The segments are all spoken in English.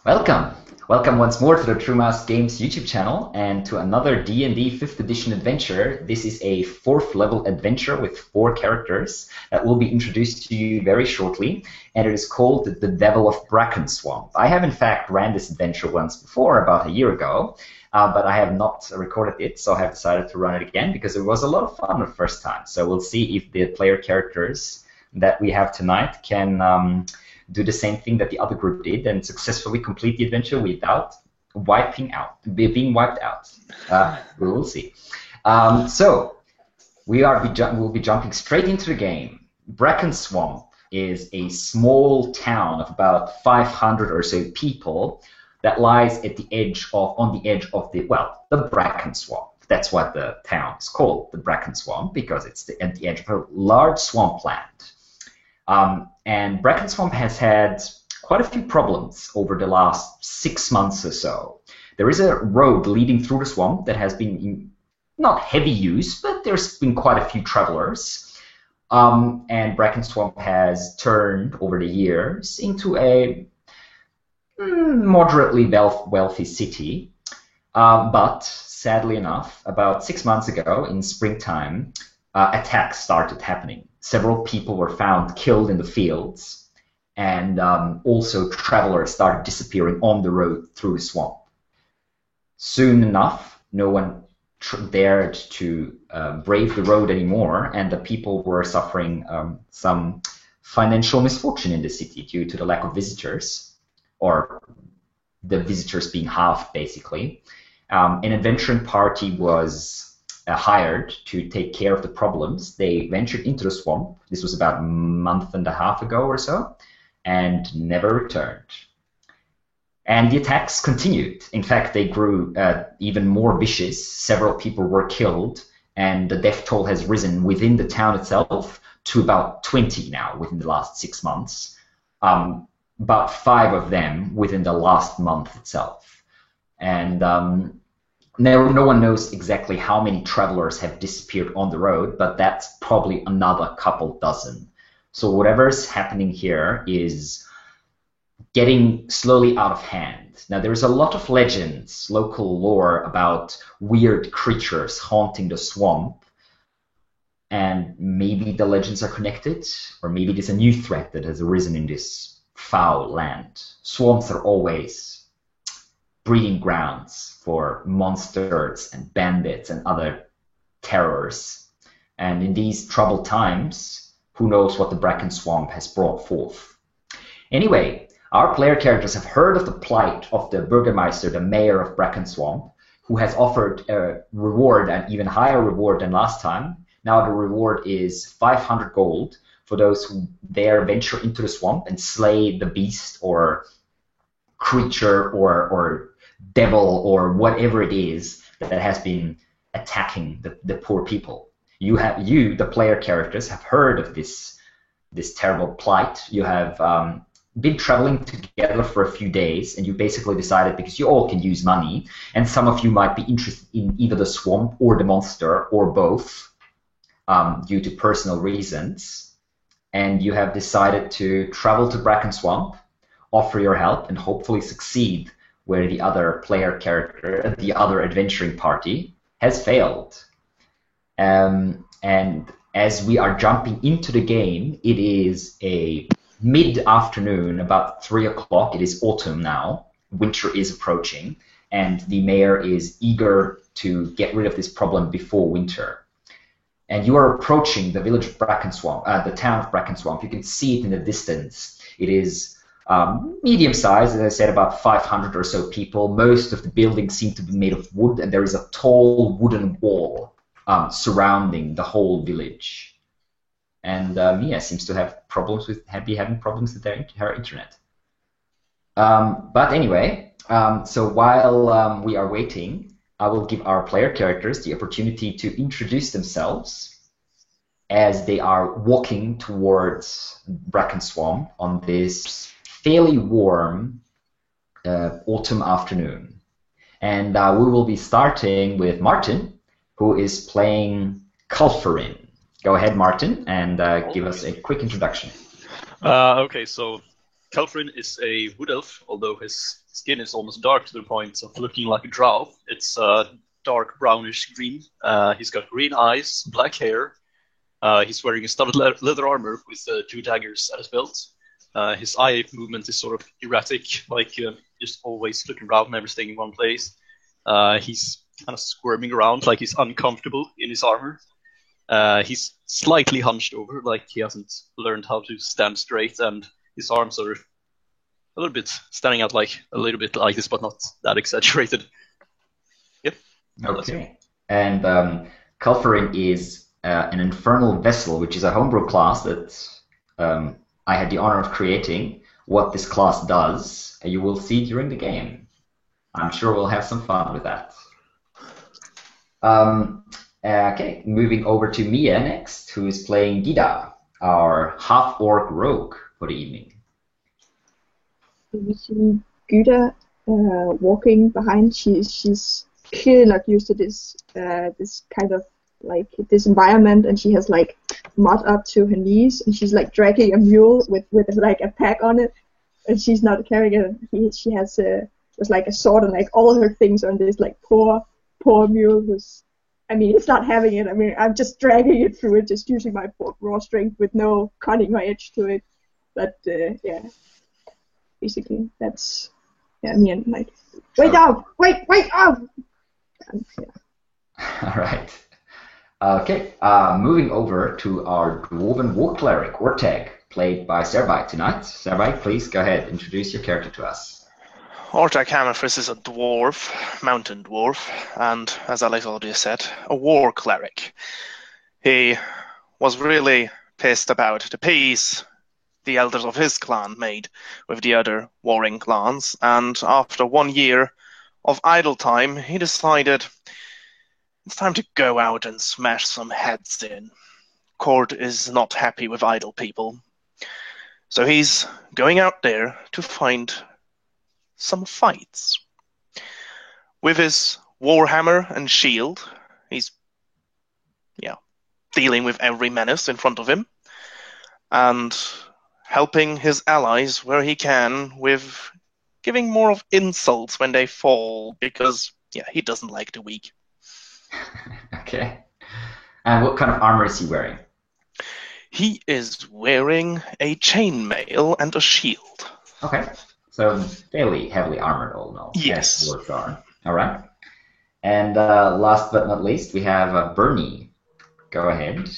Welcome! Welcome once more to the True Mouse Games YouTube channel and to another D&D 5th edition adventure. This is a 4th level adventure with 4 characters that will be introduced to you very shortly, and it is called The Devil of Brackenswamp. I have in fact ran this adventure once before, about a year ago, but I have not recorded it, so I have decided to run it again because it was a lot of fun the first time. So we'll see if the player characters that we have tonight can do the same thing that the other group did and successfully complete the adventure without being wiped out. We will see. So we'll be jumping straight into the game. Brackenswamp is a small town of about 500 or so people that lies at the edge of the Brackenswamp. That's what the town is called, the Brackenswamp, because it's at the edge of a large swampland. And Brackenswamp has had quite a few problems over the last 6 months or so. There is a road leading through the swamp that has been in not heavy use, but there's been quite a few travelers. And Brackenswamp has turned over the years into a moderately wealthy city. But sadly enough, about 6 months ago in springtime, attacks started happening. Several people were found killed in the fields, and also travelers started disappearing on the road through the swamp. Soon enough, no one dared to brave the road anymore, and the people were suffering some financial misfortune in the city due to the lack of visitors, or the visitors being halved, basically. An adventuring party was hired to take care of the problems. They ventured into the swamp. This was about a month and a half ago or so, and never returned. And the attacks continued. In fact, they grew even more vicious. Several people were killed, and the death toll has risen within the town itself to about 20 now within the last 6 months. About 5 of them within the last month itself. And no one knows exactly how many travelers have disappeared on the road, but that's probably another couple dozen. So whatever's happening here is getting slowly out of hand. Now there's a lot of legends, local lore about weird creatures haunting the swamp, and maybe the legends are connected, or maybe there's a new threat that has arisen in this foul land. Swamps are always breeding grounds for monsters and bandits and other terrors. And in these troubled times, who knows what the Brackenswamp has brought forth. Anyway, our player characters have heard of the plight of the Burgermeister, the mayor of Brackenswamp, who has offered a reward, an even higher reward than last time. Now the reward is 500 gold for those who dare venture into the swamp and slay the beast or creature or devil or whatever it is that has been attacking the poor people. You, the player characters, have heard of this terrible plight. You have been traveling together for a few days, and you basically decided, because you all can use money, and some of you might be interested in either the swamp or the monster or both due to personal reasons, and you have decided to travel to Brackenswamp, offer your help, and hopefully succeed where the other player character, the other adventuring party, has failed. And as we are jumping into the game, it is a mid-afternoon, about 3 o'clock. It is autumn now. Winter is approaching, and the mayor is eager to get rid of this problem before winter. And you are approaching the village of Brackenswamp, the town of Brackenswamp. You can see it in the distance. It is medium size, as I said, about 500 or so people. Most of the buildings seem to be made of wood, and there is a tall wooden wall surrounding the whole village. And Mia seems to have having problems with her internet. But anyway, so while we are waiting, I will give our player characters the opportunity to introduce themselves as they are walking towards Brackenswamp on this fairly warm autumn afternoon. And we will be starting with Martin, who is playing Culferin. Go ahead, Martin, and give us a quick introduction. Okay, so Culferin is a wood elf, although his skin is almost dark to the point of looking like a drow. It's dark brownish green. He's got green eyes, black hair. He's wearing a studded leather armor with 2 daggers at his belt. His eye movement is sort of erratic, like just always looking around, never staying in one place. He's kind of squirming around, like he's uncomfortable in his armor. He's slightly hunched over, like he hasn't learned how to stand straight, and his arms are a little bit standing out, like a little bit like this, but not that exaggerated. Yep. Okay. And Culferin is an infernal vessel, which is a homebrew class that I had the honor of creating. What this class does, you will see during the game. I'm sure we'll have some fun with that. Okay, moving over to Mia next, who is playing Gida, our half-orc rogue for the evening. We see Gyda walking behind. She's clearly not used to this this kind of like this environment, and she has like mud up to her knees, and she's like dragging a mule with like a pack on it, and she's not carrying it. She has just like a sword and like all her things on this like poor mule who's. I mean, it's not having it. I mean, I'm just dragging it through it, just using my raw strength with no cutting my edge to it. But yeah, basically that's me and like wait up. And, yeah. All right. Okay. Moving over to our dwarven war cleric Orteg, played by Serbai tonight. Serbai, please go ahead, introduce your character to us. Orteg Hammerfist is a dwarf, mountain dwarf, and, as Alex already said, a war cleric. He was really pissed about the peace the elders of his clan made with the other warring clans, and after 1 year of idle time, he decided it's time to go out and smash some heads in. Court is not happy with idle people. So he's going out there to find some fights. With his warhammer and shield, he's dealing with every menace in front of him and helping his allies where he can with giving more of insults when they fall because he doesn't like the weak. Okay. And what kind of armor is he wearing? He is wearing a chainmail and a shield. Okay. So fairly heavily armored, all in all. Yes. Dwarves are. All right. And last but not least, we have Bernie. Go ahead.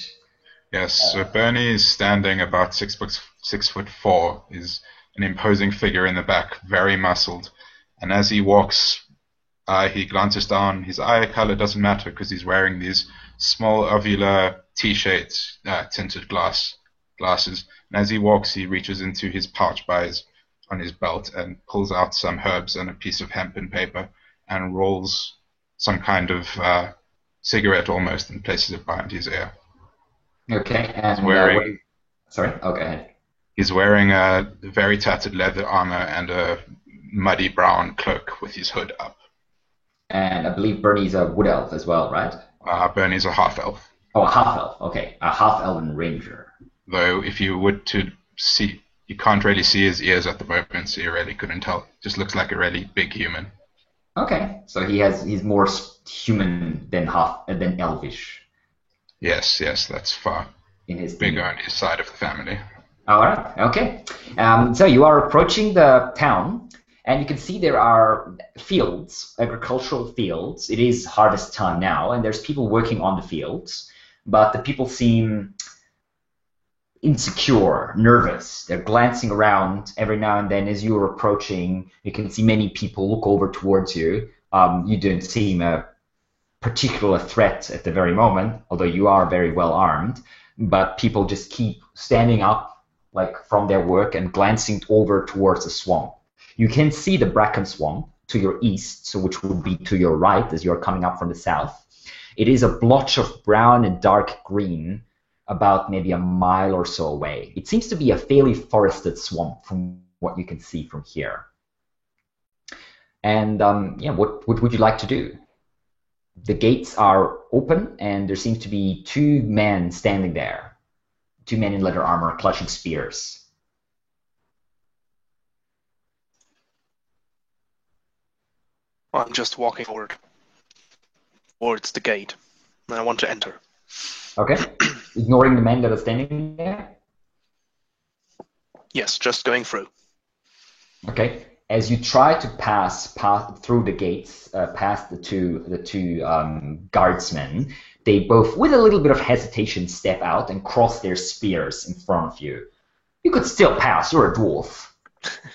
Yes. So Bernie is standing about 6'4". Is an imposing figure in the back, very muscled. And as he walks, he glances down. His eye color doesn't matter because he's wearing these small ovular T-shaped tinted glasses. And as he walks, he reaches into his pouch on his belt and pulls out some herbs and a piece of hempen paper and rolls some kind of cigarette almost and places it behind his ear. Okay, and he's wearing, sorry? Oh, go ahead. He's wearing a very tattered leather armor and a muddy brown cloak with his hood up. And I believe Bernie's a wood elf as well, right? Bernie's a half elf. Oh, a half elf. Okay, a half elven ranger. Though, if you were to see, you can't really see his ears at the moment, so you really couldn't tell. Just looks like a really big human. Okay, so he's more human than elvish. Yes, that's far in his bigger on his side of the family. All right, okay. So you are approaching the town, and you can see there are fields, agricultural fields. It is harvest time now, and there's people working on the fields, but the people seem insecure, nervous. They're glancing around every now and then as you're approaching. You can see many people look over towards you. You don't seem a particular threat at the very moment, although you are very well armed, but people just keep standing up like from their work and glancing over towards the swamp. You can see the bracken swamp to your east, so which would be to your right as you're coming up from the south. It is a blotch of brown and dark green about maybe a mile or so away. It seems to be a fairly forested swamp from what you can see from here. And what would you like to do? The gates are open, and there seems to be 2 men standing there. 2 men in leather armor clutching spears. I'm just walking forward towards the gate, and I want to enter. Okay. Ignoring the men that are standing there. Yes, just going through. Okay. As you try to pass through the gates, past the two guardsmen, they both, with a little bit of hesitation, step out and cross their spears in front of you. You could still pass. You're a dwarf.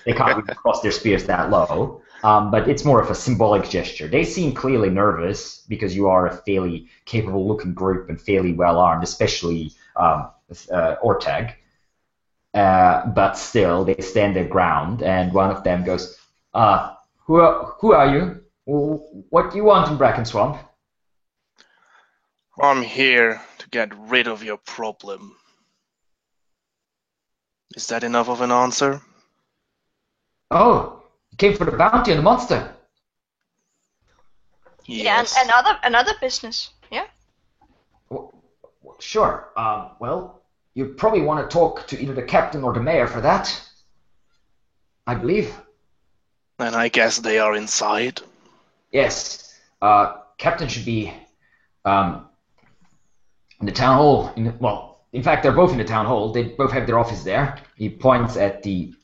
They can't really cross their spears that low, but it's more of a symbolic gesture. They seem clearly nervous because you are a fairly capable-looking group and fairly well-armed, especially Ortag. But still, they stand their ground, and one of them goes, who are you? What do you want in Brackenswamp? I'm here to get rid of your problem. Is that enough of an answer? Oh, you came for the bounty on the monster. Yes. Yeah, and another business. Yeah. Sure. Well, you probably want to talk to either the captain or the mayor for that, I believe. And I guess they are inside. Yes. Captain should be in the town hall. In fact, they're both in the town hall. They both have their office there. He points at the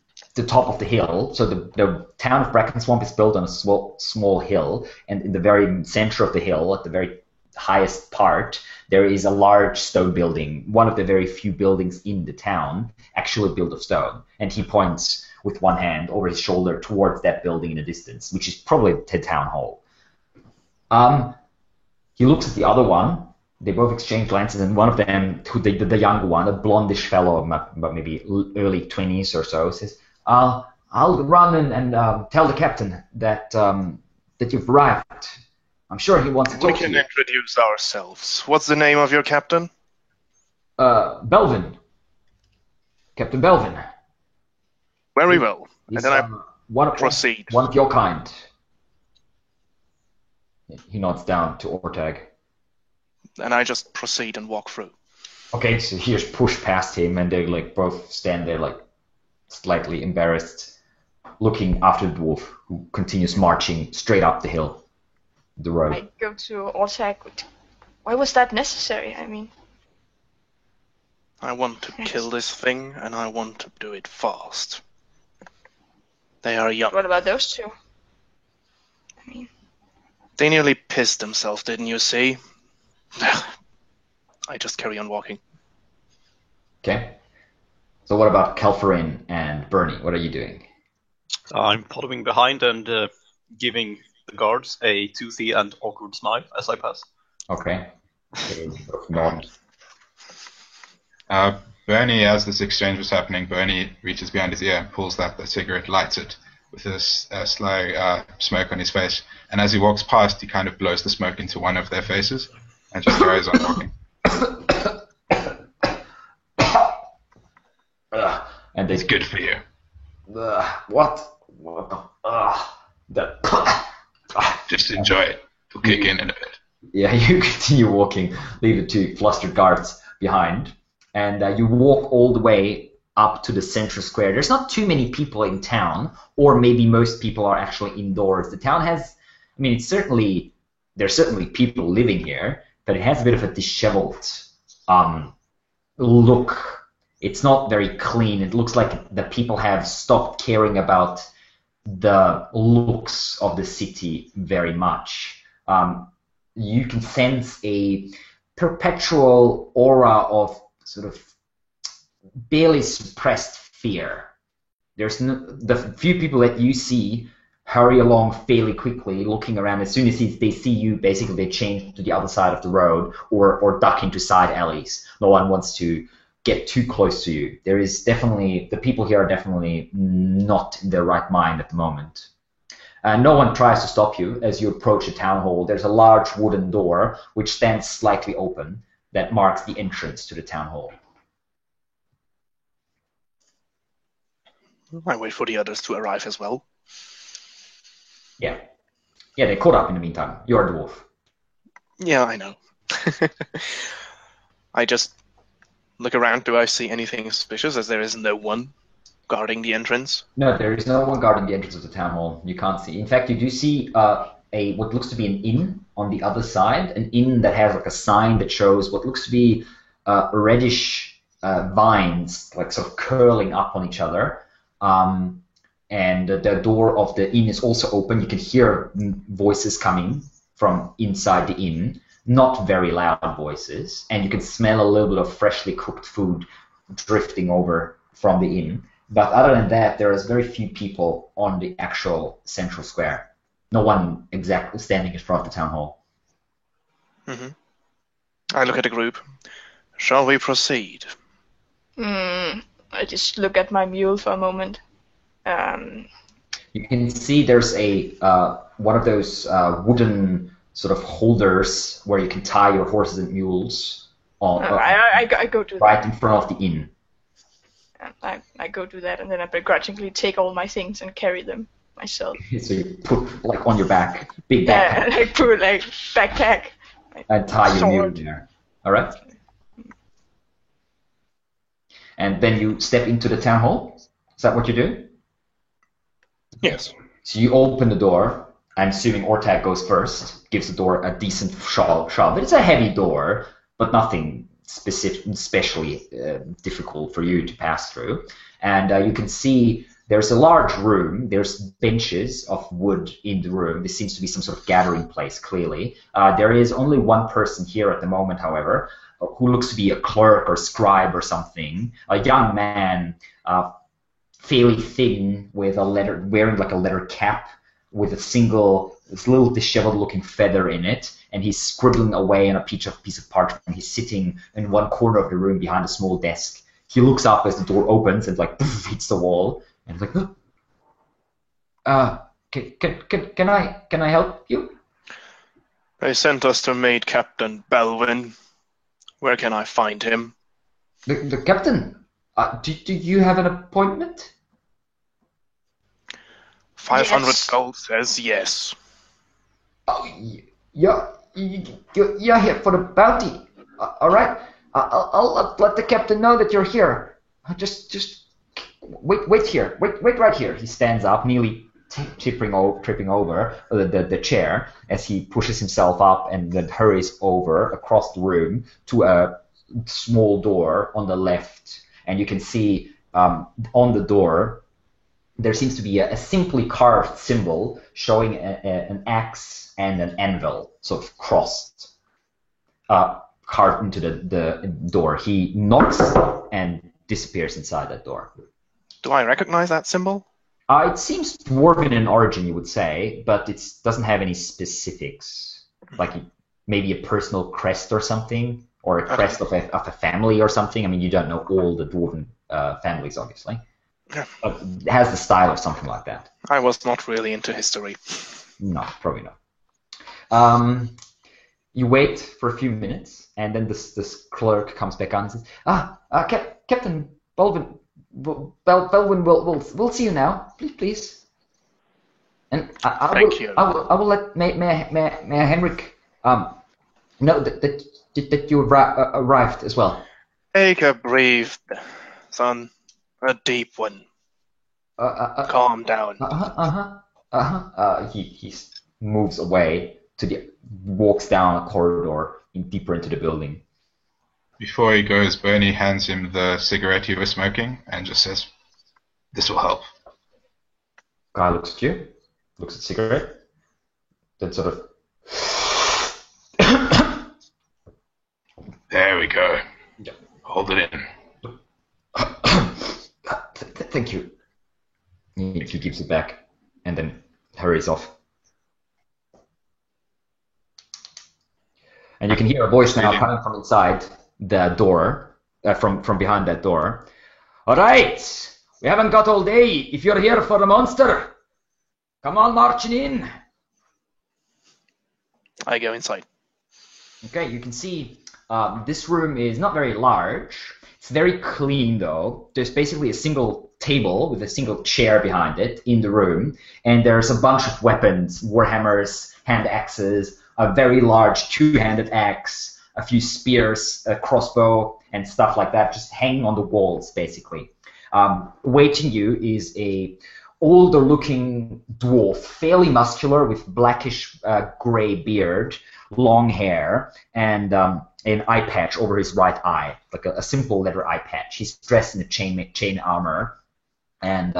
top of the hill. So the town of Brackenswamp is built on a small hill, and in the very center of the hill, at the very highest part, there is a large stone building, one of the very few buildings in the town actually built of stone. And he points with one hand over his shoulder towards that building in the distance, which is probably the town hall. He looks at the other one. They both exchange glances, and one of them, the younger one, a blondish fellow, maybe early 20s or so, says, I'll run and tell the captain that you've arrived. I'm sure he wants to talk to you. We can introduce ourselves. What's the name of your captain? Belvin. Captain Belvin. Very well. And He's, then proceed. One of your kind. He nods down to Ortag. And I just proceed and walk through. Okay, so he just push past him, and they both stand there slightly embarrassed, looking after the dwarf, who continues marching straight up the hill, the road. I go to Ortag. Why was that necessary? I mean, I want to kill this thing, and I want to do it fast. They are young. What about those two? I mean, they nearly pissed themselves, didn't you see? I just carry on walking. Okay. So what about Kelferin and Bernie? What are you doing? I'm following behind and giving the guards a toothy and awkward smile as I pass. Okay. Nod. Bernie, as this exchange was happening, Bernie reaches behind his ear, pulls out the cigarette, lights it with a slow smoke on his face, and as he walks past, he kind of blows the smoke into one of their faces and just carries on walking. And it's good for you. What the? Just enjoy it. It'll kick in a bit. Yeah, you continue walking, leave the two flustered guards behind, and you walk all the way up to the central square. There's not too many people in town, or maybe most people are actually indoors. The town has, there's certainly people living here, but it has a bit of a disheveled look. It's not very clean. It looks like the people have stopped caring about the looks of the city very much. You can sense a perpetual aura of sort of barely suppressed fear. The few people that you see hurry along fairly quickly, looking around. As soon as they see you, basically they change to the other side of the road or duck into side alleys. No one wants to get too close to you. The people here are definitely not in their right mind at the moment. No one tries to stop you as you approach the town hall. There's a large wooden door which stands slightly open that marks the entrance to the town hall. I wait for the others to arrive as well. Yeah, they caught up in the meantime. You're a dwarf. Yeah, I know. I just look around. Do I see anything suspicious, as there is no one guarding the entrance? No, there is no one guarding the entrance of the town hall. You can't see. In fact, you do see what looks to be an inn on the other side, an inn that has like a sign that shows what looks to be reddish vines, like sort of curling up on each other. And the door of the inn is also open. You can hear voices coming from inside the inn, not very loud voices, and you can smell a little bit of freshly cooked food drifting over from the inn. But other than that, there is very few people on the actual central square. No one exactly standing in front of the town hall. Mm-hmm. I look at the group. Shall we proceed? I just look at my mule for a moment. You can see there's a one of those wooden sort of holders where you can tie your horses and mules on, I go to right that. in front of the inn. I go to that, and then I begrudgingly take all my things and carry them myself. So you put like on your back, big backpack, I put like backpack. and tie your mule sword. there. All right. And then you step into the town hall. Is that what you do? Yes. So you open the door. I'm assuming Ortag goes first, gives the door a decent shove. It's a heavy door, but nothing especially difficult for you to pass through. And you can see there's a large room. There's benches of wood in the room. This seems to be some sort of gathering place, clearly. There is only one person here at the moment, however, who looks to be a clerk or scribe or something. A young man, fairly thin, with wearing like a leather cap with this little disheveled-looking feather in it, and he's scribbling away on a piece of parchment. He's sitting in one corner of the room behind a small desk. He looks up as the door opens and like poof, hits the wall, and he's like, can I help you? They sent us to meet Captain Belvin. Where can I find him? The captain. Do you have an appointment? 500 Yes. gold says yes. Oh, you're here for the bounty. All right. I'll let the captain know that you're here. Just wait here. Wait right here. He stands up, nearly tripping over the chair as he pushes himself up and then hurries over across the room to a small door on the left. And you can see on the door there seems to be a simply carved symbol showing an axe and an anvil sort of crossed, carved into the door. He knocks and disappears inside that door. Do I recognize that symbol? It seems dwarven in origin, you would say, but it doesn't have any specifics, like maybe a personal crest or something, or a crest of a family or something. I mean, you don't know all the dwarven families, obviously. Yeah. It has the style of something like that. I was not really into history. No, probably not. You wait for a few minutes, and then this clerk comes back on and says, Captain Belvin, we'll see you now, please. And Thank you. I will let Mayor Henrik know that you arrived as well. Take a breath, son. A deep one. Calm down. He moves away walks down a corridor deeper into the building. Before he goes, Bernie hands him the cigarette he was smoking and just says, "This will help." Guy looks at you, looks at the cigarette, then sort of... There we go. Yeah. Hold it in. Thank you. He gives it back and then hurries off. And you can hear a voice now coming from inside the door, from behind that door. All right, we haven't got all day. If you're here for the monster, come on marching in. I go inside. Okay, you can see this room is not very large. It's very clean, though. There's basically a single table with a single chair behind it in the room, and there's a bunch of weapons, warhammers, hand axes, a very large two-handed axe, a few spears, a crossbow, and stuff like that, just hanging on the walls, basically. Awaiting you is a older-looking dwarf, fairly muscular, with blackish gray beard, long hair, and an eye patch over his right eye, like a simple leather eye patch. He's dressed in a chain armor and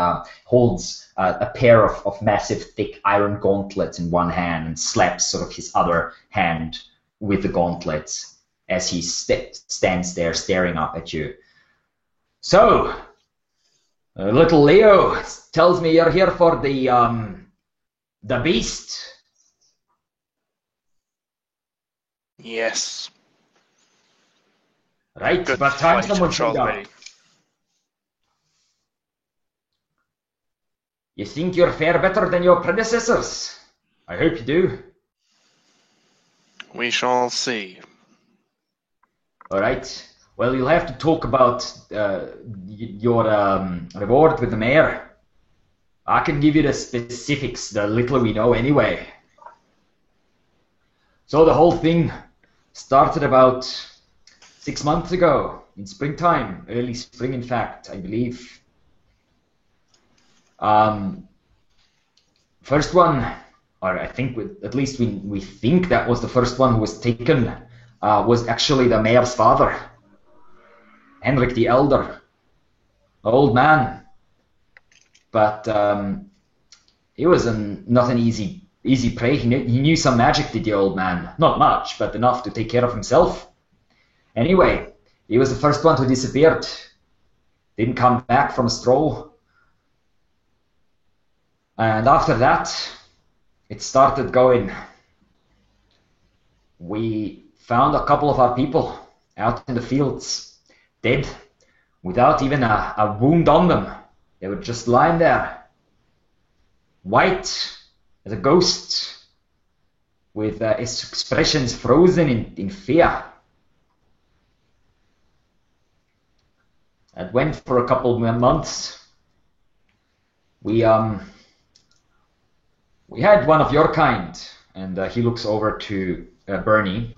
holds a pair of massive, thick iron gauntlets in one hand and slaps sort of his other hand with the gauntlets as he stands there staring up at you. So, little Leo tells me you're here for the beast. Yes. Right, Good but time fight someone showed up. already. You think you're far better than your predecessors? I hope you do. We shall see. All right. Well, you'll have to talk about your reward with the mayor. I can give you the specifics, the little we know anyway. So the whole thing started about 6 months ago, in springtime, early spring in fact, I believe. First one, or I think at least we think that was the first one who was taken, was actually the mayor's father, Henrik the Elder, an old man. But he was not an easy prey. He knew some magic, did the old man. Not much, but enough to take care of himself. Anyway, he was the first one who disappeared. Didn't come back from a stroll. And after that, it started going. We found a couple of our people out in the fields, dead, without even a wound on them. They were just lying there, white as a ghost, with his expressions frozen in fear. It went for a couple of months. We had one of your kind, and he looks over to Bernie,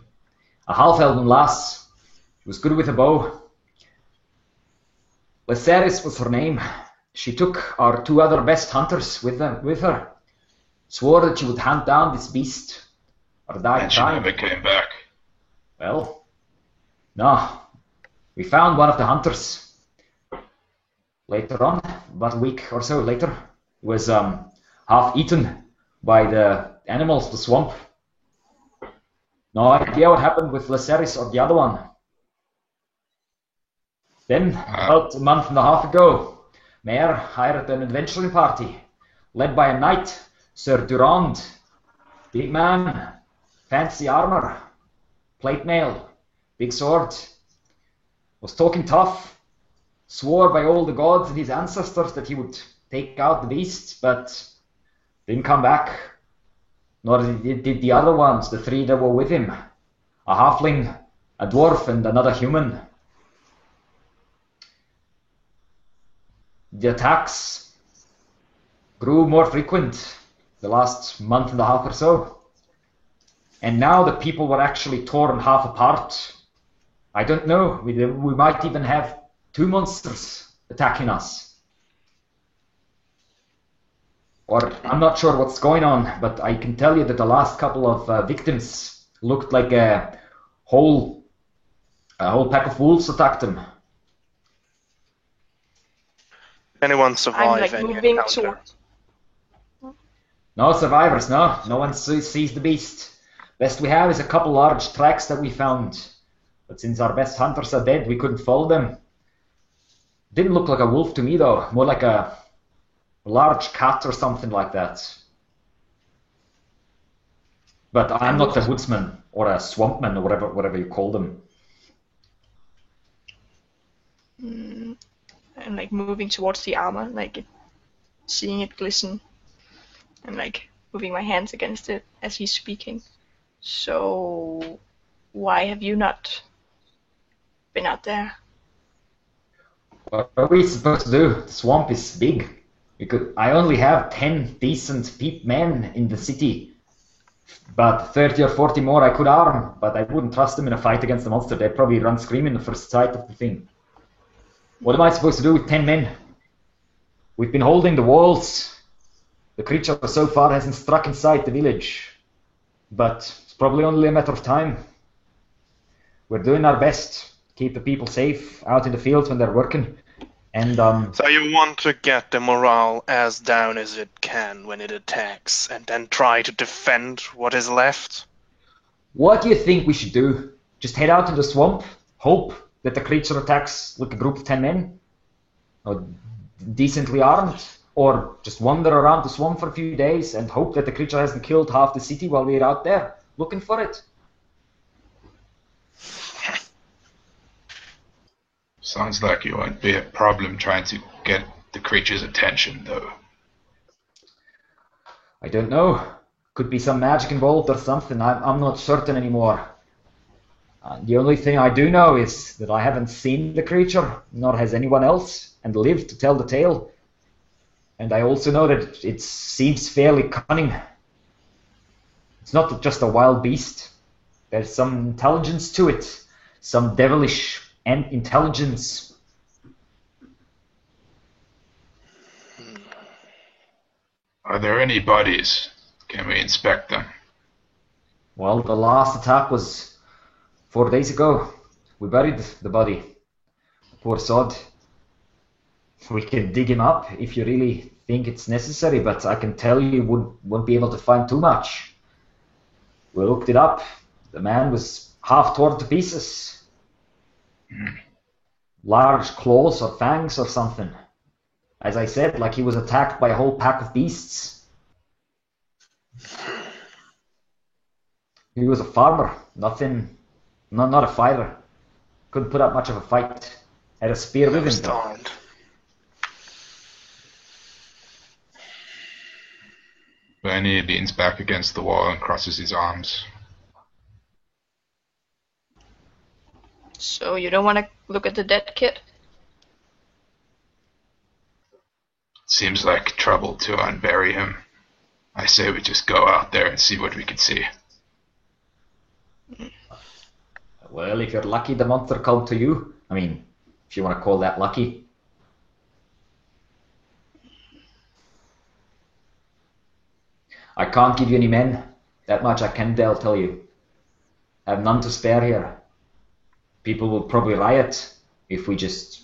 a half-elven lass. She was good with a bow. Lysaris was her name. She took our 2 other best hunters with her, swore that she would hunt down this beast, or die And she trying. never came back. Well, no. We found one of the hunters. Later on, about a week or so later, he was half eaten by the animals, the swamp. No idea what happened with Lysaris or the other one. Then, about a month and a half ago, Mayor hired an adventuring party, led by a knight, Sir Durand. Big man, fancy armor, plate mail, big sword. Was talking tough, swore by all the gods and his ancestors that he would take out the beast, but didn't come back. Nor did the other ones, the 3 that were with him. A halfling, a dwarf, and another human. The attacks grew more frequent the last month and a half or so. And now the people were actually torn half apart. I don't know, we might even have 2 monsters attacking us. Or I'm not sure what's going on, but I can tell you that the last couple of victims looked like a whole pack of wolves attacked them. Anyone I'm survive like any moving encounter? towards. No survivors, no. No one sees the beast. Best we have is a couple large tracks that we found. But since our best hunters are dead, we couldn't follow them. Didn't look like a wolf to me though, more like a large cat or something like that. But I'm not a woodsman or a swampman or whatever you call them. I'm like moving towards the armor, like seeing it glisten, and like moving my hands against it as he's speaking. So, why have you not been out there? What are we supposed to do? The swamp is big. I only have 10 decent men in the city. But 30 or 40 more I could arm, but I wouldn't trust them in a fight against the monster. They'd probably run screaming the first sight of the thing. What am I supposed to do with 10 men? We've been holding the walls. The creature so far hasn't struck inside the village, but it's probably only a matter of time. We're doing our best, keep the people safe out in the fields when they're working, and So you want to get the morale as down as it can when it attacks, and then try to defend what is left? what do you think we should do? Just head out in the swamp, hope that the creature attacks like a group of 10 men, or decently armed, or just wander around the swamp for a few days and hope that the creature hasn't killed half the city while we're out there looking for it? Sounds like you won't be a problem trying to get the creature's attention, though. I don't know. Could be some magic involved or something. I'm not certain anymore. The only thing I do know is that I haven't seen the creature, nor has anyone else, and lived to tell the tale. And I also know that it seems fairly cunning. It's not just a wild beast. There's some intelligence to it, some devilish intelligence. Are there any bodies? Can we inspect them? Well, the last attack was 4 days ago. We buried the body. Poor sod. We can dig him up if you really think it's necessary, but I can tell you won't be able to find too much. We looked it up. The man was half torn to pieces. Large claws or fangs or something. As I said, like he was attacked by a whole pack of beasts. He was a farmer, not a fighter. Couldn't put up much of a fight. Had a spear with him. Darned. Bernie leans back against the wall and crosses his arms. So you don't want to look at the dead kid? Seems like trouble to unbury him. I say we just go out there and see what we can see. Well, if you're lucky, the monster come to you. I mean, if you want to call that lucky. I can't give you any men. That much I can tell you. I have none to spare here. People will probably riot if we just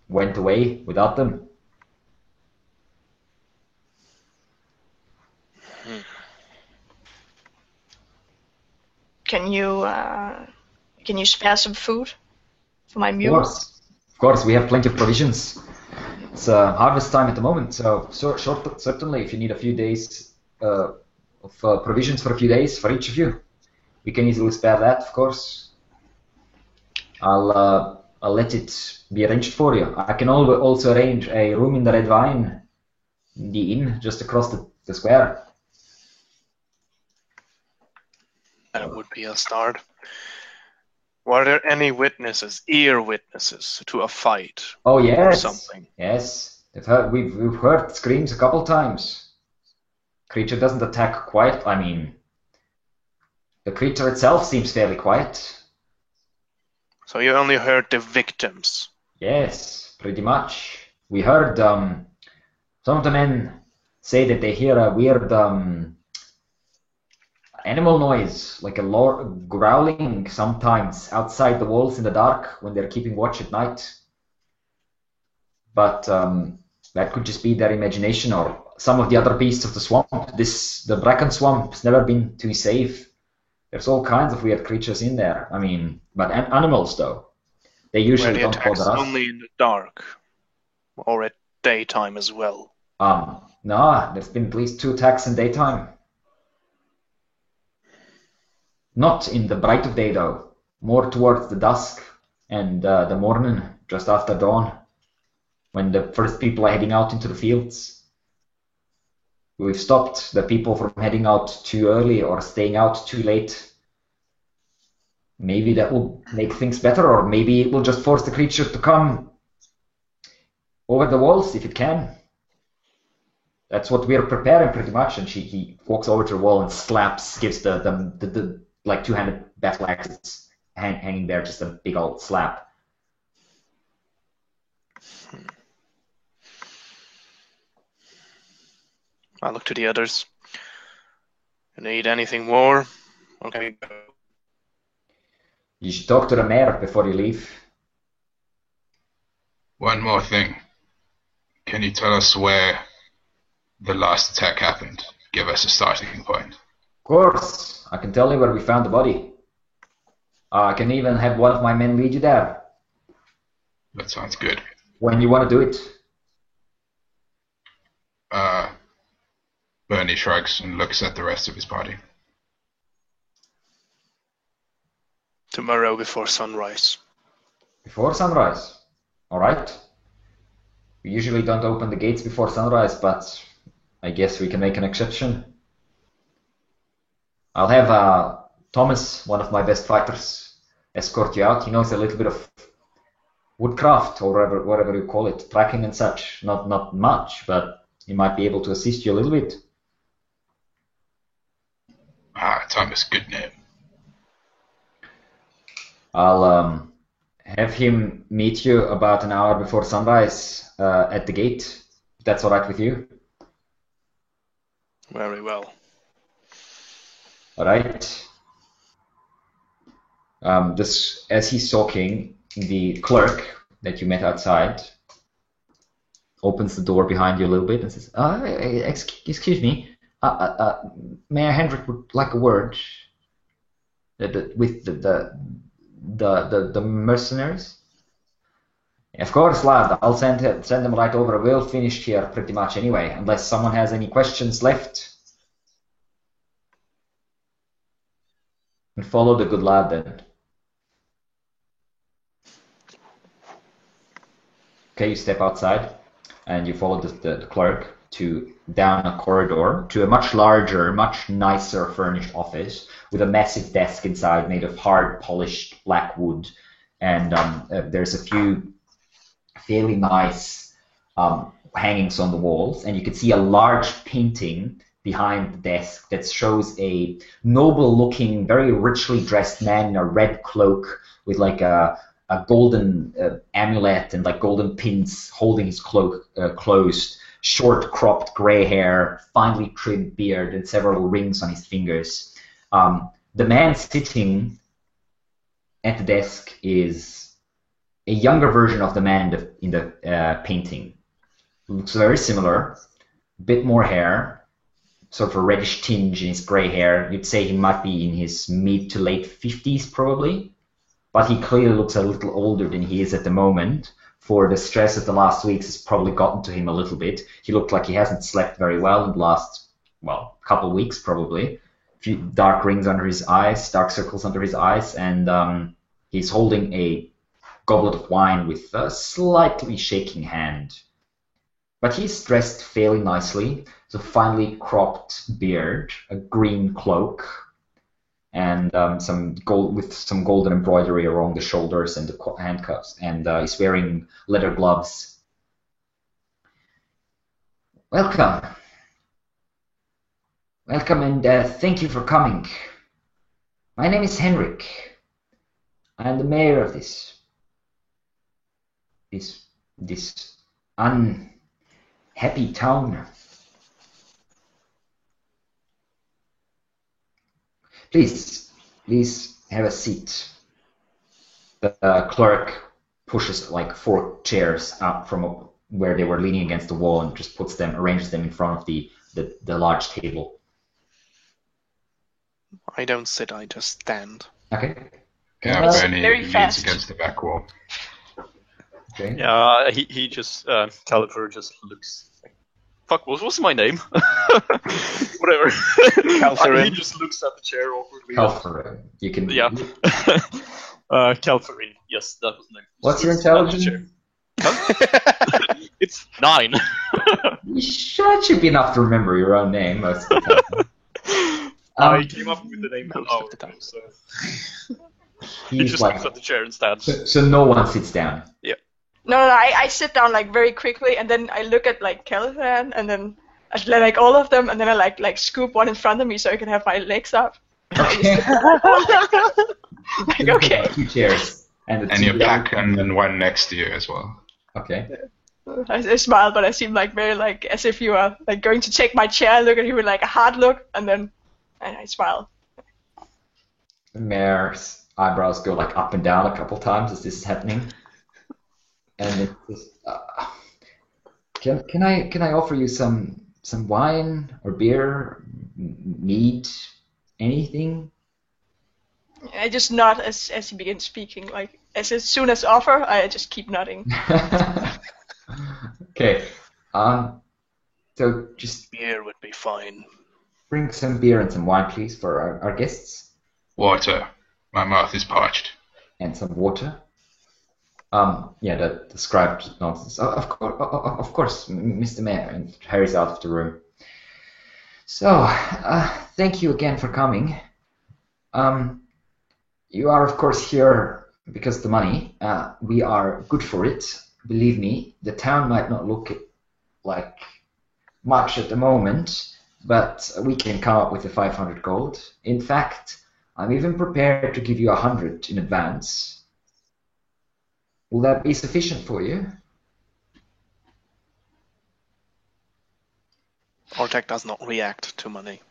went away without them. Can you spare some food for my mule? Of course, we have plenty of provisions. It's harvest time at the moment, so certainly if you need a few days of provisions for a few days for each of you, we can easily spare that, of course. I'll let it be arranged for you. I can also arrange a room in the Red Vine, in the inn just across the square. That would be a start. Were there any witnesses, ear witnesses, to a fight? Oh yes, or something? Yes. We've heard screams a couple times. Creature doesn't attack quiet. I mean, the creature itself seems fairly quiet. So you only heard the victims? Yes, pretty much. We heard some of the men say that they hear a weird animal noise, like a growling sometimes outside the walls in the dark when they're keeping watch at night. But that could just be their imagination or some of the other beasts of the swamp. The Bracken Swamp has never been too safe. There's all kinds of weird creatures in there. I mean, but animals though, they usually don't bother us. Only in the dark, or at daytime as well. No, there's been at least 2 attacks in daytime. Not in the bright of day though, more towards the dusk and the morning, just after dawn, when the first people are heading out into the fields. We've stopped the people from heading out too early or staying out too late. Maybe that will make things better, or maybe it will just force the creature to come over the walls if it can. That's what we're preparing pretty much. And he walks over to the wall and slaps, gives the like 2-handed battle axes hanging there, just a big old slap. I look to the others. You need anything more? Okay. You should talk to the mayor before you leave. One more thing. Can you tell us where the last attack happened? Give us a starting point. Of course, I can tell you where we found the body. I can even have one of my men lead you there. That sounds good. When you want to do it. Bernie shrugs and looks at the rest of his party. Tomorrow before sunrise. Before sunrise. Alright. We usually don't open the gates before sunrise, but I guess we can make an exception. I'll have Thomas, one of my best fighters, escort you out. He knows a little bit of woodcraft, or whatever you call it, tracking and such. Not much, but he might be able to assist you a little bit. Thomas, good name. I'll have him meet you about an hour before sunrise at the gate. If that's all right with you? Very well. All right. As he's talking, the clerk that you met outside opens the door behind you a little bit and says, "Excuse me, Mayor Hendrik would like a word with the mercenaries." Of course, lad. I'll send them right over. We're finished here pretty much anyway, unless someone has any questions left. And follow the good lad then. Okay, you step outside and you follow the clerk down a corridor to a much larger, much nicer furnished office with a massive desk inside made of hard polished black wood, and there's a few fairly nice hangings on the walls, and you can see a large painting behind the desk that shows a noble-looking, very richly dressed man in a red cloak with like a golden amulet and like golden pins holding his cloak closed, short cropped gray hair, finely trimmed beard, and several rings on his fingers. The man sitting at the desk is a younger version of the man in the painting. Looks very similar, a bit more hair, sort of a reddish tinge in his gray hair. You'd say he might be in his mid to late 50s probably, but he clearly looks a little older than he is at the moment, for the stress of the last weeks has probably gotten to him a little bit. He looked like he hasn't slept very well in the last, couple of weeks probably. A few dark rings under his eyes, dark circles under his eyes, and he's holding a goblet of wine with a slightly shaking hand. But he's dressed fairly nicely. So finely cropped beard, a green cloak, and some golden embroidery around the shoulders and the handcuffs, and he's wearing leather gloves. Welcome, and thank you for coming. My name is Henrik. I am the mayor of this unhappy town. Please have a seat. The clerk pushes like 4 chairs up from where they were leaning against the wall and just arranges them in front of the large table. I don't sit, I just stand. Okay. Yeah, Bernie very leans fast. against the back wall. Okay. Yeah, he just Califer just looks. Fuck, what was my name? Whatever. Calferin. He just looks at the chair awkwardly. Calferin. You can. Yeah. Calferin. Yes, that was the name. What's your Just looks at the intelligence? chair. It's 9. That should be enough to remember your own name most of the time. I came up with the name an most hour of the time. ago, so he He's just like, looks at the chair and stands. so no one sits down. No, I sit down like very quickly, and then I look at like Caliban, and then I like all of them, and then I like scoop one in front of me so I can have my legs up. Okay. Like okay. 2 chairs. And And your pack and then one next to you as well. Okay. I smile, but I seem like very like as if you are like going to take my chair, look at you with like a hard look, and then I smile. The mayor's eyebrows go like up and down a couple times as this is happening, and it's just, can I offer you some wine or beer, mead, anything? I just nod as he begins speaking. Like as soon as offer, I just keep nodding. Okay. So just Beer would be fine. bring some beer and some wine, please, for our guests, Water. My mouth is parched. and some water. Yeah, the scribe nonsense. Of course, Mr. Mayor, and hurries out of the room. So, thank you again for coming. You are, of course, here because of the money. We are good for it. Believe me, the town might not look like much at the moment, but we can come up with the 500 gold. In fact, I'm even prepared to give you 100 in advance. Will that be sufficient for you? Ortek does not react to money.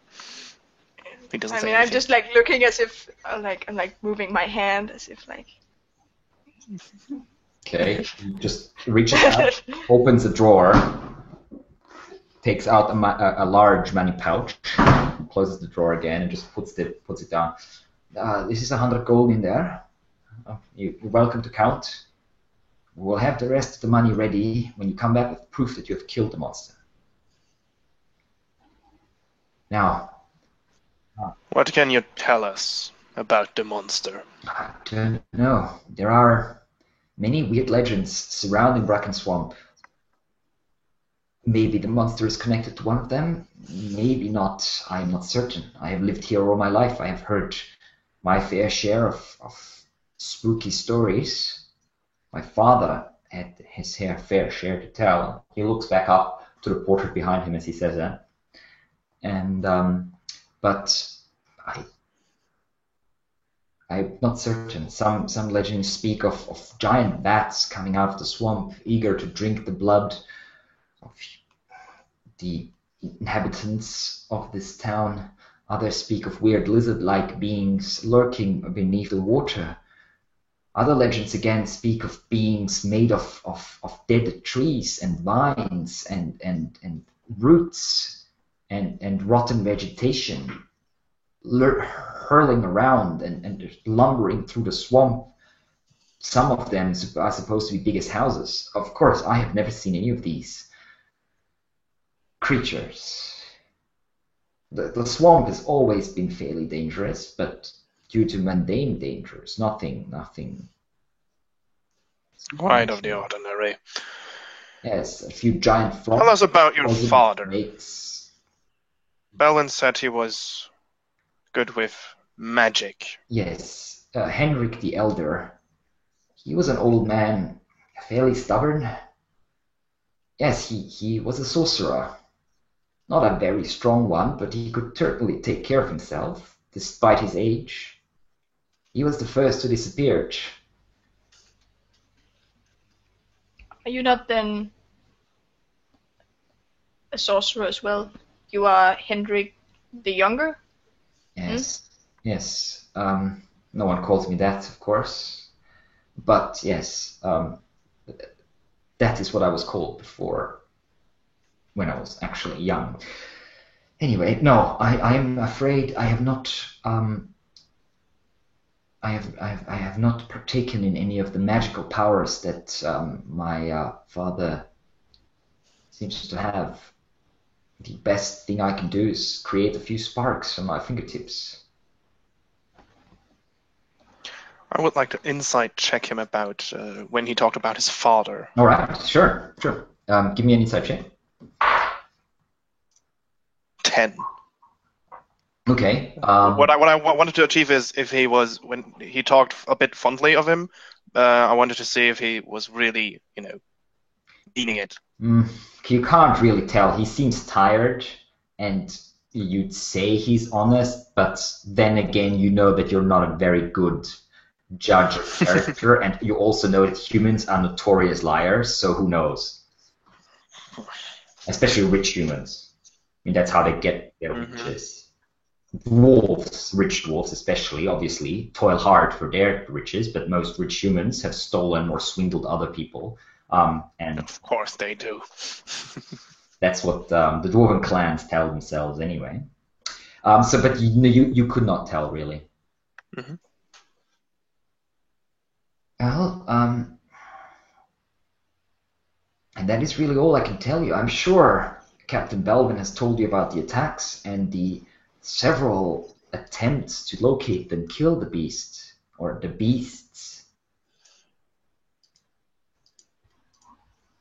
He doesn't I say mean, I'm anything. just like looking as if I'm like moving my hand as if like. Okay, he just reaches out, opens a drawer, takes out a large money pouch, closes the drawer again, and just puts it down. This is 100 gold in there. You're welcome to count. We'll have the rest of the money ready when you come back with proof that you have killed the monster. Now, What can you tell us about the monster? I don't know. There are many weird legends surrounding Bracken Swamp. Maybe the monster is connected to one of them. Maybe not. I am not certain. I have lived here all my life. I have heard my fair share of spooky stories. My father had his fair share to tell. He looks back up to the portrait behind him as he says that. And but I'm not certain. Some legends speak of giant bats coming out of the swamp, eager to drink the blood of the inhabitants of this town. Others speak of weird lizard-like beings lurking beneath the water. Other legends again speak of beings made of dead trees and vines and roots and rotten vegetation hurling around and lumbering through the swamp. Some of them are supposed to be big as houses. Of course, I have never seen any of these creatures. The swamp has always been fairly dangerous, but due to mundane dangers, nothing. Quite of the ordinary. Yes, a few giant frogs. Tell us about your poisonous father. snakes. Bellin said he was good with magic. Yes, Henrik the Elder. He was an old man, fairly stubborn. Yes, he was a sorcerer. Not a very strong one, but he could certainly take care of himself, despite his age. He was the first to disappear. Are you not then a sorcerer as well? You are Hendrik the Younger? Yes. No one calls me that, of course. But yes, that is what I was called before, when I was actually young. Anyway, no, I am afraid I have not. I have not partaken in any of the magical powers that my father seems to have. The best thing I can do is create a few sparks on my fingertips. I would like to insight check him about when he talked about his father. All right, sure. Give me an insight check. 10. Okay. What I wanted to achieve is if he was, when he talked a bit fondly of him, I wanted to see if he was really, meaning it. You can't really tell. He seems tired, and you'd say he's honest, but then again, you know that you're not a very good judge of character, and you also know that humans are notorious liars, so who knows? especially rich humans. I mean, that's how they get their riches. Dwarves, rich dwarves especially, obviously, toil hard for their riches, but most rich humans have stolen or swindled other people. And Of course they do. that's what the dwarven clans tell themselves anyway. But you could not tell, really. Mhm. Well, and that is really all I can tell you. I'm sure Captain Belvin has told you about the attacks and the several attempts to locate and kill the beast, or the beasts.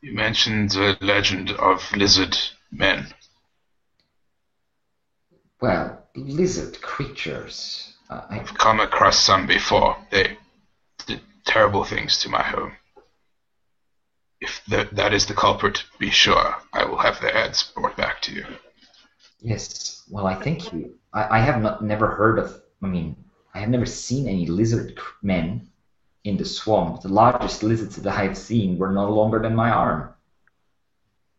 You mentioned the legend of lizard men. Well, lizard creatures. I've come across some before. They did terrible things to my home. If that is the culprit, be sure I will have their heads brought back to you. Yes, well, I thank you. I have never heard of, I have never seen any lizard men in the swamp. The largest lizards that I have seen were no longer than my arm.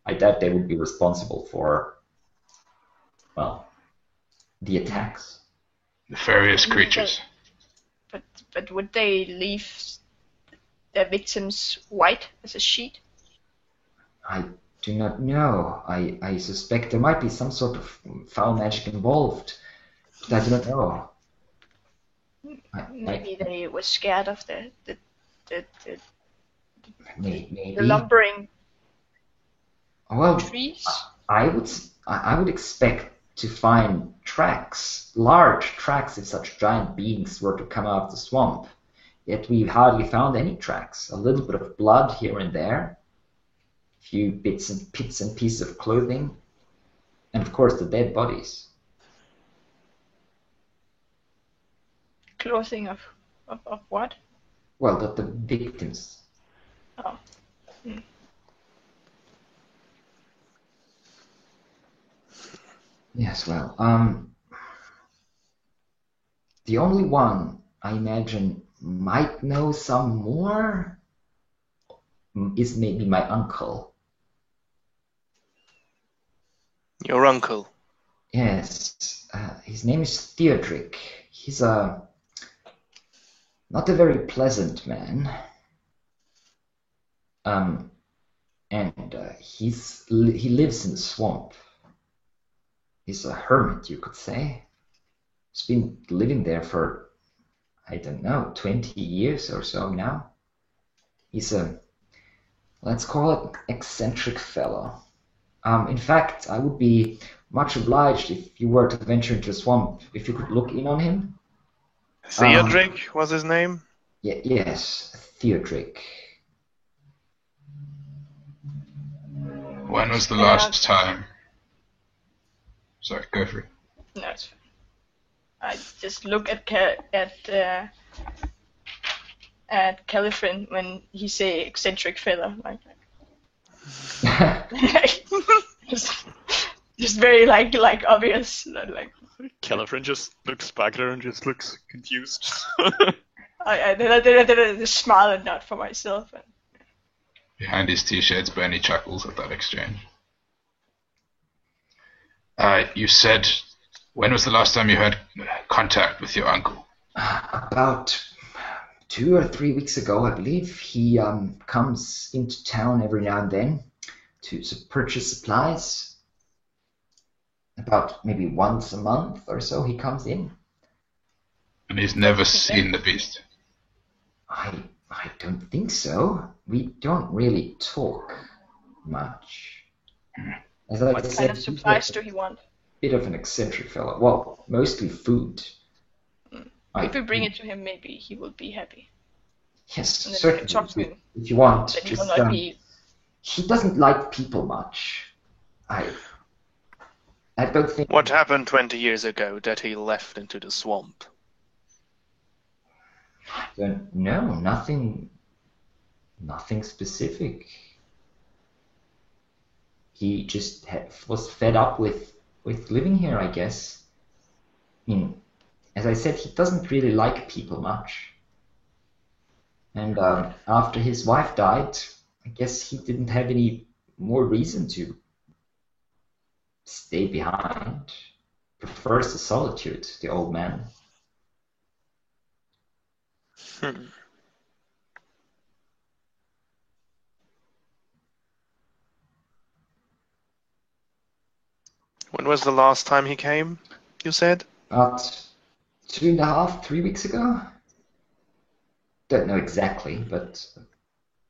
I doubt they would be responsible for, well, the attacks. Nefarious creatures. But would they leave their victims white as a sheet? I do not know. I suspect there might be some sort of foul magic involved, but I do not know. Maybe they were scared of the Maybe. lumbering Well, trees. I would expect to find tracks, large tracks, if such giant beings were to come out of the swamp. Yet we hardly found any tracks. A little bit of blood here and there, a few bits and pieces of clothing, and of course the dead bodies. Clothing of what? Well, the victims. Oh. Hmm. Yes, well, the only one I imagine might know some more is maybe my uncle. Your uncle? Yes, his name is Theodric. He's not a very pleasant man. And he lives in the swamp. He's a hermit, you could say. He's been living there for, I don't know, 20 years or so now. He's a, let's call it, eccentric fellow. In fact, I would be much obliged if you were to venture into the swamp, if you could look in on him. Theodric was his name? Yes, Theodric. When was the last time? Sorry, go for it. No, it's fine. I just look at Califrin when he say eccentric fellow, like just very like obvious, like. Califrin just looks back at her and just looks confused. I did a smile and nod for myself. And... Behind his t-shirts, Bernie chuckles at that exchange. You said, when was the last time you had contact with your uncle? About 2 or 3 weeks ago, I believe. He comes into town every now and then to purchase supplies. About maybe once a month or so he comes in. And he's never seen the beast? I don't think so. We don't really talk much. As I What said, kind of he's supplies a do he want? bit of an eccentric fellow. Well, mostly food. If we bring it to him, maybe he will be happy. Yes, And then we certainly. can talk to him. If you want, Then he will just not be. he doesn't like people much. I don't think. What happened 20 years ago that he left into the swamp? No, nothing specific. He just was fed up with living here, I guess. I mean, as I said, he doesn't really like people much. And after his wife died, I guess he didn't have any more reason to stay behind. Prefers the solitude, the old man. When was the last time he came, you said? About 2.5, 3 weeks ago? Don't know exactly, but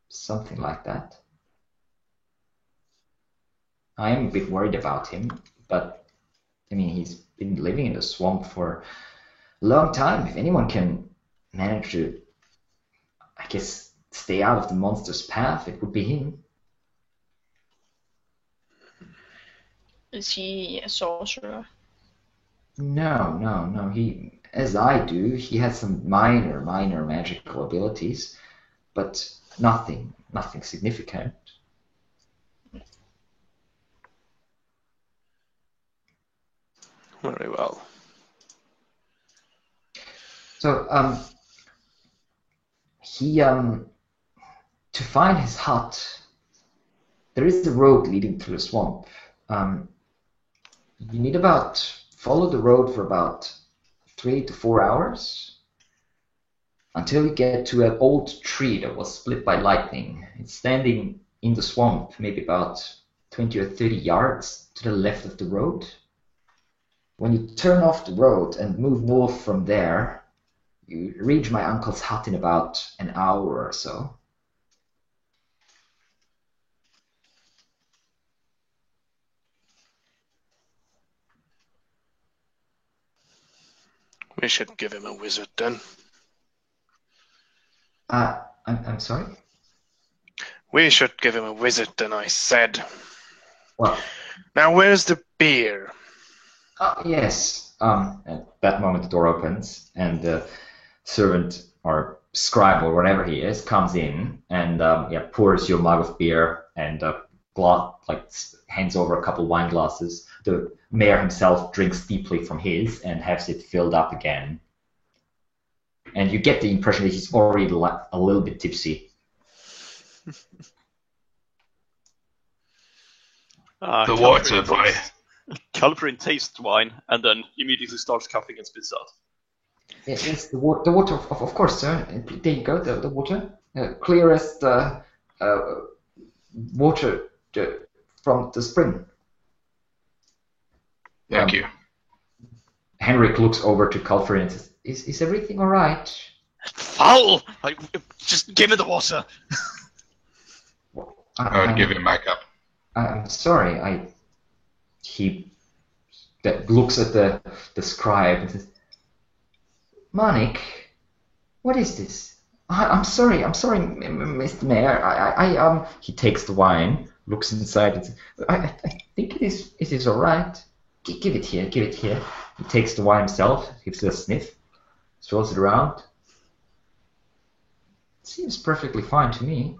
something like that. I am a bit worried about him, but I mean, he's been living in the swamp for a long time. If anyone can manage to, I guess, stay out of the monster's path, it would be him. Is he a sorcerer? No. He, as I do, he has some minor magical abilities, but nothing significant. Very well. So, he, to find his hut, there is a road leading through the swamp. You need follow the road for about 3 to 4 hours until you get to an old tree that was split by lightning. It's standing in the swamp, maybe about 20 or 30 yards to the left of the road. When you turn off the road and move north from there, you reach my uncle's hut in about an hour or so. We should give him a wizard then. I'm sorry? We should give him a wizard then, I said. Well, Now where's the beer? yes. At that moment, the door opens, and the servant or scribe or whatever he is comes in and pours you a mug of beer and hands over a couple wine glasses. The mayor himself drinks deeply from his and has it filled up again. And you get the impression that he's already a little bit tipsy. The water, boy. Calvin tastes wine and then immediately starts coughing and spits out. Yes, the water, of course, sir. There you go, the water. Clearest water from the spring. Thank you. Henrik looks over to Calvin and says, Is everything all right? Foul! Just give me the water. I would give him my cup. I'm sorry. He looks at the scribe and says, Manik, what is this? I'm sorry, Mr. Mayor. He takes the wine, looks inside, and says, I think it is all right. Give it here. He takes the wine himself, gives it a sniff, swirls it around. Seems perfectly fine to me.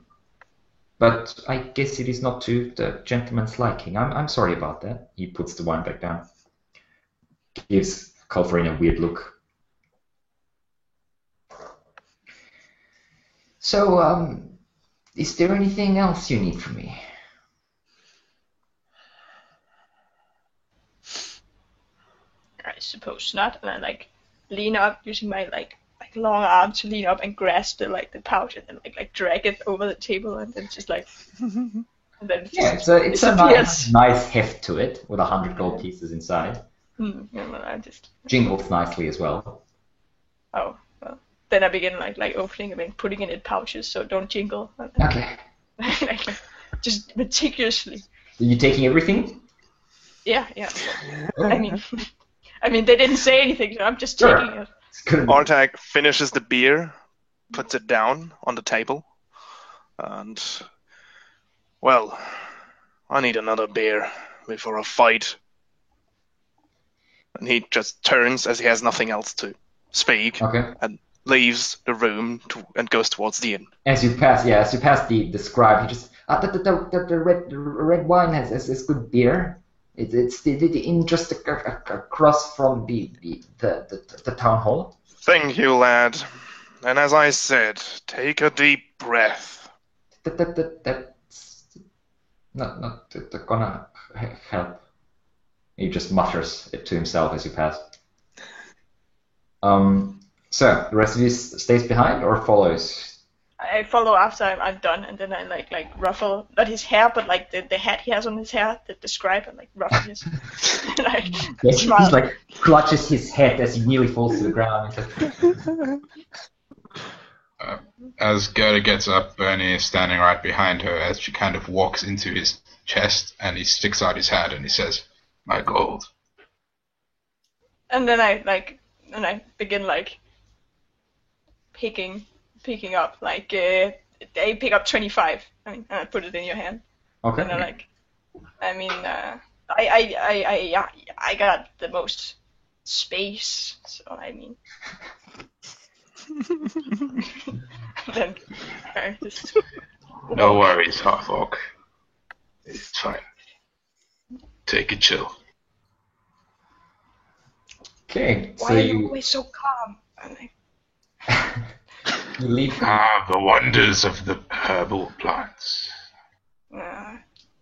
But I guess it is not to the gentleman's liking. I'm sorry about that. He puts the wine back down. Gives Calvin a weird look. So, is there anything else you need from me? I suppose not. And I lean up using my long arm to lean up and grasp the pouch and then drag it over the table and then just and then it's a nice heft to it with 100 gold pieces inside. I just jingles nicely as well. Oh well, then I begin opening and putting it in pouches so don't jingle. Okay. Just meticulously. Are you taking everything? Yeah. I mean they didn't say anything, so I'm just taking it. Artag finishes the beer, puts it down on the table, and, well, I need another beer before a fight. And he just turns as he has nothing else to speak, and leaves the room and goes towards the inn. As you pass the scribe, he just the red wine has good beer. It's the inn just across from the town hall. Thank you, lad. And as I said, take a deep breath. not gonna help. He just mutters it to himself as you pass. So the rest of you stays behind or follows? I follow after I'm done, and then I like ruffle not his hair, but like the hat he has on his hair, the scribe, and like ruffle his. Like, Yes, smile. he's like clutches his head as he nearly falls to the ground. He's like, As Gerda gets up, Bernie is standing right behind her as she kind of walks into his chest, and he sticks out his hand and he says, "My gold." And then I begin like picking up like I pick up 25. And I put it in your hand. okay. And I got the most space, so I mean. Then I just No worries, Half-Orc. It's fine. Take it chill. Okay, why so are you you always so calm? And I, you leave. The wonders of the herbal plants.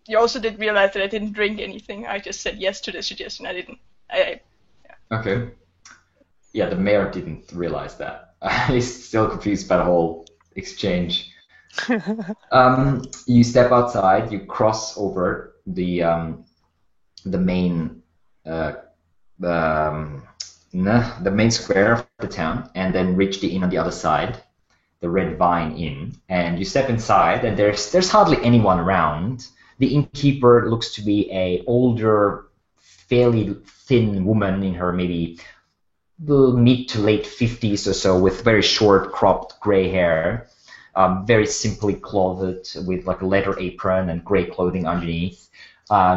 you also did realize that I didn't drink anything. I just said yes to the suggestion. I didn't. Okay. Yeah, the mayor didn't realize that. He's still confused by the whole exchange. You step outside. You cross over the main the main square of the town, and then reach the inn on the other side, the Red Vine Inn. And you step inside, and there's hardly anyone around. The innkeeper looks to be a older, fairly thin woman in her maybe mid to late 50s or so, with very short cropped gray hair, very simply clothed with like a leather apron and gray clothing underneath.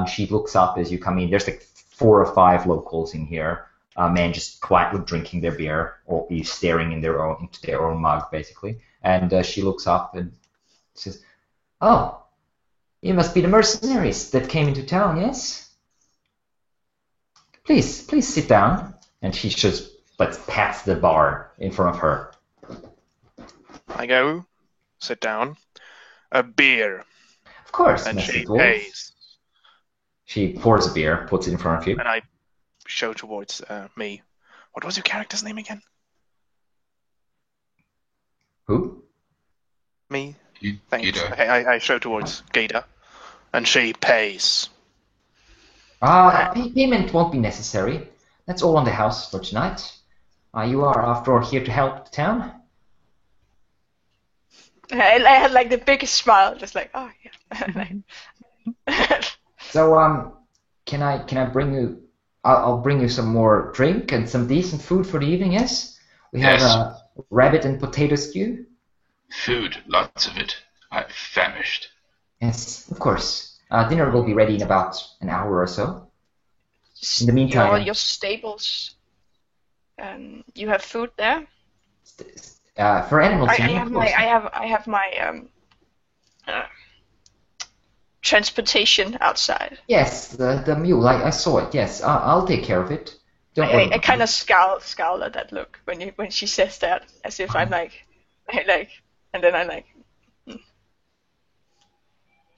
She looks up as you come in. There's like 4 or 5 locals in here, men just quietly drinking their beer or staring into their own mug basically. And she looks up and says, "Oh, you must be the mercenaries that came into town, yes? Please sit down." And she just pats the bar in front of her. I go, sit down. A beer. Of course, And Mr. she Dwarf. pays. She pours a beer, puts it in front of you. And I show towards me. What was your character's name again? Who? Me. You Thanks. don't. Okay, I show towards Gada. And she pays. Payment won't be necessary. That's all on the house for tonight. You are, after all, here to help the town. I had like the biggest smile, just like, oh yeah. So, can I bring you? I'll bring you some more drink and some decent food for the evening. Yes, we have Yes. rabbit and potato stew. Food, lots of it. I'm famished. Yes, of course. Dinner will be ready in about an hour or so. In the meantime, your stables. You have food there. for animals, I you mean, have of my course. transportation outside. Yes, the mule. I saw it. Yes, I'll take care of it. Don't worry. I kind of scowl at that look when she says that, as if I'm like, and then I'm like,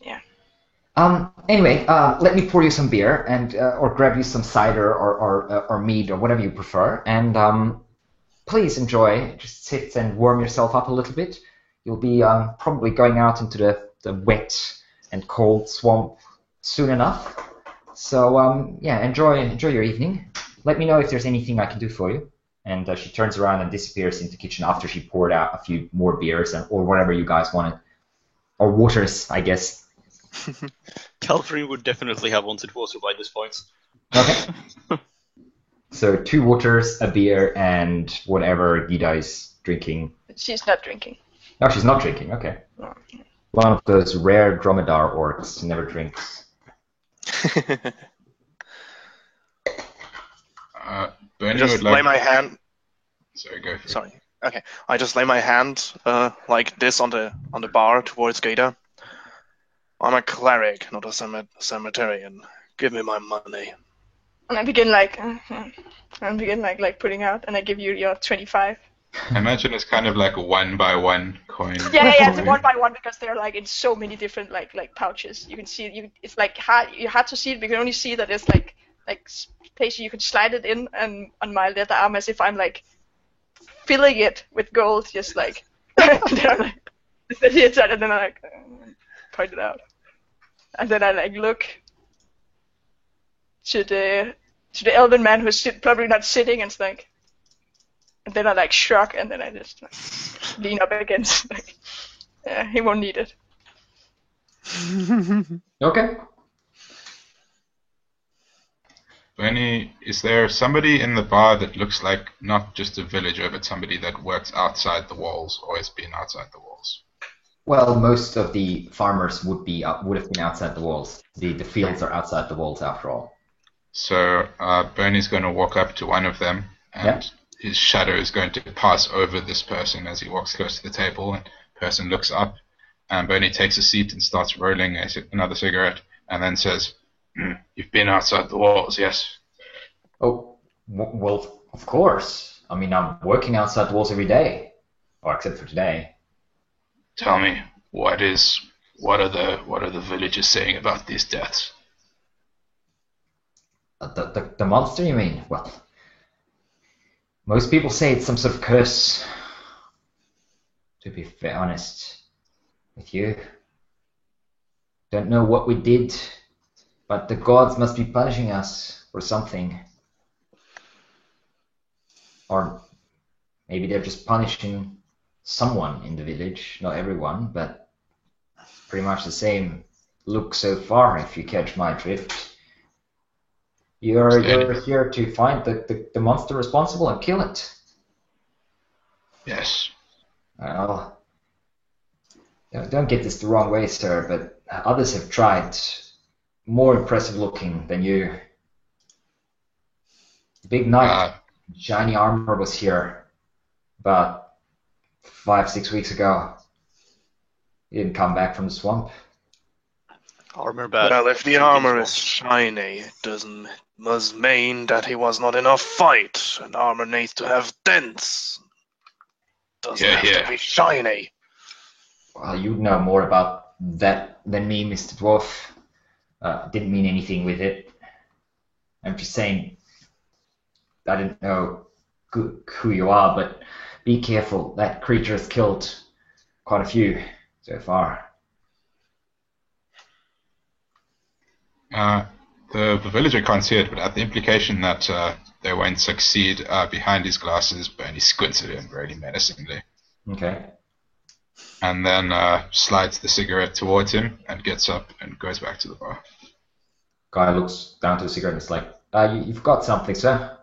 yeah. Anyway, let me pour you some beer and or grab you some cider or mead or whatever you prefer, and please enjoy. Just sit and warm yourself up a little bit. You'll be probably going out into the wet and cold swamp soon enough. So yeah, enjoy your evening. Let me know if there's anything I can do for you. And she turns around and disappears into the kitchen after she poured out a few more beers or whatever you guys wanted, or waters, I guess. Calvary would definitely have wanted water by this point. Okay. So 2 waters, a beer, and whatever Gida is drinking. She's not drinking. No, she's not drinking. Okay. No. One of those rare dromedar orcs never drinks. Bernie Just would lay like. my hand. Sorry, go for it. Sorry. Okay. I just lay my hand like this on the bar towards Gada. I'm a cleric, not a cemeterian. Give me my money. And I begin like putting out, and I give you your 25. I imagine it's kind of like a 1-by-1 coin. Yeah, it's one by one because they're like in so many different like pouches. You can see it's like hard. You had to see it, but you can only see that it's like places you can slide it in, and on my leather arm as if I'm like filling it with gold, just like they're like the inside, and then I like point it out, and then I like look to the elven man who's probably not sitting, and it's like. And then I like shrug, and then I just like, lean up against. Like, yeah, he won't need it. Okay. Bernie, is there somebody in the bar that looks like not just a villager, but somebody that works outside the walls, or has been outside the walls? Well, most of the farmers would have been outside the walls. The fields are outside the walls after all. So Bernie's going to walk up to one of them, and his shadow is going to pass over this person as he walks close to the table, and the person looks up, and Bernie takes a seat and starts rolling another cigarette, and then says, "You've been outside the walls, yes?" Oh, well, of course. I mean, I'm working outside the walls every day, or except for today. Tell me, what are the villagers saying about these deaths? The monster, you mean? Well, most people say it's some sort of curse. To be fair, honest with you, don't know what we did, but the gods must be punishing us for something. Or maybe they're just punishing someone in the village, not everyone, but pretty much the same look so far, if you catch my drift. You're here to find the monster responsible and kill it. Yes. Well, don't get this the wrong way, sir, but others have tried. More impressive looking than you. Big knight, shiny armor was here about 5-6 weeks ago. He didn't come back from the swamp. Armor bad. Well, if the armor is shiny, it must mean that he was not in a fight, and armor needs to have dents. Doesn't have to be shiny. Well, you know more about that than me, Mr. Dwarf. Didn't mean anything with it. I'm just saying, I didn't know who you are, but be careful. That creature has killed quite a few so far. The villager can't see it, but at the implication that they won't succeed behind his glasses, Bernie squints at him really menacingly. Okay. And then slides the cigarette towards him and gets up and goes back to the bar. Guy looks down to the cigarette and is like, you've got something, sir.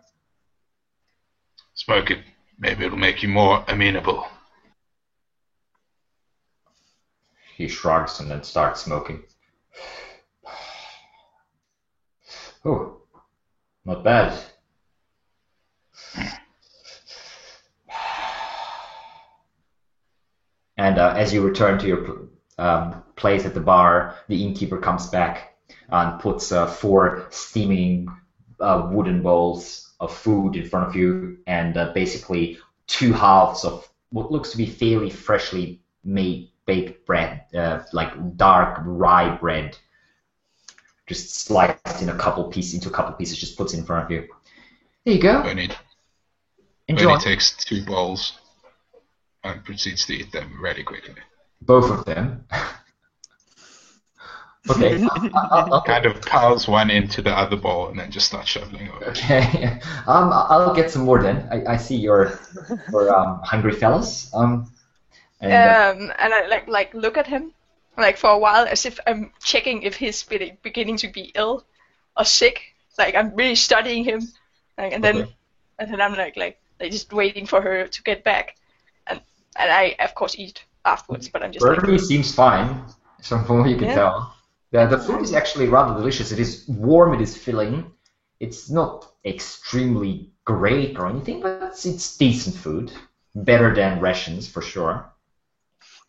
Smoke it. Maybe it'll make you more amenable. He shrugs and then starts smoking. Oh, not bad. And as you return to your place at the bar, the innkeeper comes back and puts 4 steaming wooden bowls of food in front of you, and basically 2 halves of what looks to be fairly freshly made baked bread, like dark rye bread, just sliced in a couple pieces, just puts it in front of you. There you go. Bernie Enjoy. takes 2 bowls and proceeds to eat them really quickly. Both of them. Okay. I'll kind of piles one into the other bowl and then just starts shoveling over. Okay. I'll get some more then. I see you're hungry fellas. And I like look at him like for a while as if I'm checking if he's beginning to be ill or sick. Like I'm really studying him, and then I'm like just waiting for her to get back, and I of course eat afterwards. But I'm just Bernie seems fine, from what you can tell. The food is actually rather delicious. It is warm. It is filling. It's not extremely great or anything, but it's decent food. Better than rations for sure.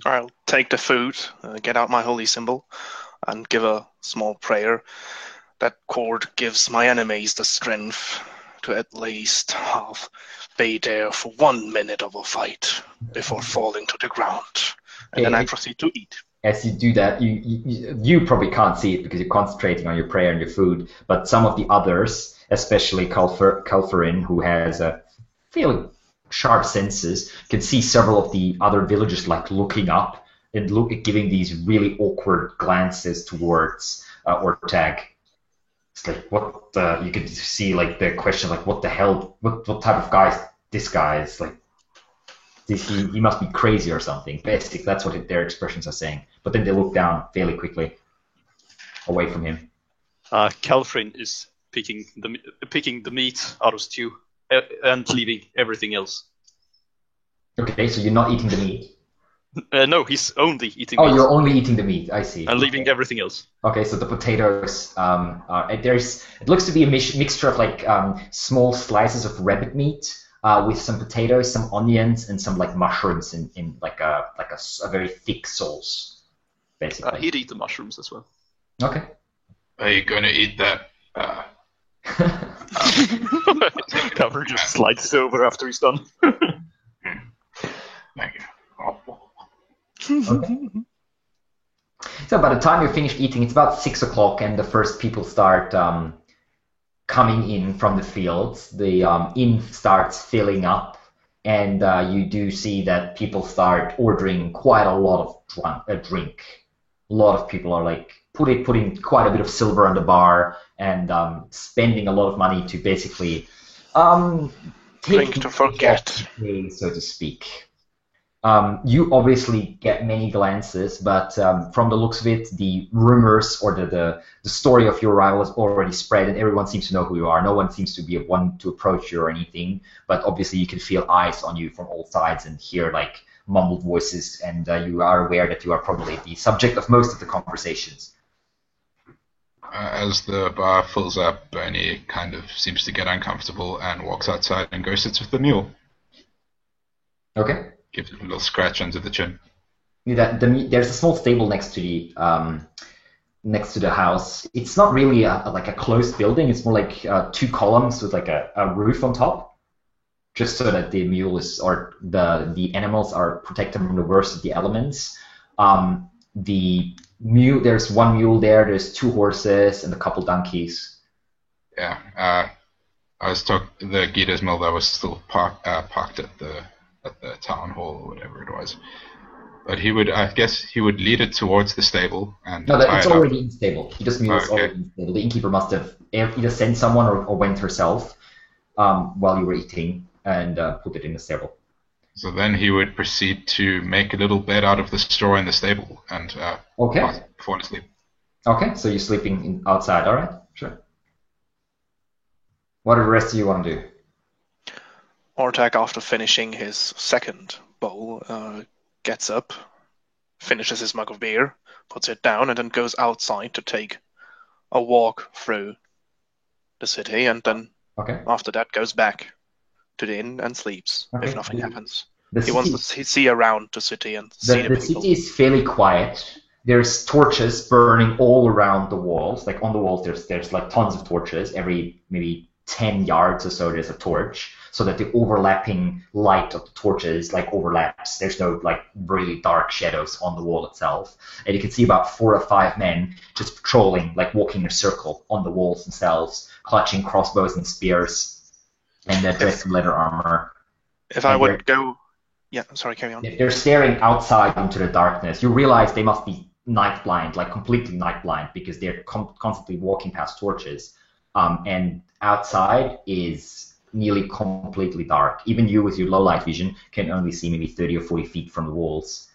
I'll take the food, get out my holy symbol, and give a small prayer. That cord gives my enemies the strength to at least be there for 1 minute of a fight before falling to the ground. And then I proceed to eat. As you do that, you probably can't see it because you're concentrating on your prayer and your food, but some of the others, especially Calferin, who has a fairly sharp senses, can see several of the other villagers like looking up and giving these really awkward glances towards Ortag. It's like, what you could see like the question, like, what the hell, what type of guy is this guy? It's like, he must be crazy or something. Basically, that's what their expressions are saying. But then they look down fairly quickly, away from him. Calfrin is picking the meat out of stew and leaving everything else. Okay, so you're not eating the meat? No, he's only eating meat. Oh, you're only eating the meat, I see. And leaving everything else. Okay, so the potatoes, it looks to be a mixture of like small slices of rabbit meat, with some potatoes, some onions, and some like mushrooms in like a very thick sauce, basically. He'd eat the mushrooms as well. Okay. Are you going to eat that? Cover just slides over after he's done. Thank you. Okay. So by the time you're finished eating, it's about 6 o'clock, and the first people start coming in from the fields. The inn starts filling up, and you do see that people start ordering quite a lot of drink. A lot of people are like putting quite a bit of silver on the bar and spending a lot of money to basically Drink to forget, so to speak. You obviously get many glances, but from the looks of it, the rumors or the story of your arrival has already spread, and everyone seems to know who you are. No one seems to be one to approach you or anything, but obviously you can feel eyes on you from all sides and hear like mumbled voices, and you are aware that you are probably the subject of most of the conversations. As the bar fills up, Bernie kind of seems to get uncomfortable and walks outside and goes sits with the mule. Okay. Gives it a little scratch under the chin. There's a small stable next to the house. It's not really like a closed building. It's more like 2 columns with like a roof on top, just so that the mule or the animals are protected from the worst of the elements. There's 1 mule there. There's 2 horses and a couple donkeys. Yeah. I was talking the Gita's mill that was still parked at the town hall or whatever it was. But I guess he would lead it towards the stable and no, it's already in stable. Gita's mule is already in stable. The innkeeper must have either sent someone or went herself while you were eating and put it in the stable. So then he would proceed to make a little bed out of the straw in the stable and fall asleep. Okay, so you're sleeping outside. All right, sure. What do the rest of you want to do? Ortag, after finishing his second bowl, gets up, finishes his mug of beer, puts it down, and then goes outside to take a walk through the city, and then after that goes back to the inn and sleeps if nothing happens. He wants to see around the city and see the people. The city is fairly quiet. There's torches burning all around the walls. Like on the walls, there's like tons of torches. Every maybe 10 yards or so, there's a torch, so that the overlapping light of the torches like overlaps. There's no like really dark shadows on the wall itself. And you can see about 4 or 5 men just patrolling, like walking in a circle on the walls themselves, clutching crossbows and spears, and they're dressed in leather armor. If I would go... Yeah, sorry, carry on. They're staring outside into the darkness. You realize they must be night blind, like completely night blind, because they're constantly walking past torches. And outside is nearly completely dark. Even you with your low light vision can only see maybe 30 or 40 feet from the walls.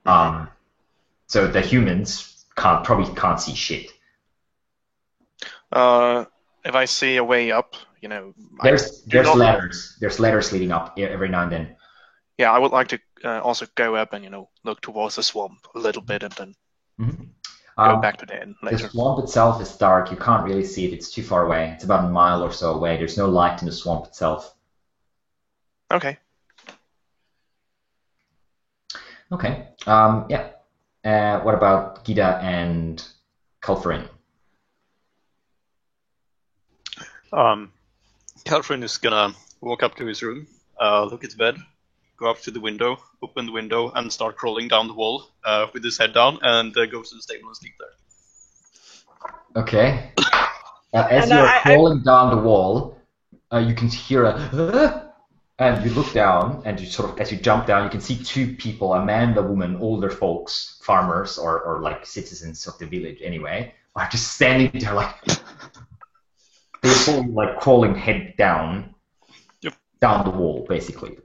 So the humans probably can't see shit. If I see a way up, there's ladders. There's ladders leading up every now and then. Yeah, I would like to also go up and look towards the swamp a little bit and then go back to the inn later. The swamp itself is dark. You can't really see it. It's too far away. It's about a mile or so away. There's no light in the swamp itself. Okay. Okay. What about Gita and Culferin? Catherine is gonna walk up to his room, look at the bed, go up to the window, open the window, and start crawling down the wall with his head down, and go to the stable and sleep there. Okay. As And you're I- crawling down the wall, you can hear a and you look down, and you sort of, as you jump down, you can see two people, a man and a woman, older folks, farmers or like citizens of the village anyway, are just standing there like they're all like crawling head down, Yep. down the wall basically.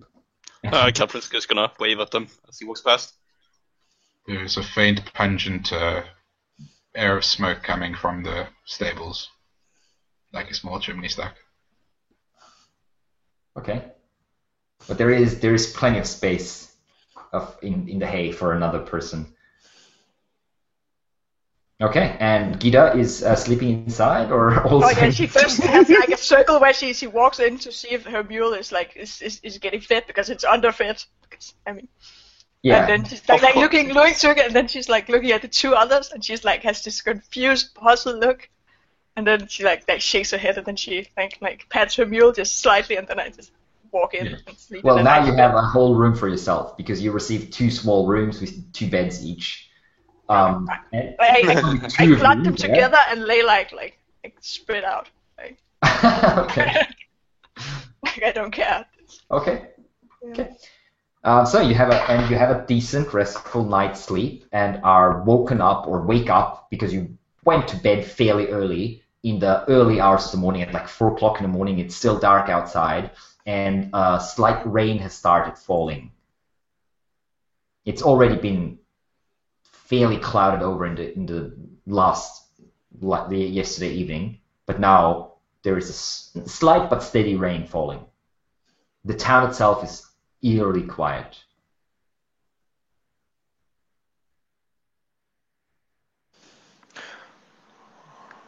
Catherine's just gonna wave at them as he walks past. There's a faint, pungent air of smoke coming from the stables, like a small chimney stack. Okay. But there is plenty of space in the hay for another person. Okay, and Gita is sleeping inside, or also? Oh yeah, she first has like a circle where she walks in to see if her mule is like is getting fed because it's underfed. Because, I mean, Yeah. and then she's like looking to it, and then she's like looking at the two others, and she's like has this confused, puzzled look, and then she like shakes her head, and then she like pats her mule just slightly, and then I just walk in and sleep. Well, and then now I you go have to a whole room for yourself because you received two small rooms with two beds each. And I two of clump you them there. together and lay like spread out. Like, Okay. like I don't care. Okay. Yeah. Okay. So you have a decent, restful night's sleep and are woken up or wake up because you went to bed fairly early in the early hours of the morning at like 4 o'clock in the morning. It's still dark outside, and slight rain has started falling. It's already been fairly clouded over in the yesterday evening, but now there is a slight but steady rain falling. The town itself is eerily quiet.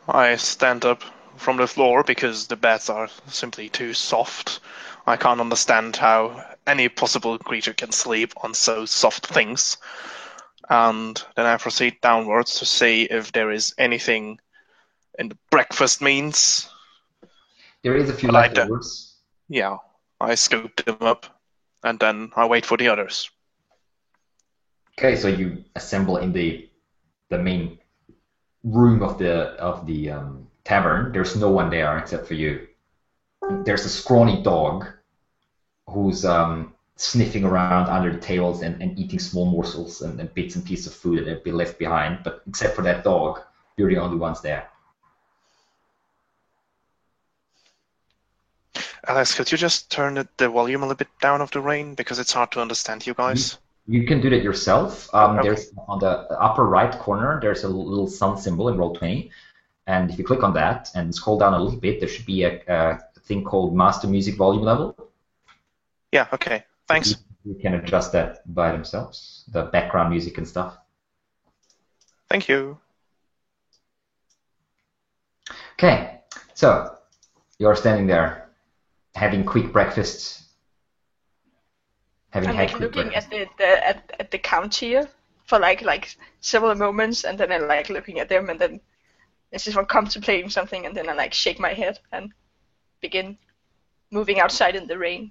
I stand up from the floor because the beds are simply too soft. I can't understand how any possible creature can sleep on so soft things. And then I proceed downwards to see if there is anything in the breakfast means. There is a few I like that. leftovers. Yeah, I scoop them up, and then I wait for the others. Okay, so you assemble in the main room of the tavern. There's no one there except for you. There's a scrawny dog who's sniffing around under the tables and eating small morsels and bits and pieces of food that have been left behind. But except for that dog, you're the only ones there. Alex, could you just turn the volume a little bit down of the rain because it's hard to understand you guys? You can do that yourself. Okay. There's on the upper right corner, there's a little sun symbol in Roll20. And if you click on that and scroll down a little bit, there should be a thing called Master Music Volume Level. Yeah, okay. Thanks. You can adjust that by themselves, the background music and stuff. Thank you. Okay, so you're standing there having quick breakfast. I'm Had like quick looking breakfast. at the count here for like several moments, and then I like looking at them, and then this is from contemplating something, and then I like shake my head and begin moving outside in the rain.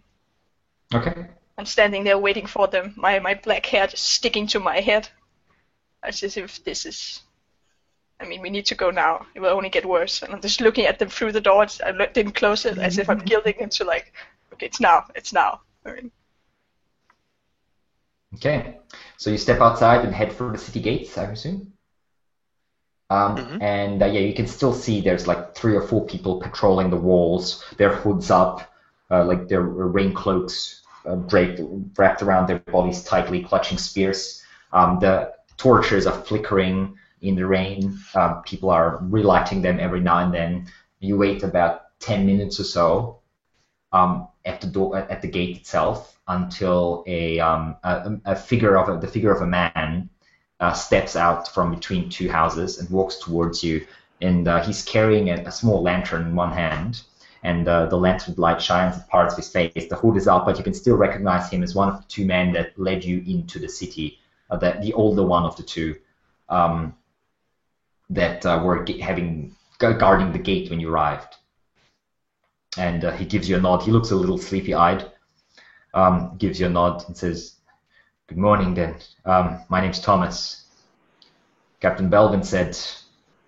Okay. I'm standing there waiting for them, my black hair just sticking to my head. As if this is... I mean, we need to go now. It will only get worse. And I'm just looking at them through the door. I didn't close it, as if I'm guilting them to like, okay, it's now. I mean, Okay, so you step outside and head for the city gates, I assume. And yeah, you can still see there's like 3 or 4 people patrolling the walls, their hoods up, like their rain cloaks wrapped around their bodies tightly, clutching spears. The torches are flickering in the rain. People are relighting them every now and then. You wait about 10 minutes or so at the gate itself until the figure of a man steps out from between 2 houses and walks towards you. And he's carrying a small lantern in one hand, and the lantern light shines at parts of his face. The hood is up, but you can still recognize him as one of the 2 men that led you into the city, the older one of the 2 that were guarding the gate when you arrived. and he gives you a nod. He looks a little sleepy-eyed. Gives you a nod and says, "Good morning, then. My name's Thomas. Captain Belvin said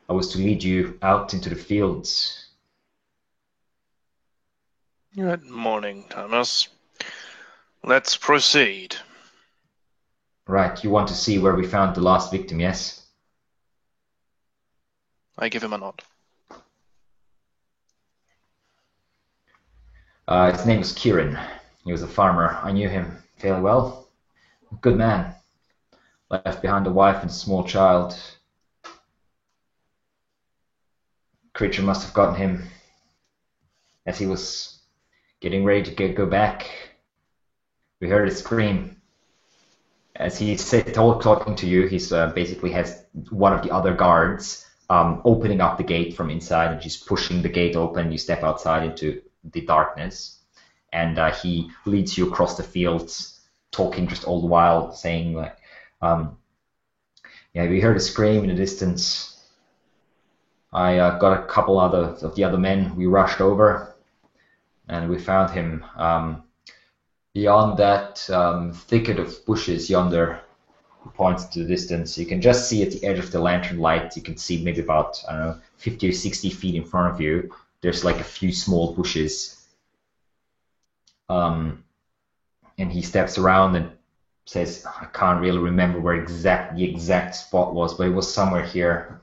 I was to lead you out into the fields." Good morning, Thomas. Let's proceed. Right, you want to see where we found the last victim, yes? I give him a nod. His name was Kieran. He was a farmer. I knew him fairly well. A good man. Left behind a wife and a small child. Creature must have gotten him as he was getting ready to go back. We heard a scream. As he said, talking to you, he's basically has one of the other guards opening up the gate from inside and just pushing the gate open. You step outside into the darkness, and he leads you across the fields, talking just all the while, saying like, "Yeah, we heard a scream in the distance. I got a couple of the other men. We rushed over, and we found him beyond that thicket of bushes yonder." He points to the distance. You can just see at the edge of the lantern light. You can see maybe about 50 or 60 feet in front of you. There's like a few small bushes. And he steps around and says, "I can't really remember where the exact spot was, but it was somewhere here."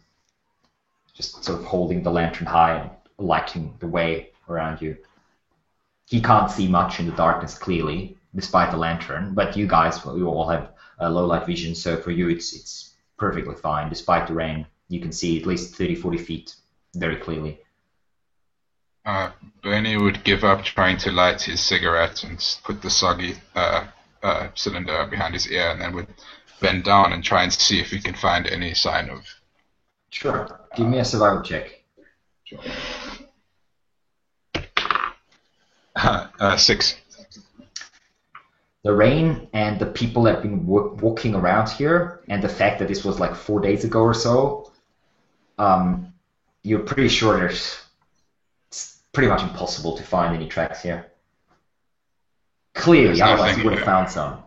Just sort of holding the lantern high and lighting the way around you. He can't see much in the darkness clearly, despite the lantern, but you guys, you all have low light vision, so for you it's perfectly fine. Despite the rain, you can see at least 30-40 feet very clearly. Bernie would give up trying to light his cigarette and put the soggy cylinder behind his ear, and then would bend down and try and see if he can find any sign of... Sure. Give me a survival check. Sure. 6. The rain and the people that have been walking around here, and the fact that this was like 4 days ago or so, you're pretty sure it's pretty much impossible to find any tracks here. Clearly, otherwise you would have found some.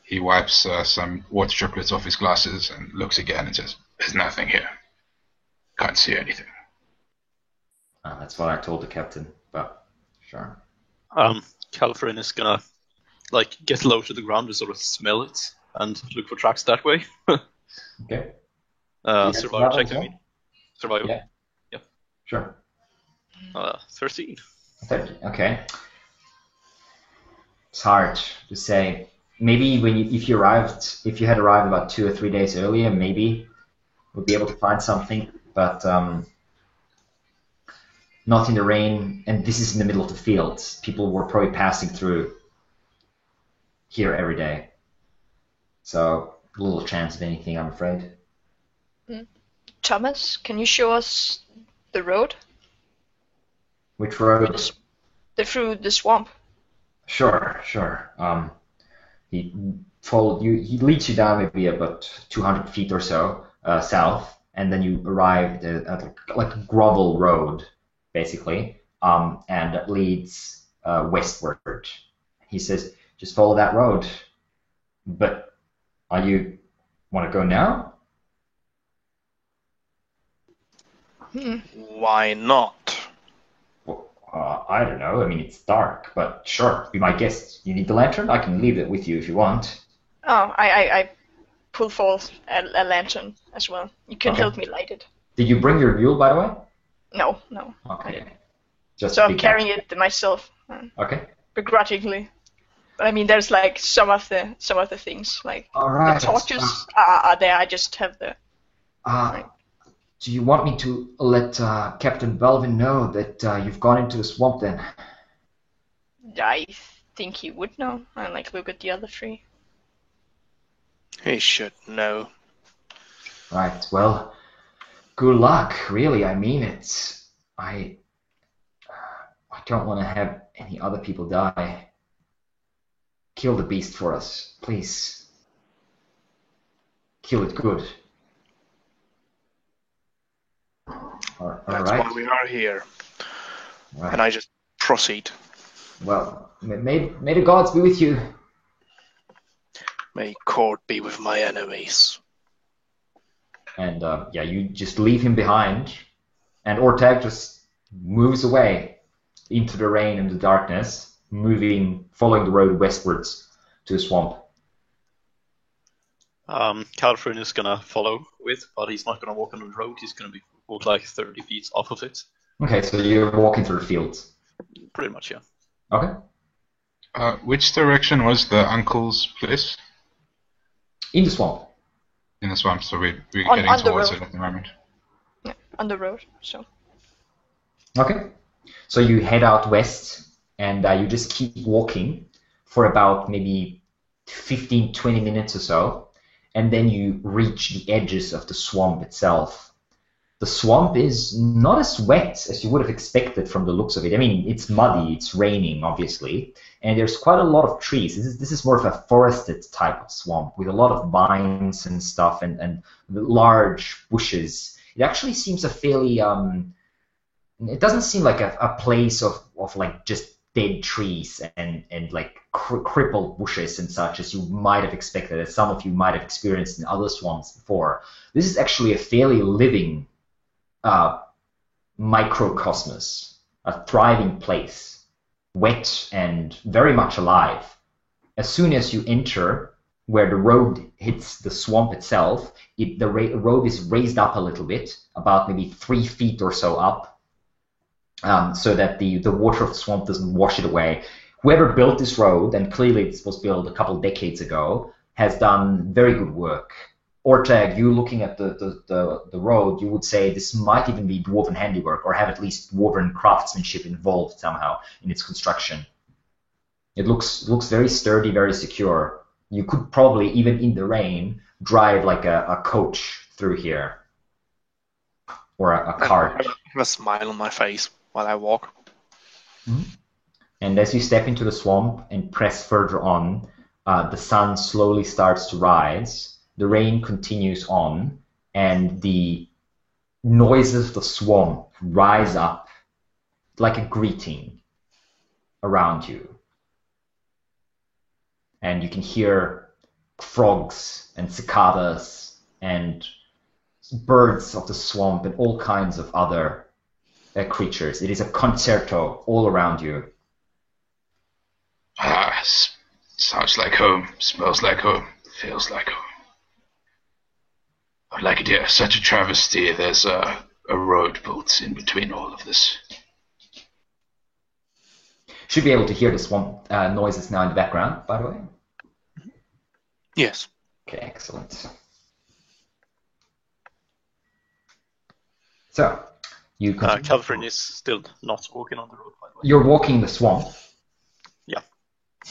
He wipes some water droplets off his glasses and looks again and says, "There's nothing here. Can't see anything." That's what I told the captain, but sure. Califrin is gonna get low to the ground to sort of smell it and look for tracks that way. Okay. Survival check, I mean. Survival. Yeah. Sure. 13. 13. Okay. It's hard to say. Maybe if you had arrived about 2 or 3 days earlier, maybe we'd be able to find something. But not in the rain, and this is in the middle of the fields. People were probably passing through here every day. So little chance of anything, I'm afraid. Thomas, can you show us the road? Which road? Through the swamp. Sure. He followed you. He leads you down maybe about 200 feet or so south, and then you arrived at like a gravel road, basically, and it leads westward. He says, "Just follow that road." But want to go now? Why not? Well, I don't know. I mean, it's dark, but sure, be my guest. You need the lantern? I can leave it with you if you want. Oh, I pull forth a lantern as well. You can help me light it. Did you bring your mule, by the way? No. Okay. Just so I'm carrying it myself. Okay. Begrudgingly. But I mean, there's like some of the things, like all right, the torches are there. I just have the. Do you want me to let Captain Belvin know that you've gone into the swamp then? I think he would know. And look at the other three. He should know. Right. Well, good luck. Really, I mean it. I don't want to have any other people die. Kill the beast for us, please. Kill it good. That's why we are here. Right. And I just proceed. Well, may the gods be with you. May court be with my enemies. And yeah, you just leave him behind, and Ortag just moves away into the rain and the darkness, following the road westwards to the swamp. Calvin is gonna follow with, but he's not gonna walk on the road. He's gonna walk like 30 feet off of it. Okay, so you're walking through the fields. Pretty much, yeah. Okay. Which direction was the uncle's place? In the swamp. In the swamp, so we're On getting the towards road. it at the moment. Yeah, on the road. So Okay. So you head out west, and you just keep walking for about maybe 15, 20 minutes or so, and then you reach the edges of the swamp itself. The swamp is not as wet as you would have expected from the looks of it. I mean, it's muddy, it's raining, obviously, and there's quite a lot of trees. This is more of a forested type of swamp with a lot of vines and stuff and large bushes. It actually seems a fairly it doesn't seem like a place of like just dead trees and like crippled bushes and such as you might have expected, as some of you might have experienced in other swamps before. This is actually a fairly living microcosmos, a thriving place, wet and very much alive. As soon as you enter where the road hits the swamp itself, the road is raised up a little bit, about maybe 3 feet or so up, so that the water of the swamp doesn't wash it away. Whoever built this road, and clearly this was built a couple decades ago, has done very good work. Ortag, you looking at the road, you would say this might even be dwarven handiwork, or have at least dwarven craftsmanship involved somehow in its construction. It looks very sturdy, very secure. You could probably, even in the rain, drive like a coach through here, or a cart. I have a smile on my face while I walk. And as you step into the swamp and press further on, the sun slowly starts to rise. The rain continues on, and the noises of the swamp rise up like a greeting around you. And you can hear frogs and cicadas and birds of the swamp and all kinds of other creatures. It is a concerto all around you. Ah, sounds like home, smells like home, feels like home. I'd like it here. Such a travesty. There's a road built in between all of this. Should be able to hear the swamp noises now in the background, by the way. Yes. Okay, excellent. So, you continue. Calvin is still not walking on the road, by the way. You're walking the swamp. Yeah.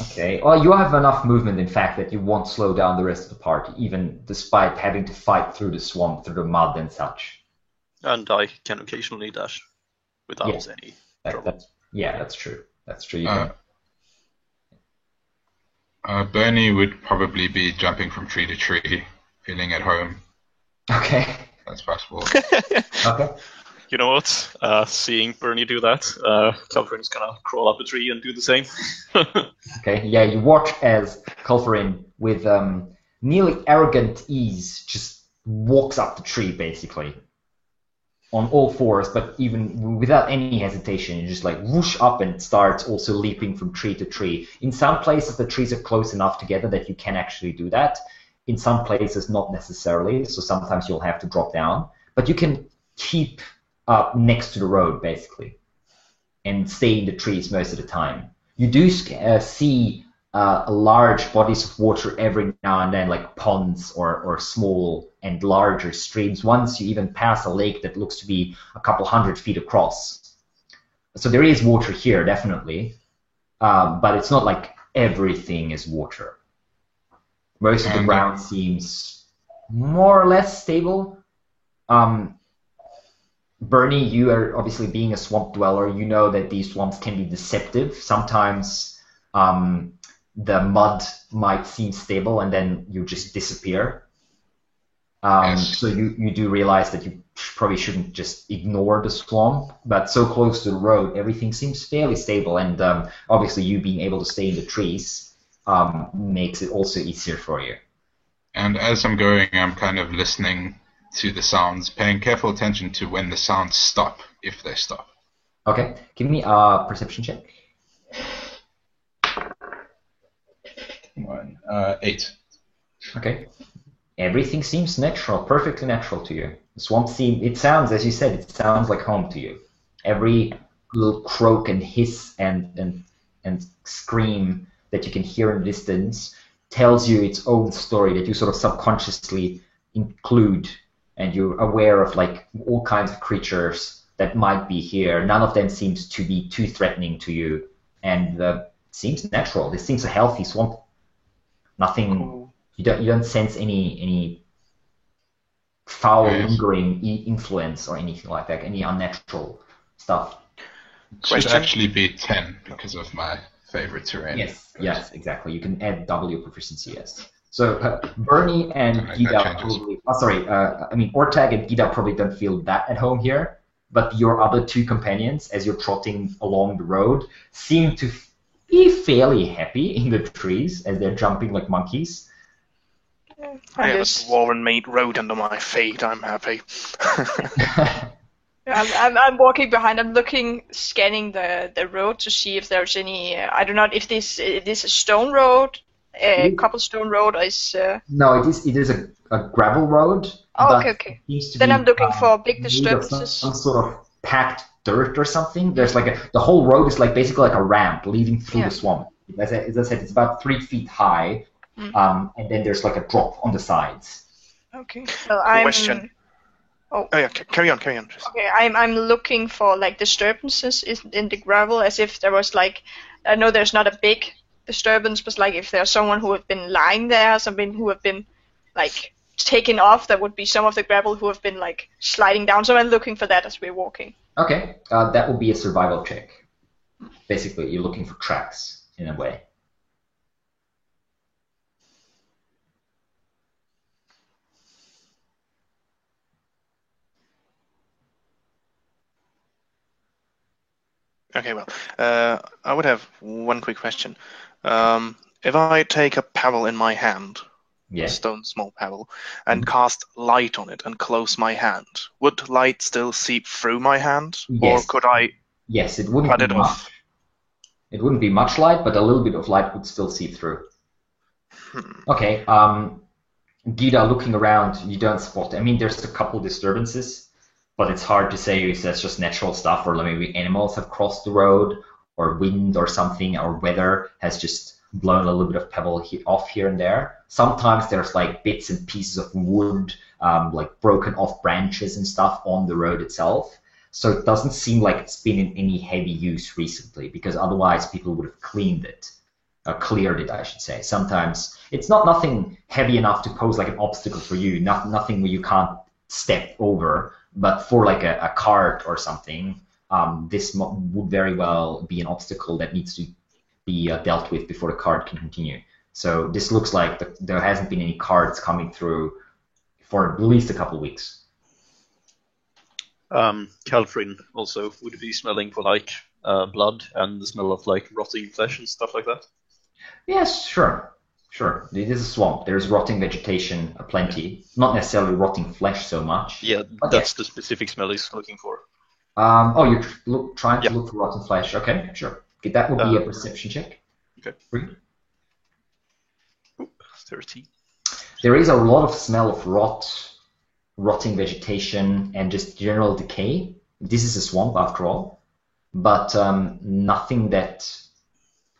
Okay. Well, you have enough movement, in fact, that you won't slow down the rest of the party, even despite having to fight through the swamp, through the mud and such. And I can occasionally dash without Yeah. any trouble. That's true. That's true. You can. Bernie would probably be jumping from tree to tree, feeling at home. Okay. That's possible. Okay. You know what? Seeing Bernie do that, Calvin gonna crawl up a tree and do the same. Okay. Yeah, you watch as Culverin, with nearly arrogant ease, just walks up the tree, basically, on all fours, but even without any hesitation. You just like whoosh up and starts also leaping from tree to tree. In some places, the trees are close enough together that you can actually do that. In some places, not necessarily, so sometimes you'll have to drop down. But you can keep up next to the road, basically, and stay in the trees most of the time. You do see large bodies of water every now and then, like ponds or small and larger streams. Once you even pass a lake that looks to be a couple 100 feet across. So there is water here, definitely, but it's not like everything is water. Most of the ground seems more or less stable. Bernie, you are obviously, being a swamp dweller, you know that these swamps can be deceptive. Sometimes the mud might seem stable and then you just disappear. Yes. So you do realize that you probably shouldn't just ignore the swamp, but so close to the road, everything seems fairly stable, and obviously you being able to stay in the trees makes it also easier for you. And as I'm going, I'm kind of listening to the sounds, paying careful attention to when the sounds stop, if they stop. Okay, give me a perception check. 8. Okay. Everything seems natural, perfectly natural to you. The swamp it sounds, as you said, it sounds like home to you. Every little croak and hiss and scream that you can hear in the distance tells you its own story that you sort of subconsciously include, and you're aware of like all kinds of creatures that might be here. None of them seems to be too threatening to you, and it seems natural. This seems a healthy swamp. Nothing. Cool. You don't sense any foul, Yes. lingering influence or anything like that. Any unnatural stuff. It should Question? actually be 10 because of my favorite terrain. Yes, exactly. You can add double your proficiency. Yes. So Bernie and Alright, Gita that changes. probably. I mean Ortag and Gita probably don't feel that at home here, but your other two companions, as you're trotting along the road, seem to be fairly happy in the trees as they're jumping like monkeys. I have a just- dwarven meat road under my feet. I'm happy. I'm walking behind. I'm scanning the road to see if there's any. I don't know if this it is a stone road, a cobblestone road, or is. No, it is a gravel road. Oh, but okay. it seems to Then be, I'm looking for big made of disturbances. some sort of packed dirt or something. There's like the whole road is like basically like a ramp leading through Yeah. the swamp. As I said, it's about 3 feet high, and then there's like a drop on the sides. Okay. Well, I'm. Question. Oh yeah, carry on. Just- Okay, I'm looking for like disturbances in the gravel, as if there was like, I know there's not a big disturbance, but like if there's someone who have been lying there, something who have been like taken off, that would be some of the gravel who have been like sliding down. So I'm looking for that as we're walking. Okay, that will be a survival check. Basically, you're looking for tracks in a way. Okay, well, I would have one quick question. If I take a pebble in my hand, a Yes. stone small pebble, and cast light on it and close my hand, would light still seep through my hand, Yes. or could I Yes, it wouldn't cut be it much. off? It wouldn't be much light, but a little bit of light would still seep through. Okay, Gita, looking around, you don't spot. I mean, there's a couple disturbances, but it's hard to say if that's just natural stuff, or maybe animals have crossed the road, or wind or something, or weather has just blown a little bit of pebble off here and there. Sometimes there's like bits and pieces of wood, like broken off branches and stuff on the road itself. So it doesn't seem like it's been in any heavy use recently, because otherwise people would have cleaned it. Cleared it, I should say. Sometimes it's nothing heavy enough to pose like an obstacle for you, nothing where you can't step over, but for like a cart or something, this would very well be an obstacle that needs to be dealt with before the cart can continue. So this looks like there hasn't been any carts coming through for at least a couple of weeks. Calfrin also would be smelling for like blood and the smell of like rotting flesh and stuff like that. Yes, sure. It is a swamp. There's rotting vegetation aplenty. Not necessarily rotting flesh so much. Yeah, But that's the specific smell he's looking for. You're trying to Yeah. look for rotten flesh. Okay, sure. Okay, that will be a perception check. Okay. For you. Oop, 30. There is a lot of smell of rotting vegetation, and just general decay. This is a swamp after all, but nothing that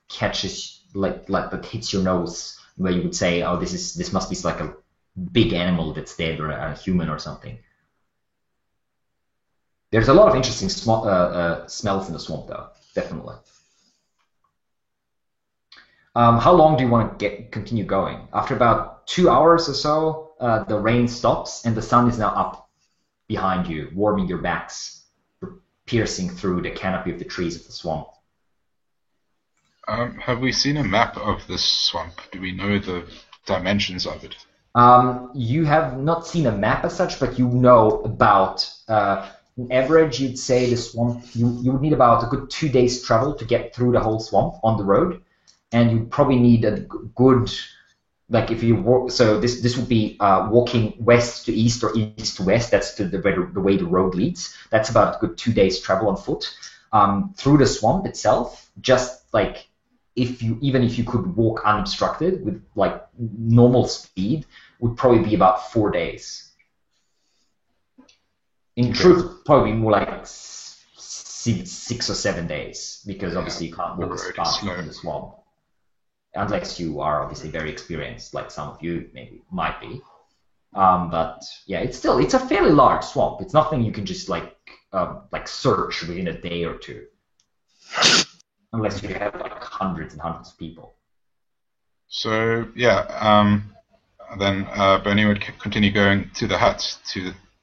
catches like that hits your nose, where you would say, "Oh, this must be like a big animal that's dead, or a human or something." There's a lot of interesting smells in the swamp, though, definitely. How long do you want to continue going? After about 2 hours or so, the rain stops and the sun is now up behind you, warming your backs, piercing through the canopy of the trees of the swamp. Have we seen a map of this swamp? Do we know the dimensions of it? You have not seen a map as such, but you know about, on average, you'd say the swamp, you would need about a good 2 days travel to get through the whole swamp on the road. And you'd probably need a good, like if you walk, so this would be walking west to east or east to west. That's the way the road leads. That's about a good 2 days travel on foot through the swamp itself. Just like even if you could walk unobstructed with like normal speed, would probably be about 4 days. In truth, probably more like 6 or 7 days, because obviously you can't walk as fast in the swamp. Unless you are obviously very experienced, like some of you maybe might be. But yeah, it's a fairly large swamp. It's nothing you can just like search within a day or two, unless you have like hundreds and hundreds of people. So yeah, then Bernie would continue going to the hut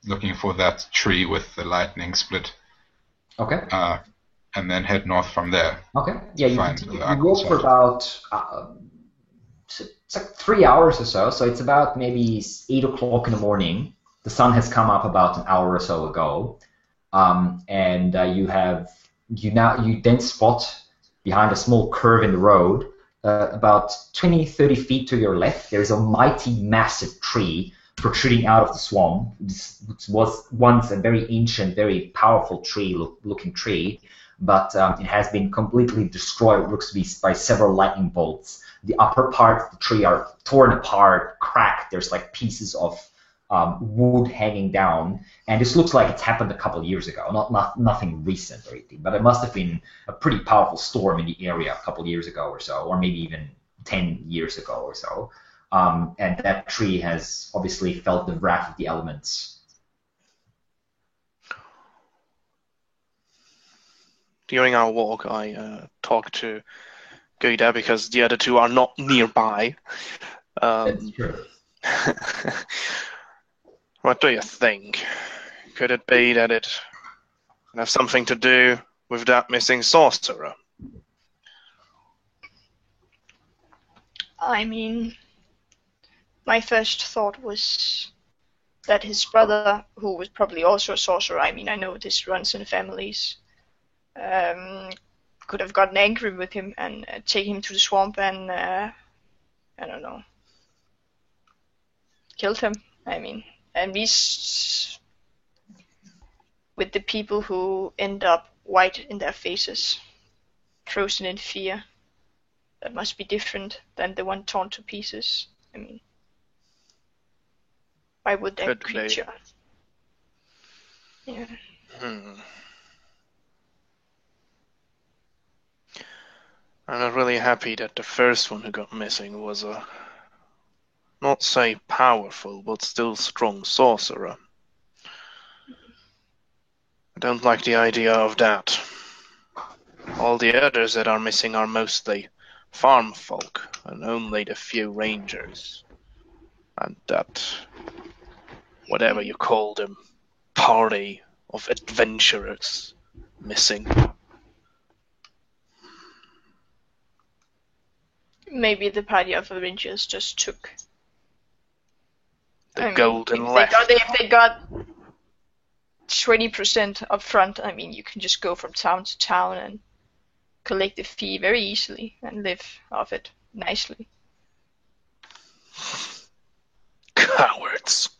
looking for that tree with the lightning split. Okay. And then head north from there. Okay. Yeah, you walk for side. about it's like 3 hours or so. So it's about maybe 8 o'clock in the morning. The sun has come up about an hour or so ago, and you then spot behind a small curve in the road, about 20, 30 feet to your left. There is a mighty, massive tree protruding out of the swamp. This was once a very ancient, very powerful looking tree. But it has been completely destroyed, it looks to be, by several lightning bolts. The upper part of the tree are torn apart, cracked. There's like pieces of wood hanging down. And this looks like it's happened a couple of years ago, nothing recent or anything. But it must have been a pretty powerful storm in the area a couple of years ago or so, or maybe even 10 years ago or so. And that tree has obviously felt the wrath of the elements. During our walk, I talked to Guida because the other two are not nearby. That's true. What do you think? Could it be that it could have something to do with that missing sorcerer? I mean, my first thought was that his brother, who was probably also a sorcerer, I mean, I know this runs in families, could have gotten angry with him and taken him to the swamp and, I don't know, killed him. I mean, and with the people who end up white in their faces, frozen in fear, that must be different than the one torn to pieces. I mean, why would that creature? Yeah. I'm not really happy that the first one who got missing was a, not say powerful, but still strong sorcerer. I don't like the idea of that. All the others that are missing are mostly farm folk, and only the few rangers. And that, whatever you call them, party of adventurers missing. Maybe the party of Avengers just took the golden if left. If they got 20% up front, I mean, you can just go from town to town and collect the fee very easily and live off it nicely. Cowards.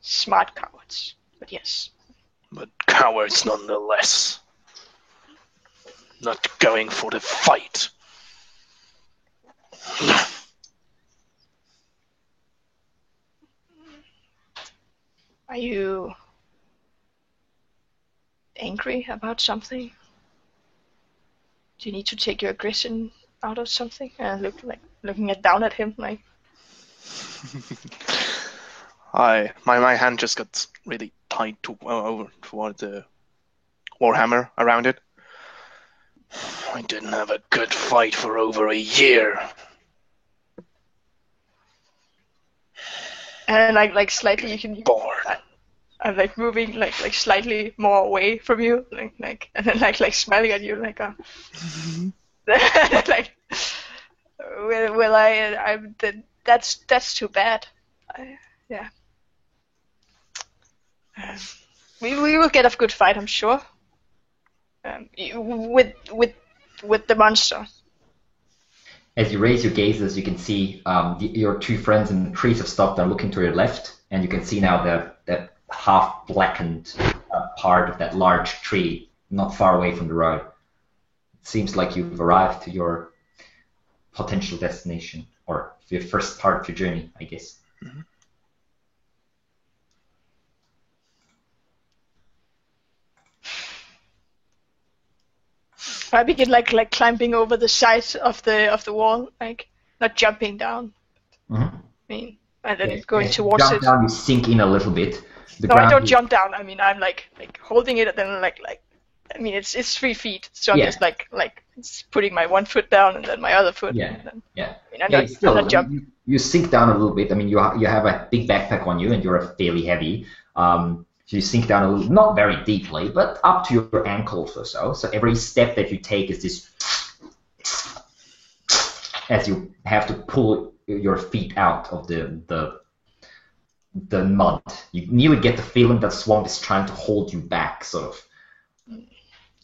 Smart cowards, but yes. But cowards nonetheless. Not going for the fight. Are you angry about something? Do you need to take your aggression out of something? Looking down at him like. My hand just got really tight over toward the warhammer around it. I didn't have a good fight for over a year. And like slightly you can. Bored. I'm like moving like slightly more away from you, like and then like smiling at you like like That's too bad. Yeah. We will get a good fight, I'm sure. With the monster. As you raise your gazes, you can see your two friends in the trees have stopped and looking to your left, and you can see now that half blackened part of that large tree not far away from the road. It seems like you've arrived to your potential destination, or your first part of your journey, I guess. Mm-hmm. I begin like climbing over the side of the wall, like not jumping down. Mm-hmm. I mean, and then going towards jump it. down, you sink in a little bit. I don't jump down. I mean, I'm like holding it, and then like. I mean, it's 3 feet, so I'm just like it's putting my one foot down and then my other foot. Yeah. And then, Yeah. I mean, I'm not jumping. You sink down a little bit. I mean, you have a big backpack on you, and you're fairly heavy. So you sink down a little, not very deeply, but up to your ankles or so. So every step that you take is this, as you have to pull your feet out of the mud. You nearly get the feeling that swamp is trying to hold you back, sort of.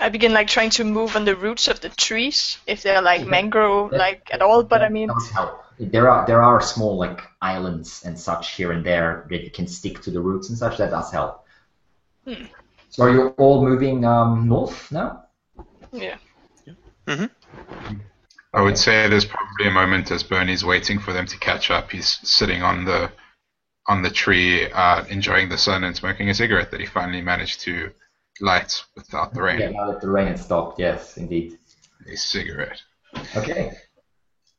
I begin like trying to move on the roots of the trees if they're like mangrove like at all, but I mean. That does help. There are small like islands and such here and there that you can stick to the roots and such. That does help. So are you all moving north now? Yeah. Mm-hmm. I would say there's probably a moment as Bernie's waiting for them to catch up. He's sitting on the tree, enjoying the sun and smoking a cigarette that he finally managed to light without the rain. Yeah, now that the rain has stopped, yes, indeed. A cigarette. Okay.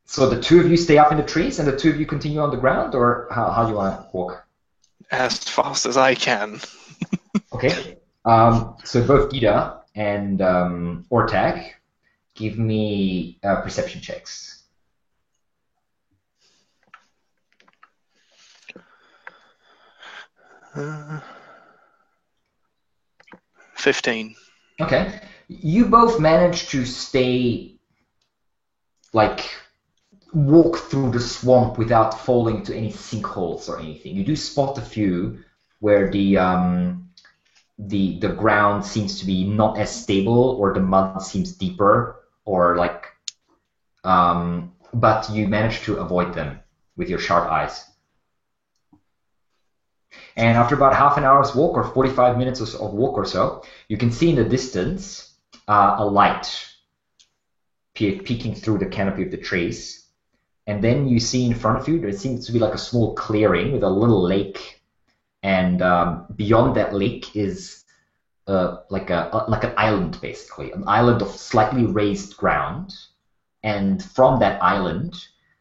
So the two of you stay up in the trees and the two of you continue on the ground, or how do you want to walk? As fast as I can. Okay. So both Gita and Ortag, give me perception checks. 15. Okay. You both managed to stay, walk through the swamp without falling into any sinkholes or anything. You do spot a few where the ground seems to be not as stable, or the mud seems deeper, or but you managed to avoid them with your sharp eyes. And after about half an hour's walk, or 45 minutes of walk or so, you can see in the distance a light peeking through the canopy of the trees. And then you see in front of you, there seems to be like a small clearing with a little lake. And beyond that lake is like an island, basically. An island of slightly raised ground. And from that island,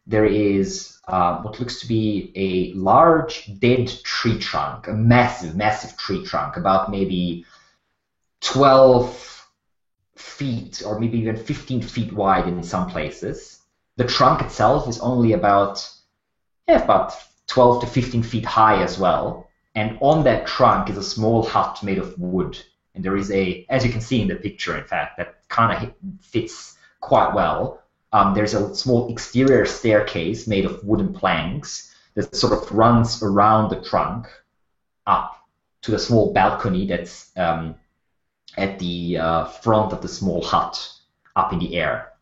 there is what looks to be a large dead tree trunk, a massive, massive tree trunk, about maybe 12 feet or maybe even 15 feet wide in some places. The trunk itself is only about 12 to 15 feet high as well. And on that trunk is a small hut made of wood. And there is as you can see in the picture, in fact, that kind of fits quite well. There's a small exterior staircase made of wooden planks that sort of runs around the trunk up to the small balcony that's at the front of the small hut up in the air.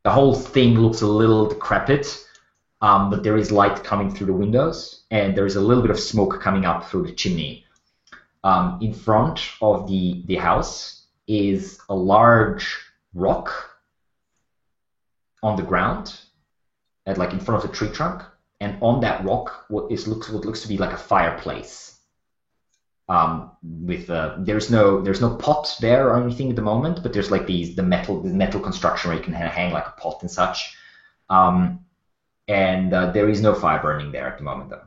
The whole thing looks a little decrepit, but there is light coming through the windows, and there is a little bit of smoke coming up through the chimney. In front of the house is a large rock on the ground, in front of the tree trunk, and on that rock what looks to be like a fireplace. There's no pot there or anything at the moment, but there's like the metal construction where you can hang like a pot and such. And there is no fire burning there at the moment, though.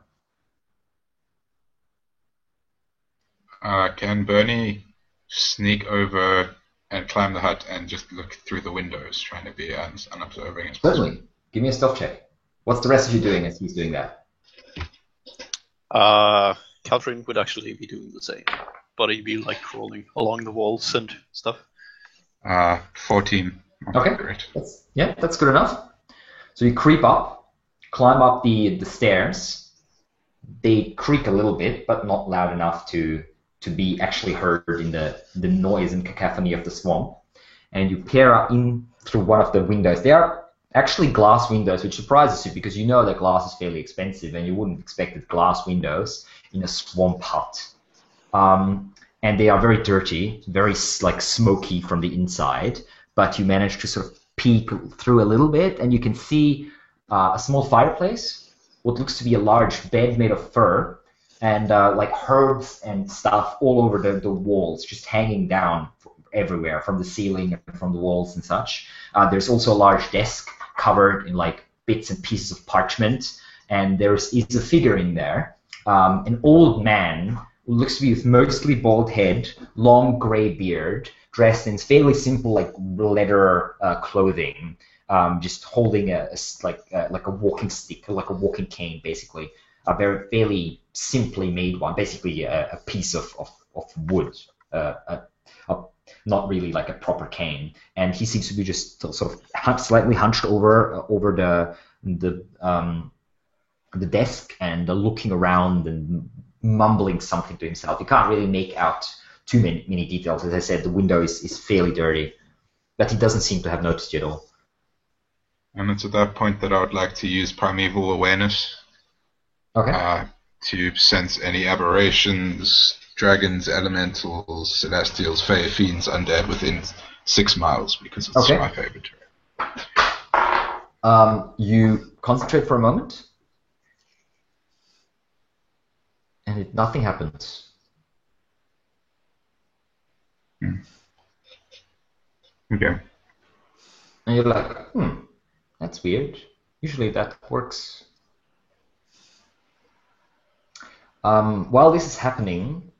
Can Bernie sneak over and climb the hut and just look through the windows, trying to be as unobserving as possible? Certainly. Give me a stealth check. What's the rest of you doing as he's doing that? Catherine would actually be doing the same, but he'd be like crawling along the walls and stuff. 14. Okay. Great. That's good enough. So you creep up, climb up the stairs. They creak a little bit, but not loud enough to be actually heard in the noise and cacophony of the swamp. And you peer in through one of the windows. They are actually glass windows, which surprises you because you know that glass is fairly expensive and you wouldn't expect it glass windows in a swamp hut. And they are very dirty, very like smoky from the inside, but you manage to sort of peek through a little bit and you can see a small fireplace, what looks to be a large bed made of fur, and like herbs and stuff all over the walls, just hanging down everywhere from the ceiling and from the walls and such. There's also a large desk covered in like bits and pieces of parchment, and there is a figure in there, an old man who looks to be with mostly bald head, long gray beard, dressed in fairly simple like leather clothing, just holding like a walking stick, like a walking cane, basically. A very fairly simply made one, basically a piece of wood, not really like a proper cane. And he seems to be just sort of slightly hunched over the desk and looking around and mumbling something to himself. You can't really make out too many details. As I said, the window is fairly dirty, but he doesn't seem to have noticed you at all. And it's at that point that I would like to use primeval awareness. Okay. To sense any aberrations, dragons, elementals, celestials, fae, fiends, undead within 6 miles, because it's my favorite terrain. You concentrate for a moment, and nothing happens. Okay. And you're like, that's weird. Usually that works. While this is happening,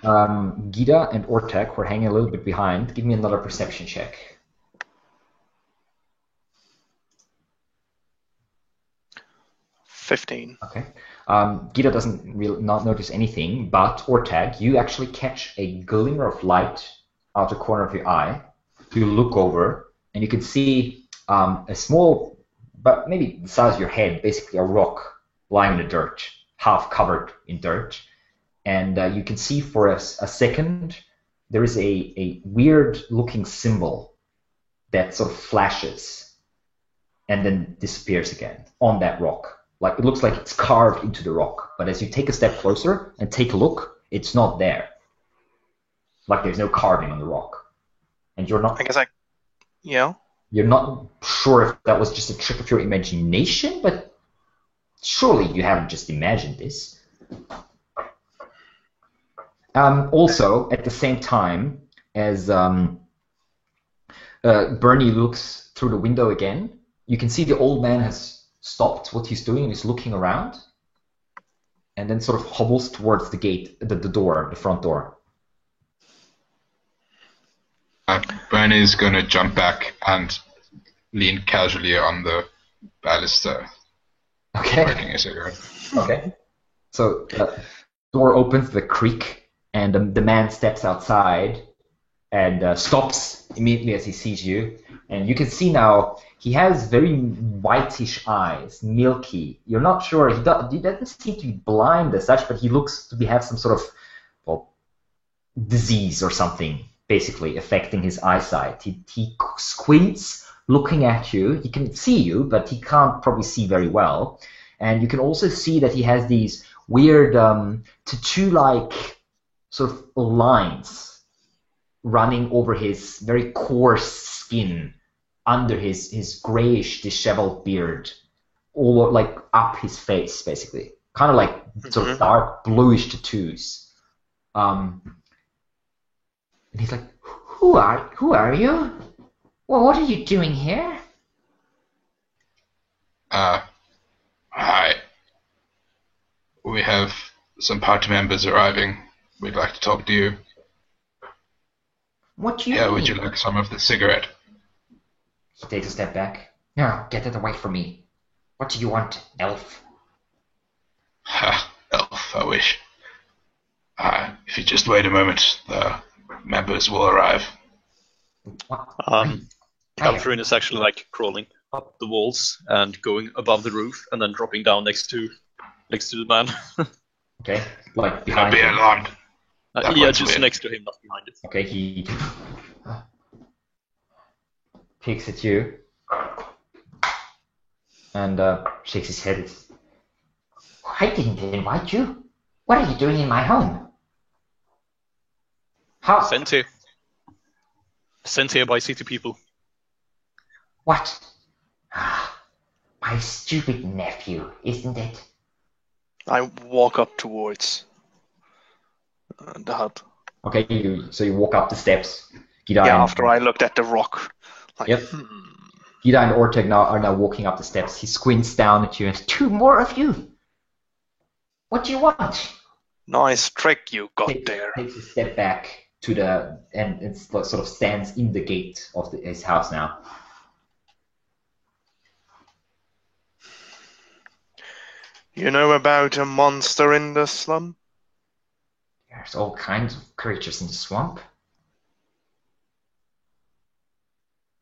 Gita and Ortek, who are hanging a little bit behind, give me another perception check. 15. Okay. Gita doesn't not notice anything, but Ortek, you actually catch a glimmer of light out the corner of your eye. You look over, and you can see a small, but maybe the size of your head, basically a rock lying in the dirt, half covered in dirt. And you can see for a second there is a weird-looking symbol that sort of flashes and then disappears again on that rock. Like it looks like it's carved into the rock, but as you take a step closer and take a look, it's not there. Like there's no carving on the rock, and you're not. I guess You're not sure if that was just a trick of your imagination, but surely you haven't just imagined this. Also, at the same time as Bernie looks through the window again, you can see the old man has stopped what he's doing and is looking around, and then sort of hobbles towards the gate, the door, the front door. Bernie's going to jump back and lean casually on the baluster. Okay. Smoking a cigarette. Okay. So the door opens with a creak, and the man steps outside and stops immediately as he sees you. And you can see now he has very whitish eyes, milky. You're not sure. He doesn't seem to be blind as such, but he looks to have some sort of disease or something, basically affecting his eyesight. He squints, looking at you. He can see you, but he can't probably see very well. And you can also see that he has these weird tattoo-like sort of lines running over his very coarse skin, under his grayish, disheveled beard, all like up his face, basically, kind of like sort of dark bluish tattoos. And he's like, "Who are you? Well, what are you doing here?" Hi. We have some party members arriving. We'd like to talk to you. What do you mean? Would you like some of the cigarette? He takes a step back. No, get it away from me. What do you want, elf? Ha, elf, I wish. If you just wait a moment, the members will arrive. What? Calthrin is actually like crawling up the walls and going above the roof, and then dropping down next to the man. Okay, like Don't behind be him. alarmed. That Yeah, one's just weird. next to him, not behind it. Okay, he picks at you and shakes his head. I didn't invite you. What are you doing in my home? How? Sent here by city people. What? Ah, my stupid nephew, isn't it? I walk up towards the hut. Okay, so you walk up the steps. Gita Yeah, and, after I looked at the rock. Like, Yep. Gita and Orteg are now walking up the steps. He squints down at you and 2 more of you. What do you want? Nice trick you got Takes there. a step back to and it's sort of stands in the gate of his house now. You know about a monster in the slum? There's all kinds of creatures in the swamp.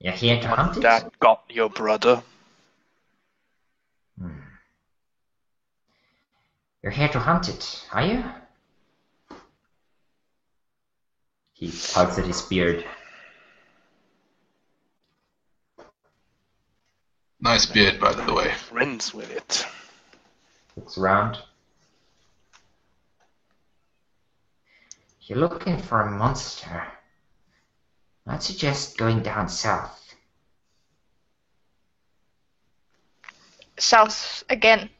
You're here to hunt it? That got your brother. You're here to hunt it, are you? He tugs at his beard. Nice beard, by the way. Friends with it. Looks around. You're looking for a monster. I'd suggest going down south. South again.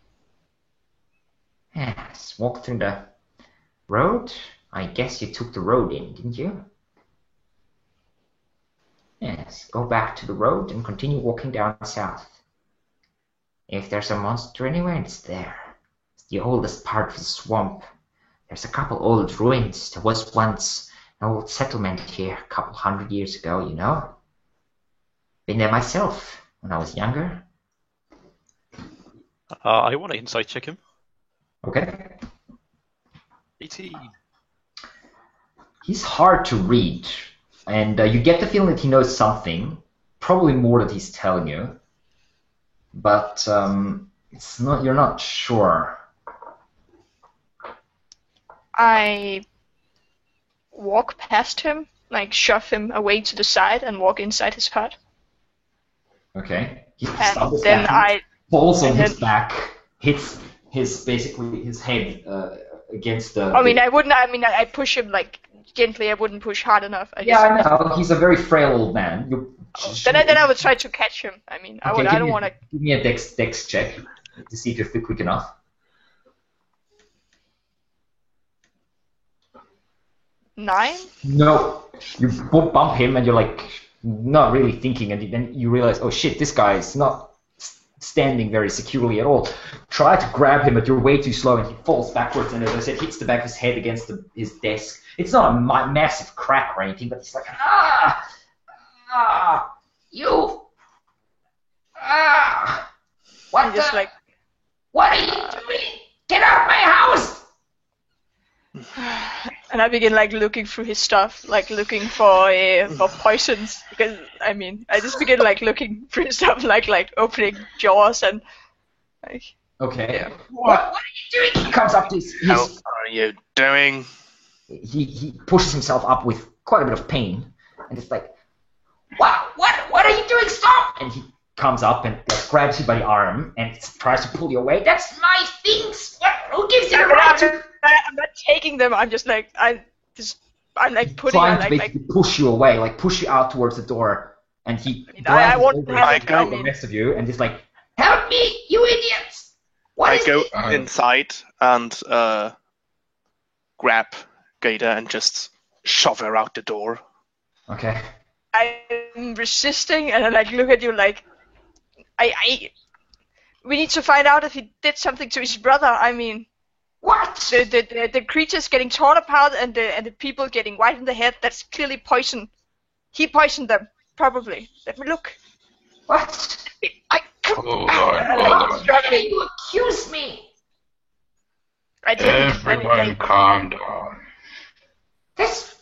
Yes, walk through the road. I guess you took the road in, didn't you? Yes, go back to the road and continue walking down south. If there's a monster anywhere, it's there. It's the oldest part of the swamp. There's a couple old ruins. There was once an old settlement here a couple 100 years ago, you know. Been there myself when I was younger. I want to insight check him. Okay. 18. He's hard to read, and you get the feeling that he knows something, probably more that he's telling you, but it's not. You're not sure. I walk past him, like shove him away to the side and walk inside his hut. Okay. He And stumbles then back, falls on and his then- back, hits his head against the. I mean, I push him like gently. I wouldn't push hard enough. Yeah, I know. He's a very frail old man. Then I would try to catch him. I mean, I don't want to. Give me a dex check to see if you're quick enough. 9? No, you bump him and you're like not really thinking, and then you realize, oh shit, this guy is not standing very securely at all. Try to grab him, but you're way too slow, and he falls backwards, and as I said, hits the back of his head against his desk. It's not a massive crack or anything, but it's like, what I'm just like, what are you doing? Get out of my house! and I begin like looking through his stuff, like looking for poisons, because I mean, I just begin like looking through his stuff, like opening jaws and like. Okay. Yeah. What are you doing? He comes up to his How are you doing? he pushes himself up with quite a bit of pain, and it's like, what are you doing? Stop! And he comes up and like, grabs you by the arm and tries to pull you away. That's my things. Who gives you the right to? I'm not taking them. I'm just like I'm like putting Trying her to like basically push you away, like push you out towards the door, and he I glances want to over have at it, I the mean- rest of you and is like, help me, you idiots! What I is go this? inside and grab Gator and just shove her out the door. Okay. I'm resisting, and I like look at you like we need to find out if he did something to his brother. I mean, What? the creatures getting torn apart and the people getting white in the head. That's clearly poison. He poisoned them, probably. Let me look. What? Hold on. How can you accuse me? I didn't. Everyone calm down. This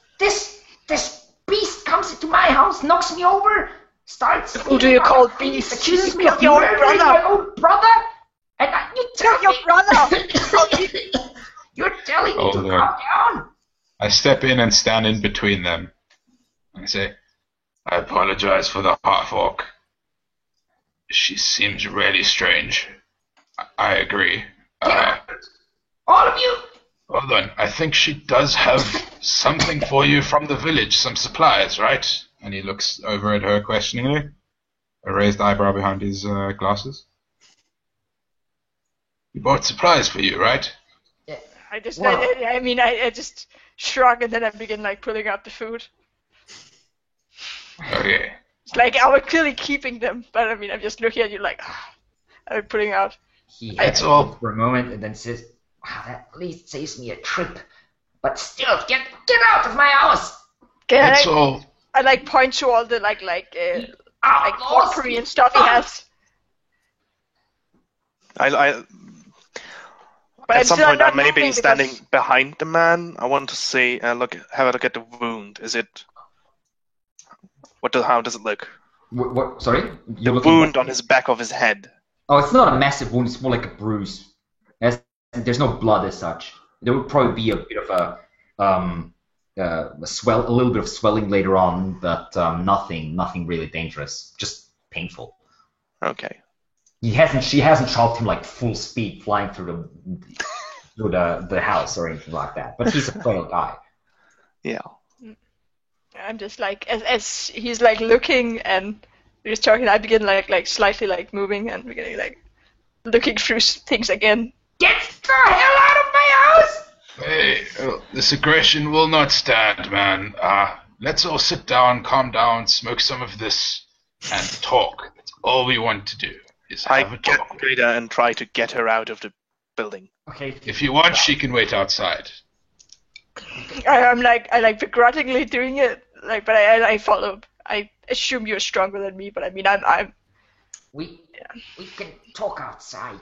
beast comes into my house, knocks me over, Start Who do you call beast? Accuse me You're of your murdering brother. my own brother? And you tell Your me... brother. You're telling me Hold to on. calm down? I step in and stand in between them. And I say, I apologize for the half-orc. She seems really strange. I agree. All of you! Hold on. I think she does have something for you from the village. Some supplies, right? And he looks over at her questioningly. A raised eyebrow behind his glasses. He bought supplies for you, right? I just, Well- I just shrug and then I begin like pulling out the food. Okay. It's like I was clearly keeping them, but I mean, I'm just looking at you like, I'm putting out. He That's hesitates all. for a moment and then says, wow, that at least saves me a trip. But still, get out of my house! Can That's I, all. I like point to all the like Outlaws! potpourri and stuff he has. I But at I'm some still point I not may be moving standing because- behind the man. I want to see, have a look at the wound. Is it? How does it look? What? Sorry? The You're looking wound at- on his back of his head. Oh, it's not a massive wound. It's more like a bruise. There's no blood as such. There would probably be a bit of a little bit of swelling later on, but nothing really dangerous. Just painful. Okay. She hasn't shot him like full speed flying through the house or anything like that. But he's a frail guy. Yeah. I'm just like as he's like looking and we're just talking. I begin like slightly like moving and beginning like looking through things again. Get the hell out of my house! Hey, this aggression will not stand, man. Let's all sit down, calm down, smoke some of this, and talk. That's all we want to do, is have I a get talk. Greta and try to get her out of the building. Okay. If you want, she can wait outside. I like begrudgingly doing it, like, but I follow. I assume you're stronger than me, but I mean I'm. We can talk outside.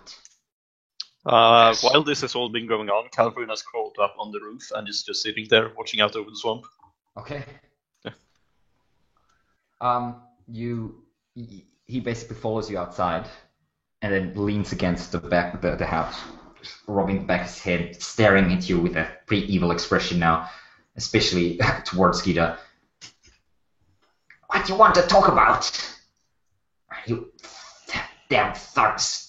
While this has all been going on, Calvin has crawled up on the roof and is just sitting there watching out over the swamp. Okay. Yeah. He basically follows you outside, and then leans against the house, rubbing back his head, staring at you with a pretty evil expression now, especially towards Gita. What do you want to talk about? You damn thugs.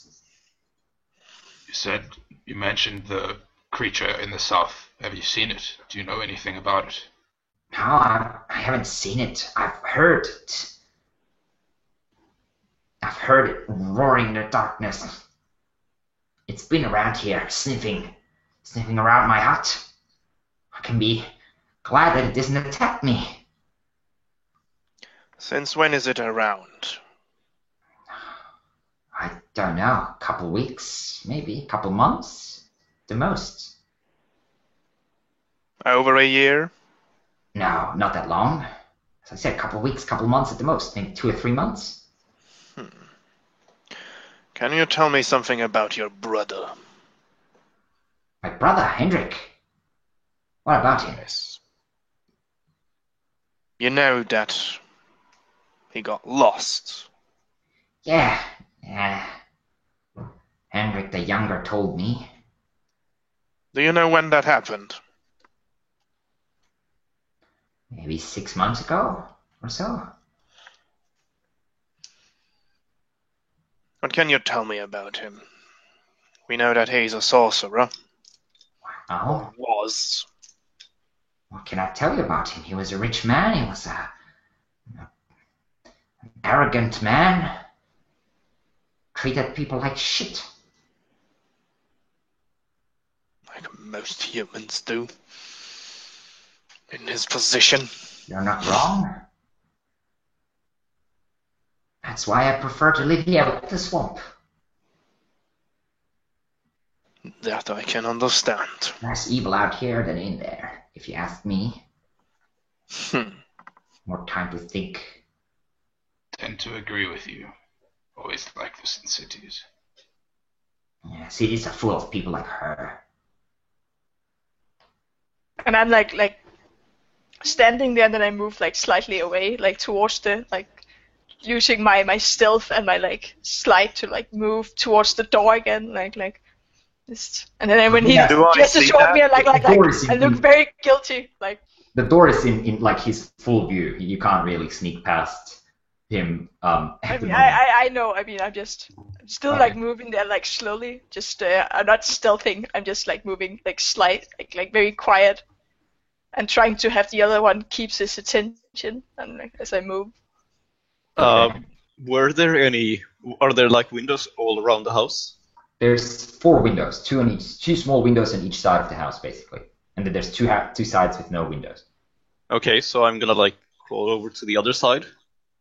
You mentioned the creature in the south. Have you seen it? Do you know anything about it? No, I haven't seen it. I've heard it. I've heard it roaring in the darkness. It's been around here, sniffing around my hut. I can be glad that it doesn't attack me. Since when is it around? I don't know, a couple weeks, maybe a couple months, the most. Over a year? No, not that long. As I said, a couple weeks, couple months at the most, maybe 2 or 3 months. Can you tell me something about your brother? My brother, Hendrik. What about him? Yes. You know that he got lost. Yeah. Hendrik the Younger told me. Do you know when that happened? Maybe 6 months ago or so. What can you tell me about him? We know that he's a sorcerer. Oh, Was. what can I tell you about him? He was a rich man. He was an arrogant man. Treated people like shit. Like most humans do. In his position. You're not wrong. That's why I prefer to live here with the swamp. That I can understand. Less evil out here than in there, if you ask me. More time to think. Tend to agree with you. Always like this in cities. Yeah, cities are full of people like her. And I'm like standing there, and then I move like slightly away, like towards the like using my stealth and my like slide to like move towards the door again, like this. And then when he Yeah. Do I gets to see show that? me, like The door is I look in- very guilty, like. The door is in like his full view. You can't really sneak past him. I At the mean, moment. I know. I mean, I'm still Okay. like moving there, like slowly. Just I'm not stealthing. I'm just like moving, like slight, like very quiet, and trying to have the other one keeps his attention, and like, as I move. Okay. Are there like windows all around the house? There's 4 windows, two small windows on each side of the house, basically, and then there's two sides with no windows. Okay, so I'm gonna like crawl over to the other side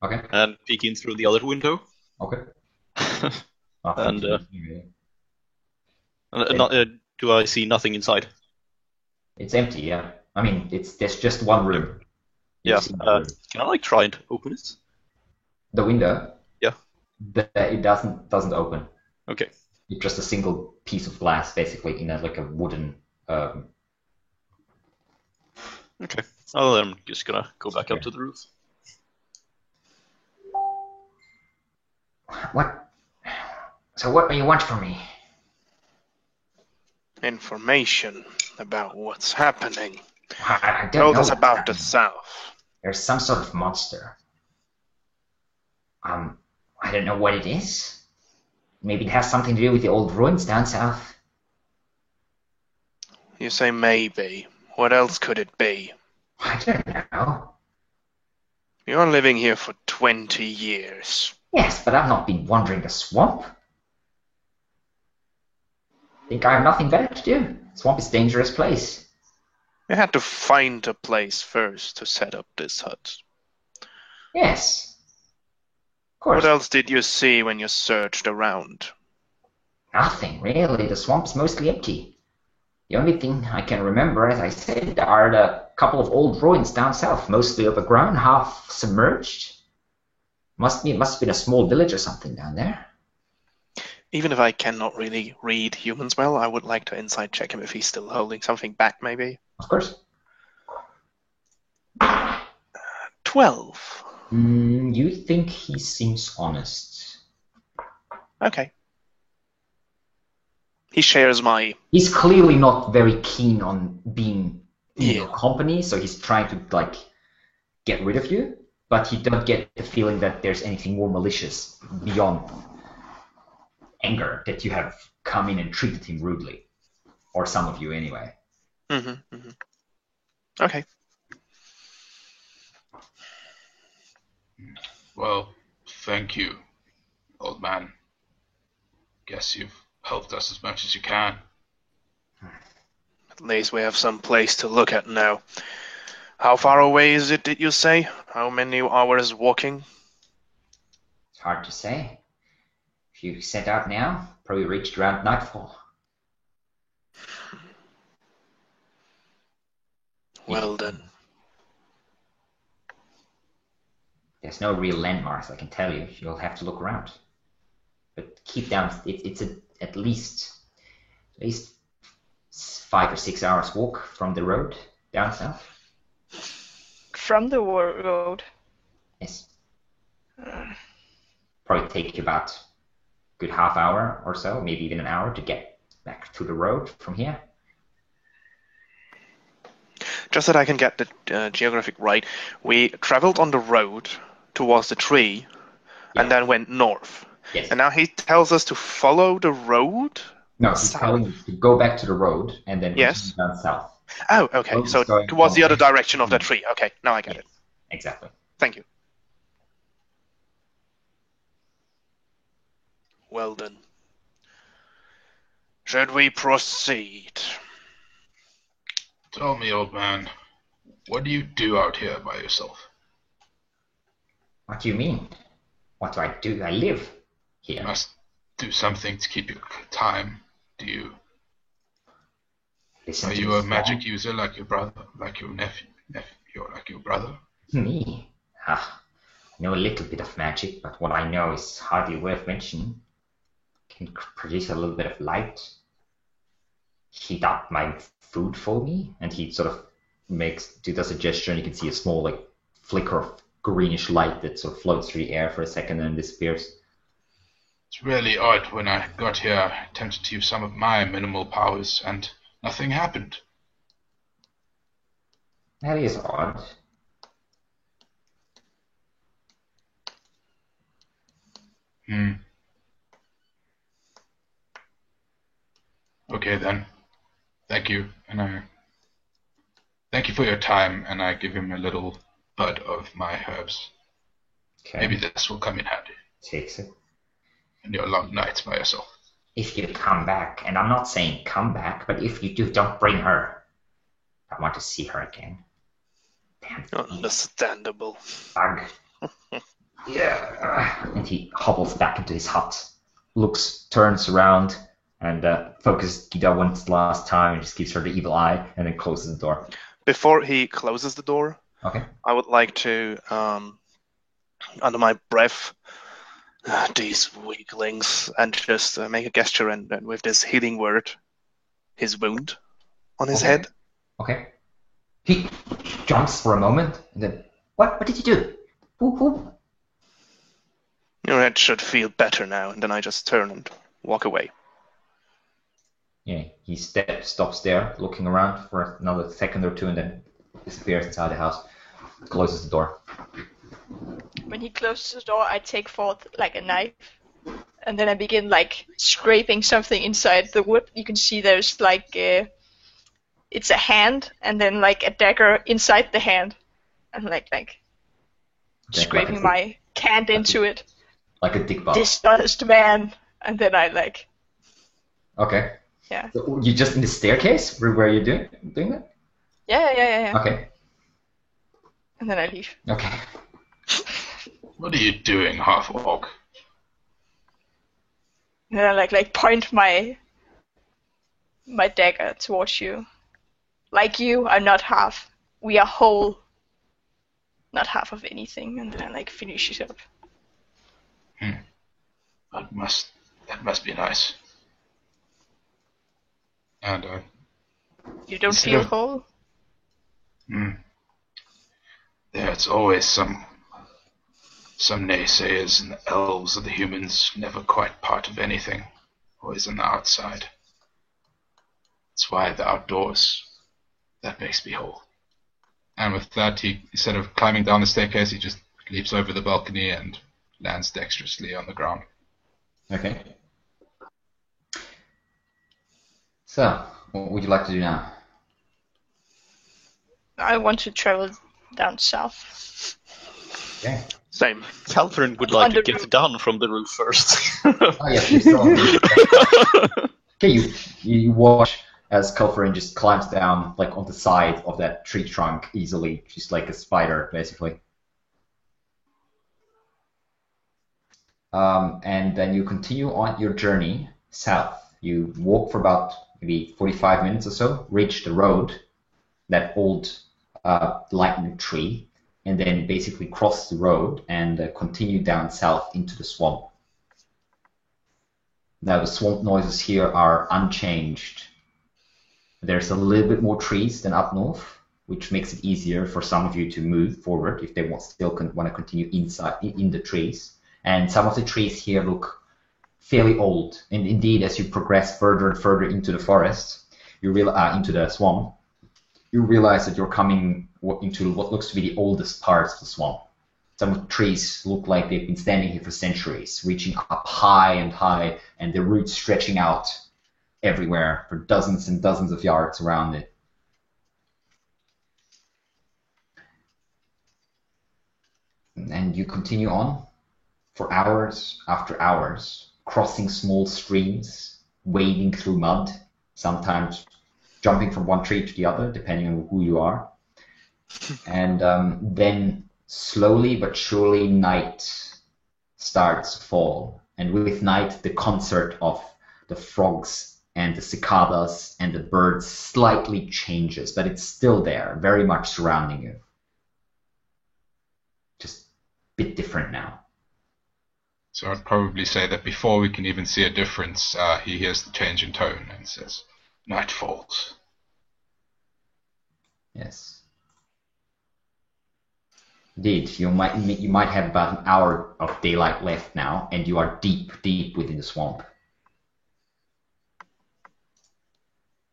Okay. and peek in through the other window. Okay. And, Nothing. Do I see nothing inside? It's empty. Yeah. I mean, there's just one room. Yeah. You've seen the room. Can I like try and open it? The window. Yeah. It doesn't open. Okay. It's just a single piece of glass, basically, in like a wooden. Okay. Oh, then I'm just gonna go back up to the roof. What? So what do you want from me? Information about what's happening. I don't Told know us what's about the happening. south. There's some sort of monster. I don't know what it is. Maybe it has something to do with the old ruins down south. You say maybe. What else could it be? I don't know. You're living here for 20 years. Yes, but I've not been wandering the swamp. Think I have nothing better to do. Swamp is a dangerous place. You had to find a place first to set up this hut. Yes. Of course. What else did you see when you searched around? Nothing, really. The swamp's mostly empty. The only thing I can remember, as I said, are the couple of old ruins down south, mostly overgrown, half submerged. Must have been a small village or something down there. Even if I cannot really read humans well, I would like to insight check him if he's still holding something back, maybe. Of course. 12. You think he seems honest. Okay. He shares my... He's clearly not very keen on being in Yeah. your company, so he's trying to, like, get rid of you, but you don't get the feeling that there's anything more malicious beyond anger, that you have come in and treated him rudely. Or some of you, anyway. Okay. Well, thank you, old man. Guess you've helped us as much as you can. At least we have some place to look at now. How far away is it, did you say? How many hours walking? It's hard to say. If you set out now, probably reached around nightfall. Well then. There's no real landmarks, I can tell you. You'll have to look around. But keep down. It's at least 5 or 6 hours walk from the road down south. From the road. Yes. Probably take you about a good half hour or so, maybe even an hour to get back to the road from here. Just that I can get the geographic right, we traveled on the road towards the tree and then went north. Yes. And now he tells us to follow the road? No, he's south. telling you to go back to the road and then Yes. continue down south. Oh, okay. Road is So going towards the north. other direction of the tree. Okay, now I get it. Exactly. Thank you. Well then. Should we proceed? Tell me, old man, what do you do out here by yourself? What do you mean? What do I do? I live here. You must do something to keep your time. Do you? Listen Are to you the a song. magic user like your brother, like your nephew, like your brother? Me? I know a little bit of magic, but what I know is hardly worth mentioning. Can produce a little bit of light, heat up my food for me, and he sort of does a gesture, and you can see a small like flicker of greenish light that sort of floats through the air for a second and disappears. It's really odd. When I got here, I attempted to use some of my minimal powers, and nothing happened. That is odd. Okay then. Thank you, and I thank you for your time, and I give him a little bud of my herbs. Okay. Maybe this will come in handy Takes it. in your long nights by yourself. If you come back, and I'm not saying come back, but if you do, don't bring her. I want to see her again. Damn Understandable. bug. Yeah. And he hobbles back into his hut, turns around, and focuses Gita once last time, and just gives her the evil eye, and then closes the door. Before he closes the door, Okay. I would like to, under my breath, these weaklings, and just make a gesture and with this healing word, his wound on his Okay. head. Okay. He jumps for a moment, and then, what? What did you do? Who? Your head should feel better now, and then I just turn and walk away. Yeah, he stops there, looking around for another second or two, and then disappears inside the house, closes the door. When he closes the door, I take forth like a knife, and then I begin like scraping something inside the wood. You can see there's like it's a hand, and then like a dagger inside the hand, and like scraping my hand into it. Like a dick bug. Dishonest man, and then I like Okay. yeah. So you just in the staircase where you're doing that? Yeah. Okay. And then I leave. Okay. What are you doing, half-orc? And then I like point my dagger towards you. Like you, I'm not half. We are whole. Not half of anything. And then I like finish it up. That must be nice. And You don't Instead feel of- whole? there's always some naysayers, and the elves or the humans never quite part of anything, always on the outside. That's why the outdoors, that makes me whole. And with that, he, instead of climbing down the staircase, he just leaps over the balcony and lands dexterously on the ground. Okay. So, what would you like to do now? I want to travel down south. Okay. Same. Calvin would like On to the get roof. down from the roof first. Oh yes, you still. Okay, you watch as Kelferin just climbs down like on the side of that tree trunk easily, just like a spider, basically. And then you continue on your journey south. You walk for about maybe 45 minutes or so, reach the road, that old lightning tree, and then basically cross the road and continue down south into the swamp. Now the swamp noises here are unchanged. There's a little bit more trees than up north, which makes it easier for some of you to move forward if they still want to continue inside in the trees. And some of the trees here look fairly old. And indeed, as you progress further and further into the forest, into the swamp, you realize that you're coming into what looks to be the oldest parts of the swamp. Some of the trees look like they've been standing here for centuries, reaching up high, and their roots stretching out everywhere for dozens and dozens of yards around it. And you continue on for hours after hours, crossing small streams, wading through mud, sometimes jumping from one tree to the other, depending on who you are. And then slowly but surely night starts to fall. And with night, the concert of the frogs and the cicadas and the birds slightly changes, but it's still there, very much surrounding you. Just a bit different now. So I'd probably say that before we can even see a difference, he hears the change in tone and says, "Night falls." Yes. Indeed, you might have about an hour of daylight left now, and you are deep within the swamp.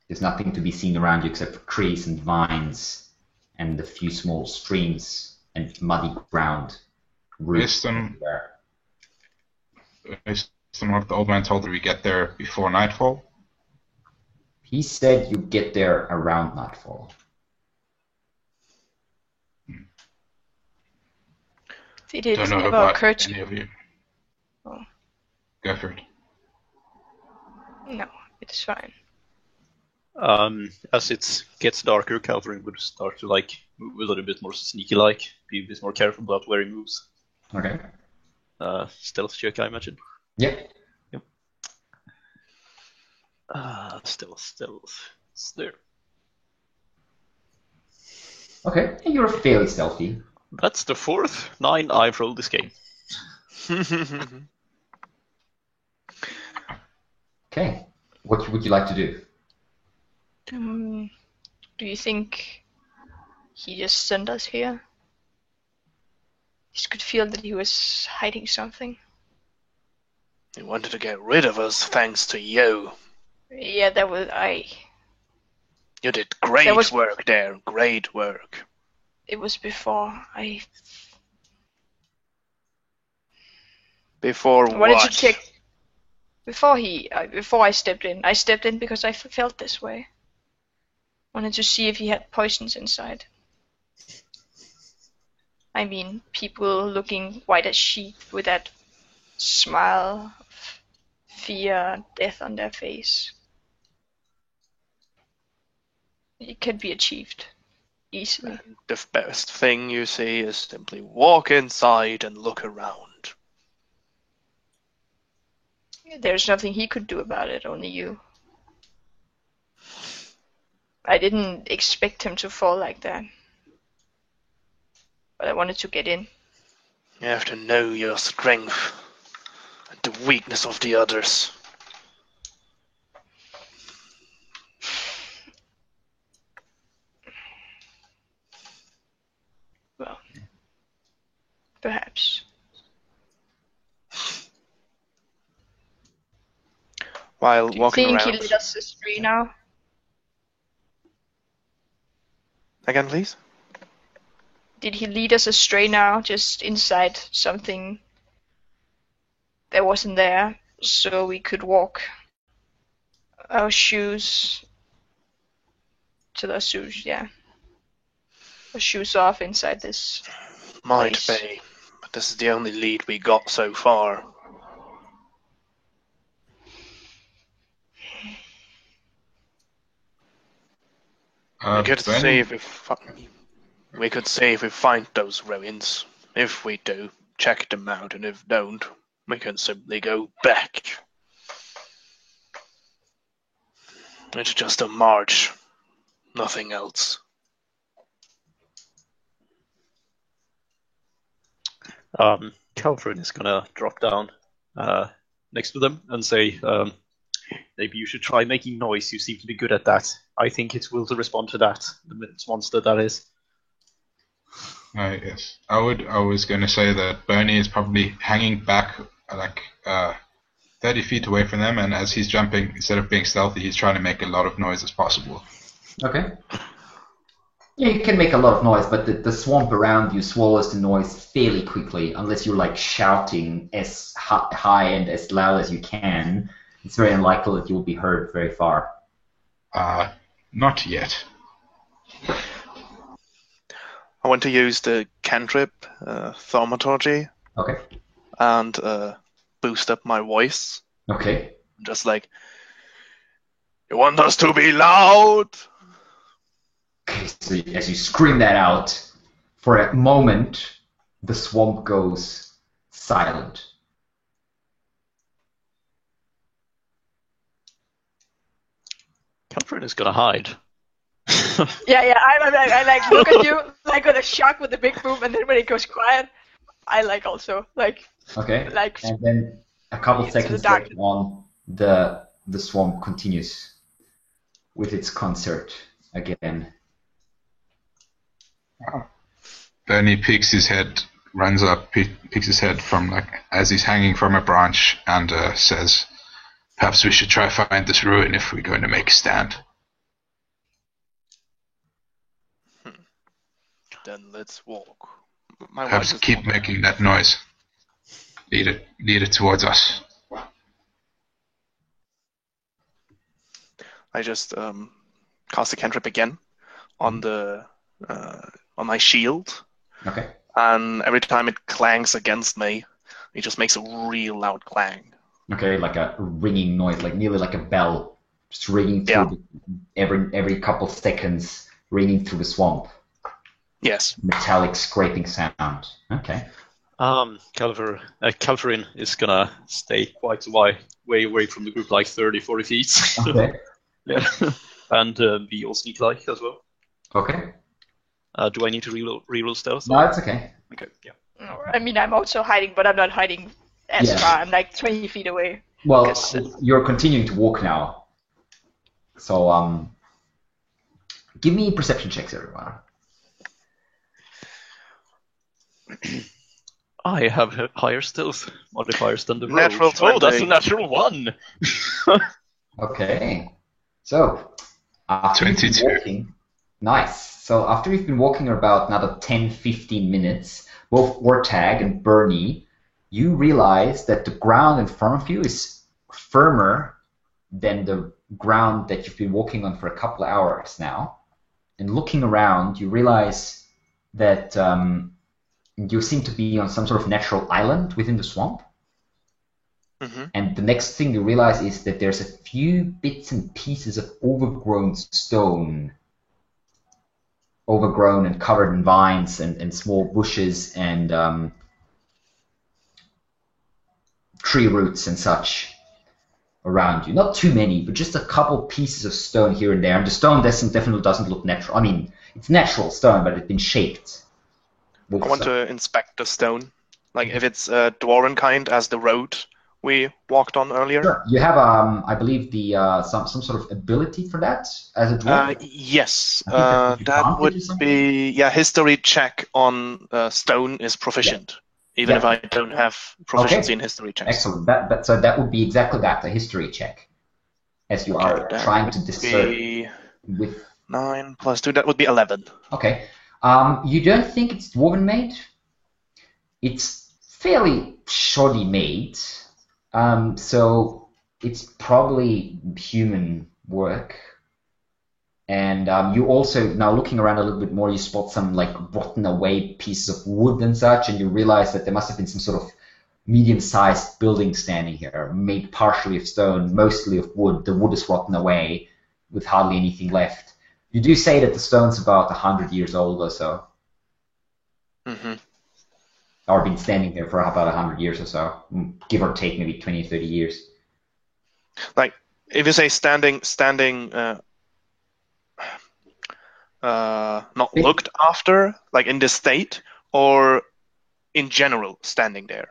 There's nothing to be seen around you except for trees and vines, and a few small streams and muddy ground. Based on what the old man told you, we get there before nightfall. He said you get there around nightfall. Did it Don't know ever about occur to any of you. Oh. Go for it. No, it's fine. As it gets darker, Calvin would start to like move a little bit more sneaky-like, be a bit more careful about where he moves. Okay. Stealth check, I imagine. Yep. Yep. Stealth. It's there. Okay, and you're fairly stealthy. That's the 4th 9 I've rolled this game. Okay. What would you like to do? Do you think he just sent us here? Just could feel that he was hiding something. He wanted to get rid of us thanks to you. Yeah, that was You did great was- work there. Great work. It was before I Before wanted what? to check. Before I stepped in. I stepped in because I felt this way. Wanted to see if he had poisons inside. I mean, people looking white as sheep with that smile of fear, death on their face. It can be achieved easily. The best thing you see is simply walk inside and look around. There's nothing he could do about it, only you. I didn't expect him to fall like that. But I wanted to get in. You have to know your strength and the weakness of the others. Well, perhaps. While Do you walking think around. he led us astray now? Again, please? Did he lead us astray now, just inside something that wasn't there, so we could walk our shoes to the shoes, yeah. Our shoes off inside this. Might Place. be. But this is the only lead we got so far. We could Bernie, see if we could see if we find those ruins. If we do, check them out, and if don't, we can simply go back. It's just a march, nothing else. Calvin is gonna drop down next to them and say, maybe you should try making noise. You seem to be good at that. I think it will respond to that. The monster, that is. yes. I was going to say that Bernie is probably hanging back like 30 feet away from them, and as he's jumping, instead of being stealthy, he's trying to make a lot of noise as possible. Okay. Yeah, you can make a lot of noise, but the swamp around you swallows the noise fairly quickly, unless you're like shouting as high and as loud as you can. It's very unlikely that you'll be heard very far. Not yet. I want to use the cantrip, thaumaturgy, Okay. and boost up my voice. Okay. Just like, you want us to be loud? Okay, so as you scream that out, for a moment, the swamp goes silent. Calvin is gonna hide. Yeah, I like look at you like with a shock with the big boom, and then when it goes quiet, I like also like Okay. like And then a couple into the seconds dark. later on, the swamp continues with its concert again. Bernie peeks his head, runs up, peeks his head from as he's hanging from a branch, and says, "Perhaps we should try find this ruin if we're going to make a stand." Then let's walk. My Perhaps wife is keep making that noise. Lead it towards us. I just cast a cantrip again on the on my shield, Okay. and every time it clangs against me, it just makes a real loud clang. Okay, like a ringing noise, like nearly like a bell, just ringing through every couple seconds, ringing through the swamp. Yes. Metallic scraping sound. Okay. Calverin is gonna stay quite a way away from the group, like 30, 40 feet. Okay. Yeah. And be all sneak-like as well. Okay. Do I need to reroll stealth? No, it's okay. Okay, yeah. I mean, I'm also hiding, but I'm not hiding as Yeah. far. I'm like 20 feet away. Well, Because, you're continuing to walk now. So, give me perception checks, everyone. I have higher stealth modifiers than the rogue. Natural Oh, that's a 20. natural 1! Okay. So, after you've been 22. walking, nice. So after you've been walking about another 10, 15 minutes, both Ortag and Bernie, you realize that the ground in front of you is firmer than the ground that you've been walking on for a couple of hours now. And looking around, you realize that you seem to be on some sort of natural island within the swamp. Mm-hmm. And the next thing you realize is that there's a few bits and pieces of overgrown stone, overgrown and covered in vines and small bushes and tree roots and such around you. Not too many, but just a couple pieces of stone here and there. And the stone definitely doesn't look natural. I mean, it's natural stone, but it's been shaped. I want to inspect the stone, like if it's dwarven kind as the road we walked on earlier. Sure. You have, I believe, the some sort of ability for that as a dwarf. Yes, I think that's an that advantage or would something? be history check on stone is proficient, even Yeah. if I don't have proficiency in history checks. Excellent. So that would be exactly that, a history check, as you are Okay, that trying to discern Be with. 9 plus 2, that would be 11. Okay. You don't think it's dwarven made? It's fairly shoddy made. So it's probably human work. And you also, now looking around a little bit more, you spot some like rotten away pieces of wood and such, and you realize that there must have been some sort of medium-sized building standing here, made partially of stone, mostly of wood. The wood is rotten away with hardly anything left. You do say that the stone's about 100 years old or so, Mm-hmm. or been standing there for about 100 years or so, give or take maybe 20, 30 years. Like if you say standing, not looked after, like in this state, or in general standing there,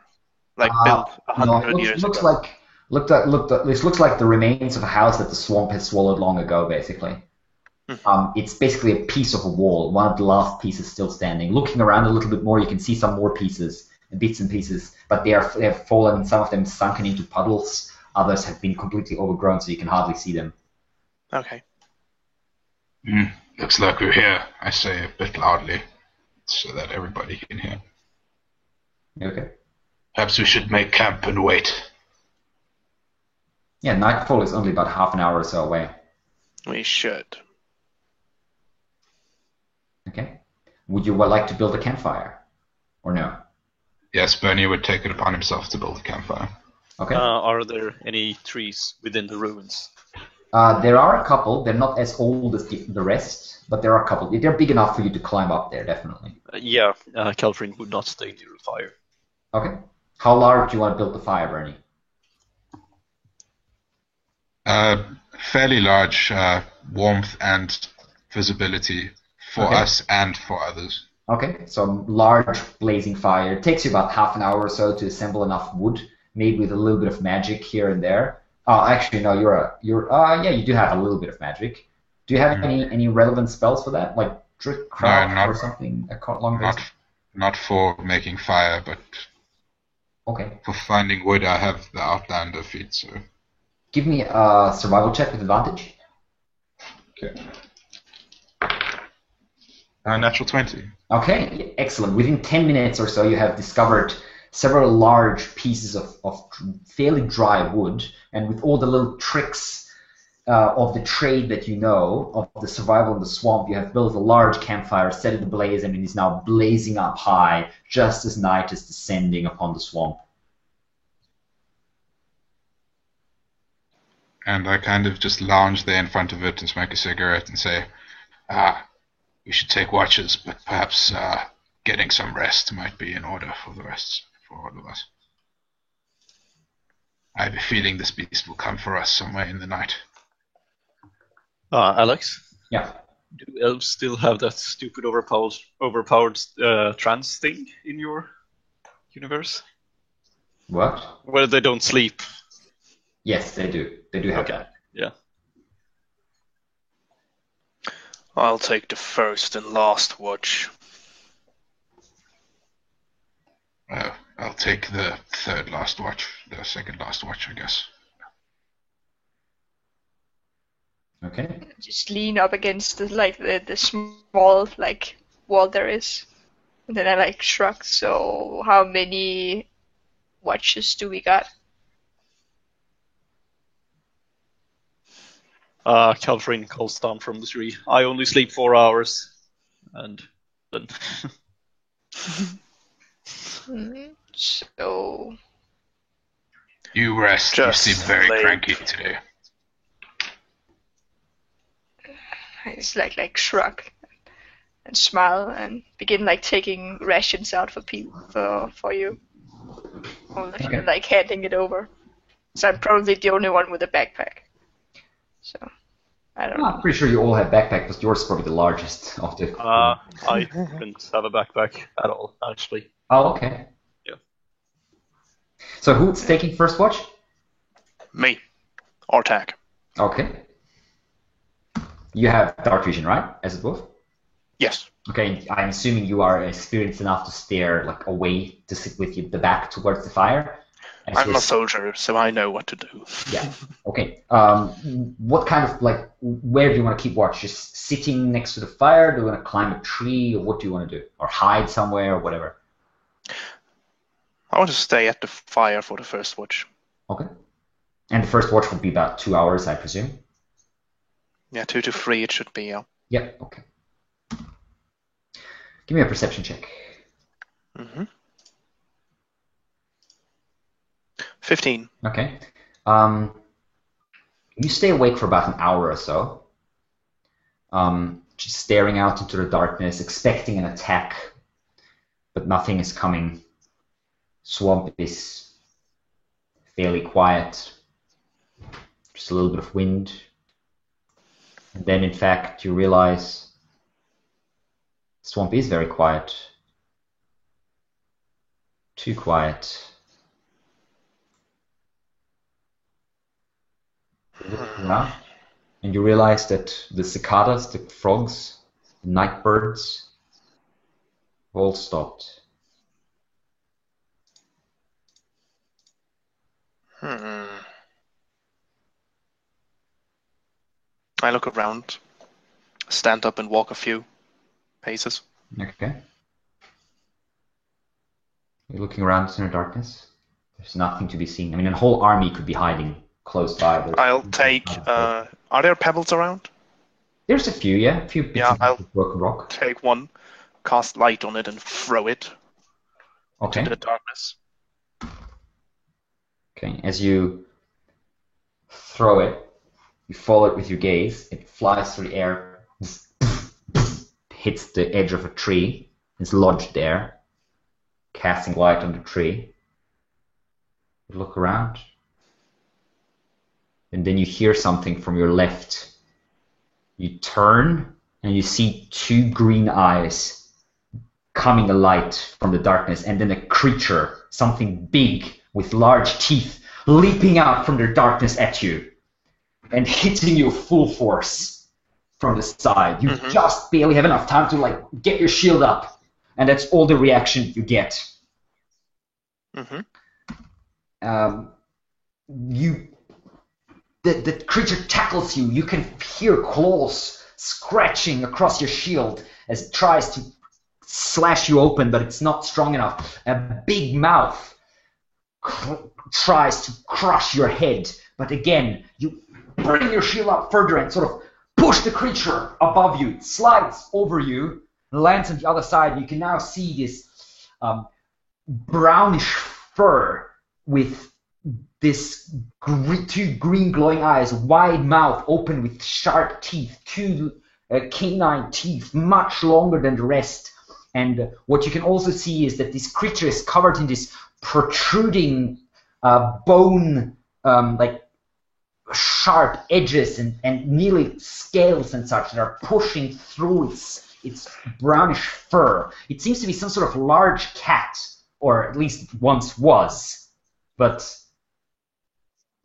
like built No, 100 it years looks ago. this looks like the remains of a house that the swamp has swallowed long ago, basically. It's basically a piece of a wall, one of the last pieces still standing. Looking around a little bit more, you can see some more pieces, bits and pieces, but they have fallen, some of them sunken into puddles, others have been completely overgrown, so you can hardly see them. Okay. Looks like we're here, I say a bit loudly, so that everybody can hear. Okay. Perhaps we should make camp and wait. Yeah, nightfall is only about half an hour or so away. We should. Okay. Would you like to build a campfire? Or no? Yes, Bernie would take it upon himself to build a campfire. Okay. Are there any trees within the ruins? There are a couple. They're not as old as the rest, but there are a couple. They're big enough for you to climb up there, definitely. Calvin would not stay near the fire. Okay. How large do you want to build the fire, Bernie? Fairly large warmth and visibility for Okay. us and for others. Okay, so large blazing fire. It takes you about half an hour or so to assemble enough wood, maybe with a little bit of magic here and there. Oh, actually, no, you do have a little bit of magic. Do you have any relevant spells for that, like Trick Craft not- or something along those? Not for making fire, but Okay. for finding wood. I have the Outlander feat, so. Give me a survival check with advantage. Okay. Natural 20. Okay, excellent. Within 10 minutes or so, you have discovered several large pieces of fairly dry wood, and with all the little tricks of the trade that you know of the survival in the swamp, you have built a large campfire, set it ablaze, and it is now blazing up high just as night is descending upon the swamp. And I kind of just lounge there in front of it and smoke a cigarette and say, we should take watches, but perhaps getting some rest might be in order for all of us. I have a feeling this beast will come for us somewhere in the night. Alex? Yeah. Do elves still have that stupid overpowered trance thing in your universe? What? Where they don't sleep. Yes, they do. They do have Okay. that. Yeah. I'll take the first and last watch. I'll take the second last watch, I guess. Okay. Just lean up against the small wall there is, and then I shrug. So how many watches do we got? Calvin calls down from the tree. I only sleep 4 hours, and then. So You rest. Just you seem very sleep. cranky today. I just shrug and smile and begin taking rations out for people for you, or handing it over. So I'm probably the only one with a backpack. So I don't know. I'm pretty sure you all have backpacks, but yours is probably the largest of the. I didn't have a backpack at all, actually. Oh, okay. Yeah. So who's taking first watch? Me. Artak. Okay. You have dark vision, right? As a wolf? Yes. Okay, I'm assuming you are experienced enough to stare away to sit with the back towards the fire. As I'm you're- a soldier, so I know what to do. Yeah. Okay. What kind of where do you want to keep watch? Just sitting next to the fire? Do you want to climb a tree, or what do you want to do? Or hide somewhere, or whatever? I want to stay at the fire for the first watch. Okay. And the first watch would be about 2 hours, I presume. Yeah, 2 to 3 it should be, yeah. Yep. Okay. Give me a perception check. 15. Okay. You stay awake for about an hour or so, just staring out into the darkness, expecting an attack, but nothing is coming. Swamp is fairly quiet, just a little bit of wind. And then, in fact, you realize the swamp is very quiet. Too quiet. You look around, and you realize that the cicadas, the frogs, the night birds have all stopped. I look around, stand up and walk a few paces. Okay. You're looking around in the darkness. There's nothing to be seen. I mean, a whole army could be hiding close by. But I'll take... are there pebbles around? There's a few, yeah. A few bits Yeah, of broken rock. Take one, cast light on it and throw it Okay. into the darkness. Okay. As you throw it, you follow it with your gaze. It flies through the air, hits the edge of a tree, is lodged there, casting light on the tree. You look around, and then you hear something from your left. You turn, and you see two green eyes coming alight from the darkness, and then a creature, something big with large teeth, leaping out from the darkness at you and hitting you full force from the side. You just barely have enough time to get your shield up and that's all the reaction you get. Mm-hmm. The creature tackles you. You can hear claws scratching across your shield as it tries to slash you open, but it's not strong enough. A big mouth tries to crush your head, but again, you bring your shield up further and sort of push the creature above you. It slides over you and lands on the other side. You can now see this brownish fur with this two green glowing eyes, wide mouth open with sharp teeth, two canine teeth, much longer than the rest. And what you can also see is that this creature is covered in this protruding bone, like sharp edges and nearly scales and such that are pushing through its brownish fur. It seems to be some sort of large cat, or at least once was, but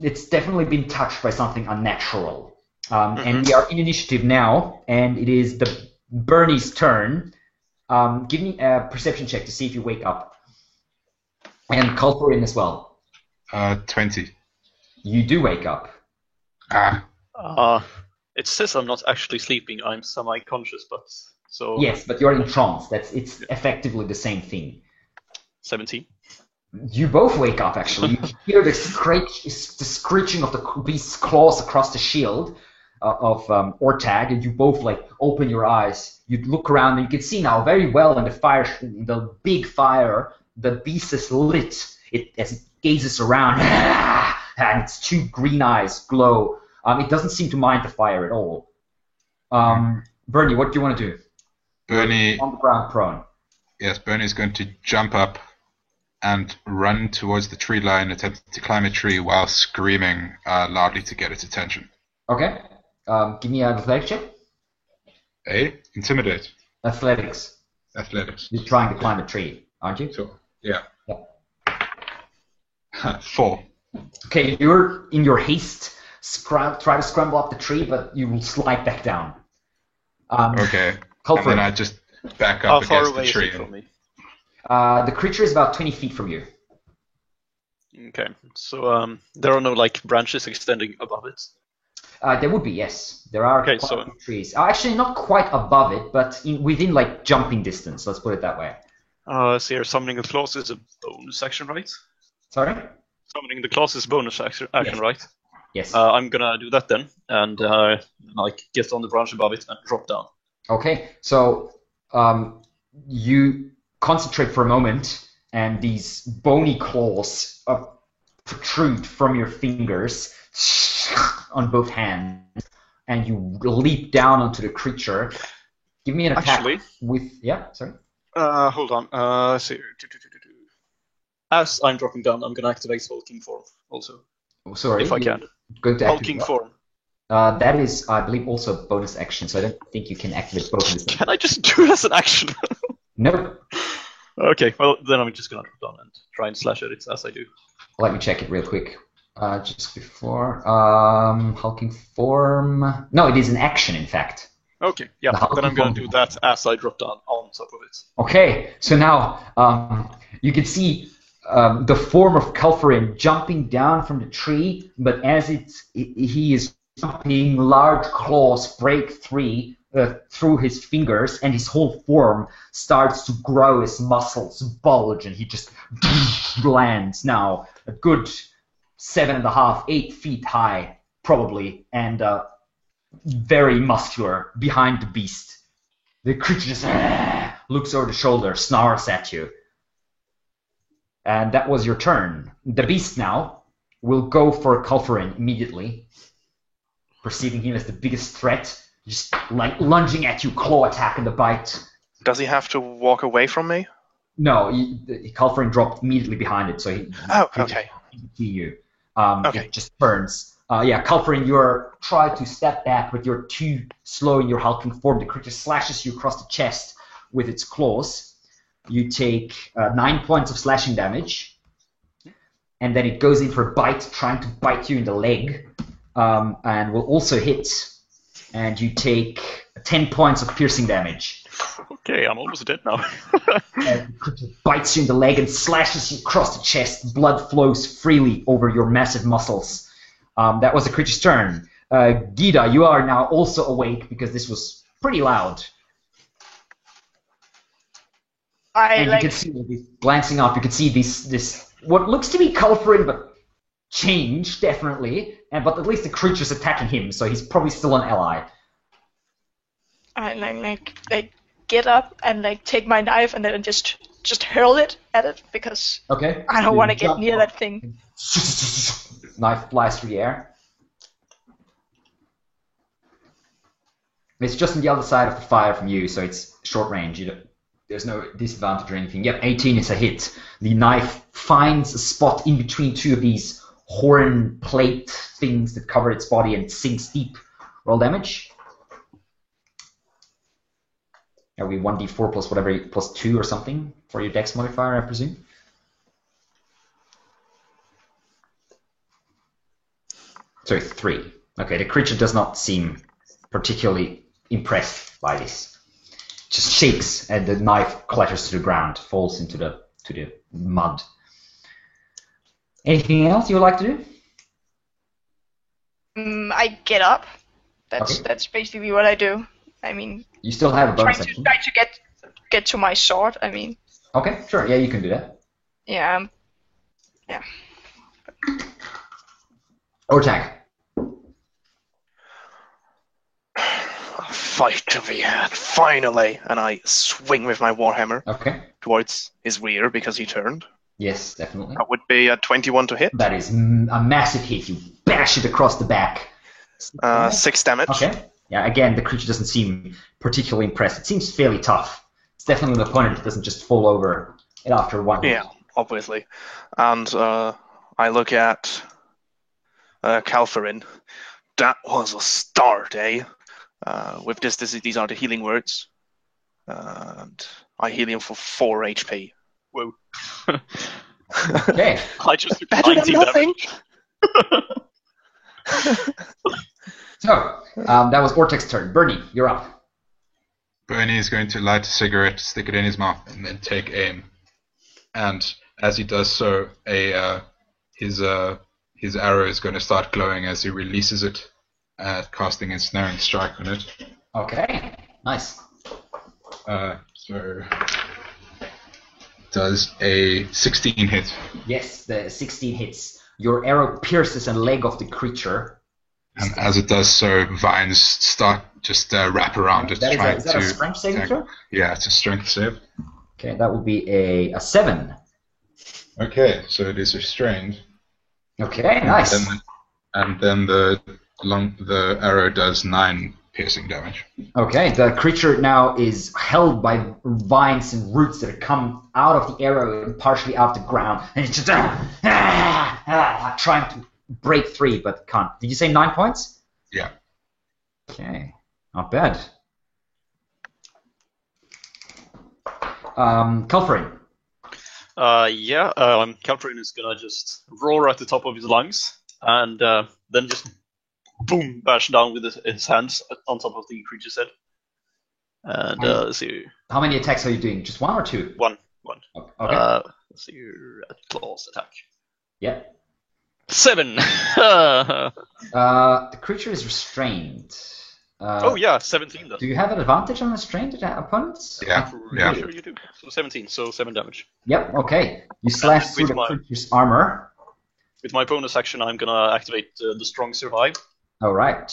it's definitely been touched by something unnatural. And we are in initiative now, and it is Bernie's turn. Give me a perception check to see if you wake up. And Culperin as well. 20. You do wake up. It says I'm not actually sleeping. I'm semi-conscious, but so. Yes, but you're in trance. It's effectively the same thing. 17. You both wake up, actually. You hear the screeching of the beast's claws across the shield of Ortag, and you both open your eyes. You look around, and you can see now very well in the big fire, the beast is lit. As it gazes around, and its two green eyes glow. It doesn't seem to mind the fire at all. Bernie, what do you want to do? Bernie, on the ground, prone. Yes, Bernie's going to jump up and run towards the tree line, attempt to climb a tree while screaming loudly to get its attention. Okay. Give me an athletics check. Intimidate. Athletics. You're trying to climb a tree, aren't you? Sure. Yeah. 4. Okay, you're in your haste. Try to scramble up the tree, but you will slide back down. Okay. And then I just back up against the tree. From me? The creature is about 20 feet from you. Okay, so there are no branches extending above it. There would be, yes. There are quite a few trees. Actually, not quite above it, but within jumping distance. Let's put it that way. So here, summoning the claws is a bonus action, right? Sorry? Summoning the claws is a bonus action, yes. Right? Yes. I'm gonna do that then, and get on the branch above it and drop down. Okay, so you concentrate for a moment, and these bony claws protrude from your fingers on both hands, and you leap down onto the creature. Give me an attack with... Yeah, sorry? Hold on. So, as I'm dropping down, I'm going to activate Hulking Form also. Oh, sorry. If I can. Going to Hulking Form. That is, I believe, also a bonus action, so I don't think you can activate both of them. Can I just do it as an action? No. Okay, well, then I'm just going to drop down and try and slash at it as I do. Let me check it real quick. Just before... Hulking Form... No, it is an action, in fact. Okay, yeah, then I'm going to do that as I drop down on top of it. Okay, so now you can see the form of Culperin jumping down from the tree, but as he is jumping, large claws break through his fingers, and his whole form starts to grow, his muscles bulge, and he just lands now a good 7.5, 8 feet high, probably, and very muscular behind the beast. The creature just looks over the shoulder, snarls at you. And that was your turn. The beast now will go for Culperin immediately, perceiving him as the biggest threat, just lunging at you, claw attack and the bite. Does he have to walk away from me? No, Culperin dropped immediately behind it, so he okay. see you. Okay. It just turns. Culperin, you're trying to step back, but you're too slow in your hulking form. The creature slashes you across the chest with its claws. You take 9 points of slashing damage, and then it goes in for a bite, trying to bite you in the leg, and will also hit. And you take 10 points of piercing damage. Okay, I'm almost dead now. The creature bites you in the leg and slashes you across the chest. Blood flows freely over your massive muscles. That was the creature's turn. Gita, you are now also awake because this was pretty loud. And you can see, glancing up, you can see this what looks to be Culverin, but change, definitely. But at least the creature's attacking him, so he's probably still an ally. I get up and take my knife and then just hurl it at it because I don't want to get near that thing. Knife flies through the air. It's just on the other side of the fire from you, so it's short range. There's no disadvantage or anything. Yep, 18 is a hit. The knife finds a spot in between two of these horn plate things that cover its body and sinks deep. Roll damage. Are we 1d4 plus whatever, plus 2 or something for your dex modifier, I presume? Sorry, 3. Okay, the creature does not seem particularly impressed by this. Just shakes and the knife clatters to the ground, falls into the mud. Anything else you would like to do? I get up. That's basically what I do. I mean, you still have a bonus action. Trying to get to my sword. I mean. Okay, sure. Yeah, you can do that. Yeah. Yeah. Ortag. A fight to be had, finally! And I swing with my warhammer towards his rear because he turned. Yes, definitely. That would be a 21 to hit. That is a massive hit. You bash it across the back. 6 damage. Okay. Yeah, again, the creature doesn't seem particularly impressed. It seems fairly tough. It's definitely an opponent that doesn't just fall over after one hit. Yeah, obviously. And I look at Calferin. That was a start, eh? With these are the healing words. And I heal him for 4 HP. Whoa. Okay. I just took Better 19 than nothing. So, that was Ortex's turn. Bernie, you're up. Bernie is going to light a cigarette, stick it in his mouth, and then take aim. And as he does so, his arrow is going to start glowing as he releases it, casting a snaring strike on it. Okay, nice. So does a 16 hit? Yes, the 16 hits. Your arrow pierces a leg of the creature. And as it does so, vines start just wrap around it. Is that a strength saving throw? Yeah, it's a strength save. Okay, that will be a 7. Okay, so it is restrained. Okay, nice. And then the arrow does 9 piercing damage. Okay, the creature now is held by vines and roots that come out of the arrow and partially out the ground, and it's just trying to break free, but can't. Did you say 9 points? Yeah. Okay, not bad. Culverin. Calverin is gonna just roar at the top of his lungs and then just boom, bash down with his hands on top of the creature's head. And let's see. How many attacks are you doing? Just 1 or 2? One. Okay. Let's see your claws attack. Yeah. 7. The creature is restrained. 17 then. Do you have an advantage on restrained opponents? Yeah. Sure you do. So 17, so 7 damage. Yep, okay. You slash through the creature's armor. With my bonus action, I'm gonna activate the Strong Survive. Alright.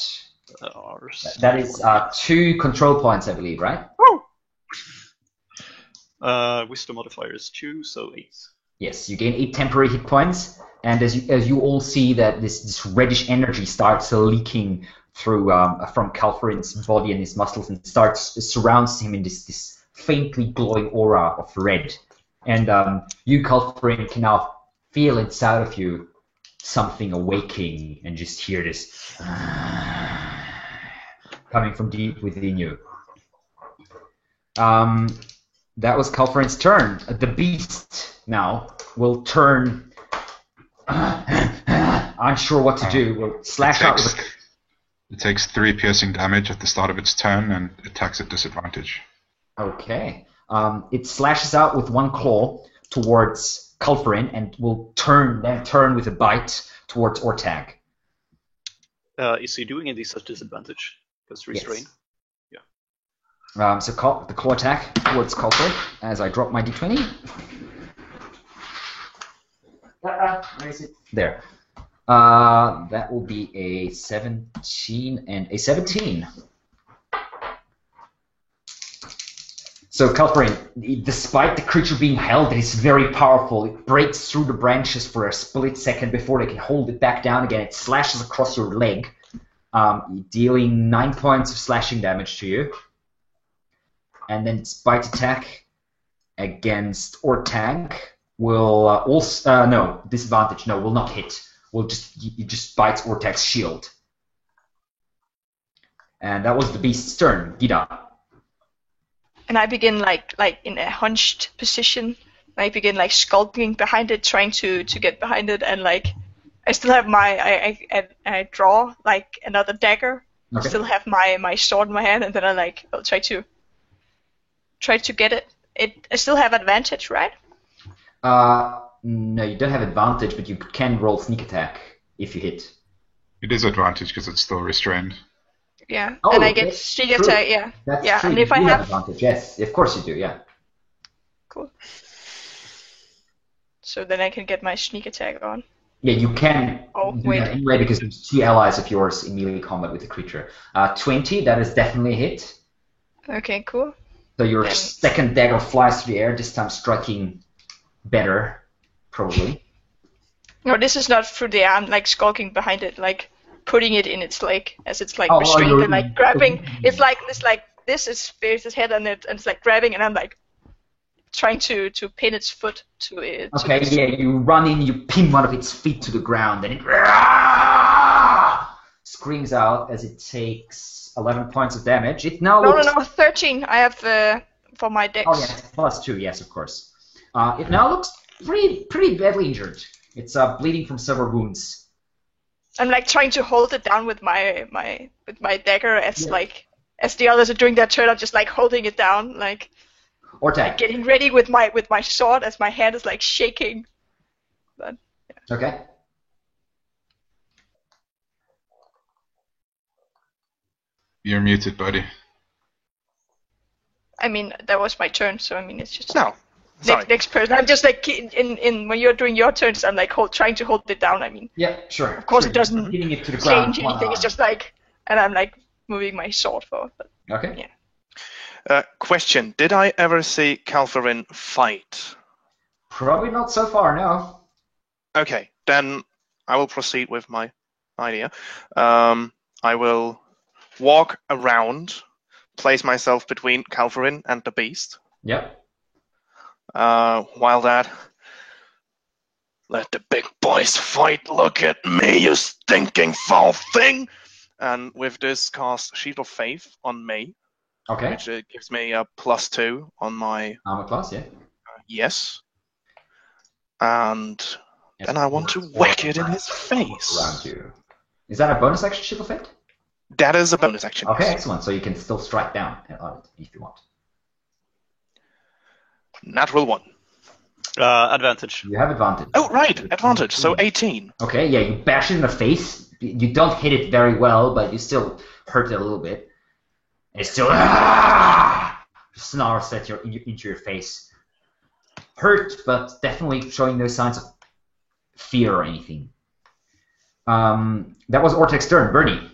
That is 2 control points, I believe, right? Wisdom modifier is 2, so 8. Yes, you gain 8 temporary hit points, and as you all see that this reddish energy starts leaking through from Calverin's body and his muscles, and surrounds him in this faintly glowing aura of red. And you, Calverin, can now feel inside of you something awaking, and just hear this coming from deep within you. That was Calverin's turn. The beast now will turn. Unsure what to do. Will slash out with It takes 3 piercing damage at the start of its turn and attacks at disadvantage. Okay. It slashes out with one claw towards Culverin and will turn with a bite towards Ortag. Is he doing any such disadvantage? Because restrain. So the claw attack towards Culverin as I drop my d20. Where is it? There. That will be a 17 and a 17. So Culverin, despite the creature being held, it is very powerful. It breaks through the branches for a split second before they can hold it back down again. It slashes across your leg, dealing 9 points of slashing damage to you. And then its bite attack against Ortag will also disadvantage. No, will not hit. It just bites Ortag's shield. And that was the beast's turn. Gita. And I begin like in a hunched position. I begin like skulking behind it, trying to get behind it, and like I still have I draw like another dagger. Okay. Still have my sword in my hand, and then I'll try to get it. I still have advantage, right? No, you don't have advantage, but you can roll sneak attack if you hit. It is advantage because it's still restrained. Yeah, Oh, and I get that's sneak true. attack. Yeah, That's yeah. true. And if you I do have advantage, yes, of course you do. Yeah. cool. So then I can get my sneak attack on. Yeah, you can Oh, do wait. that anyway because there's 2 allies of yours in melee combat with the creature. 20, that is definitely a hit. Okay, cool. So your Then- second dagger flies through the air, this time striking better, probably. No, this is not through the arm, like skulking behind it, like putting it in its leg as it's like Oh, restrained you're- and like grabbing. It's like this is Spiri's head on it, and it's like grabbing, and I'm like trying to pin its foot to it. Okay, yeah, you run in, you pin one of its feet to the ground, and it screams out as it takes 11 points of damage. It now looks... No, 13. I have for my dex. Oh, yes, +2, yes, of course. It now looks pretty badly injured. It's bleeding from several wounds. I'm like trying to hold it down with my dagger as Yeah. like as the others are doing their turn. I'm just like holding it down, like Ortag. getting ready with my sword as my hand is like shaking. But Okay. You're muted, buddy. I mean that was my turn, so I mean it's just No. Sorry. next person. I'm just like in when you're doing your turns, I'm like trying to hold it down. I mean, Yeah, sure. of course Sure, it doesn't hitting it to the ground. change anything. It's just like, and I'm like moving my sword forward. But Okay. Yeah. Question: did I ever see Calverin fight? Probably not so far, no. Okay, then I will proceed with my idea. I will walk around, place myself between Calverin and the beast. Yep. While that, let the big boys fight. Look at me, you stinking foul thing! And with this, cast Shield of Faith on me, Okay. which gives me a +2 on my Armor class, yeah. yes. And Yes, then I want to four whack it in rounds his face. around you. Is that a bonus action, Shield of Fate? That is a bonus action. Okay, yes. excellent. So you can still strike down on it if you want. Natural 1. Advantage. You have advantage. Oh, right, advantage. So 18. Okay, yeah, you bash it in the face. You don't hit it very well, but you still hurt it a little bit. And it still snarls at into your face. Hurt, but definitely showing no signs of fear or anything. That was Ortag's turn. Bernie.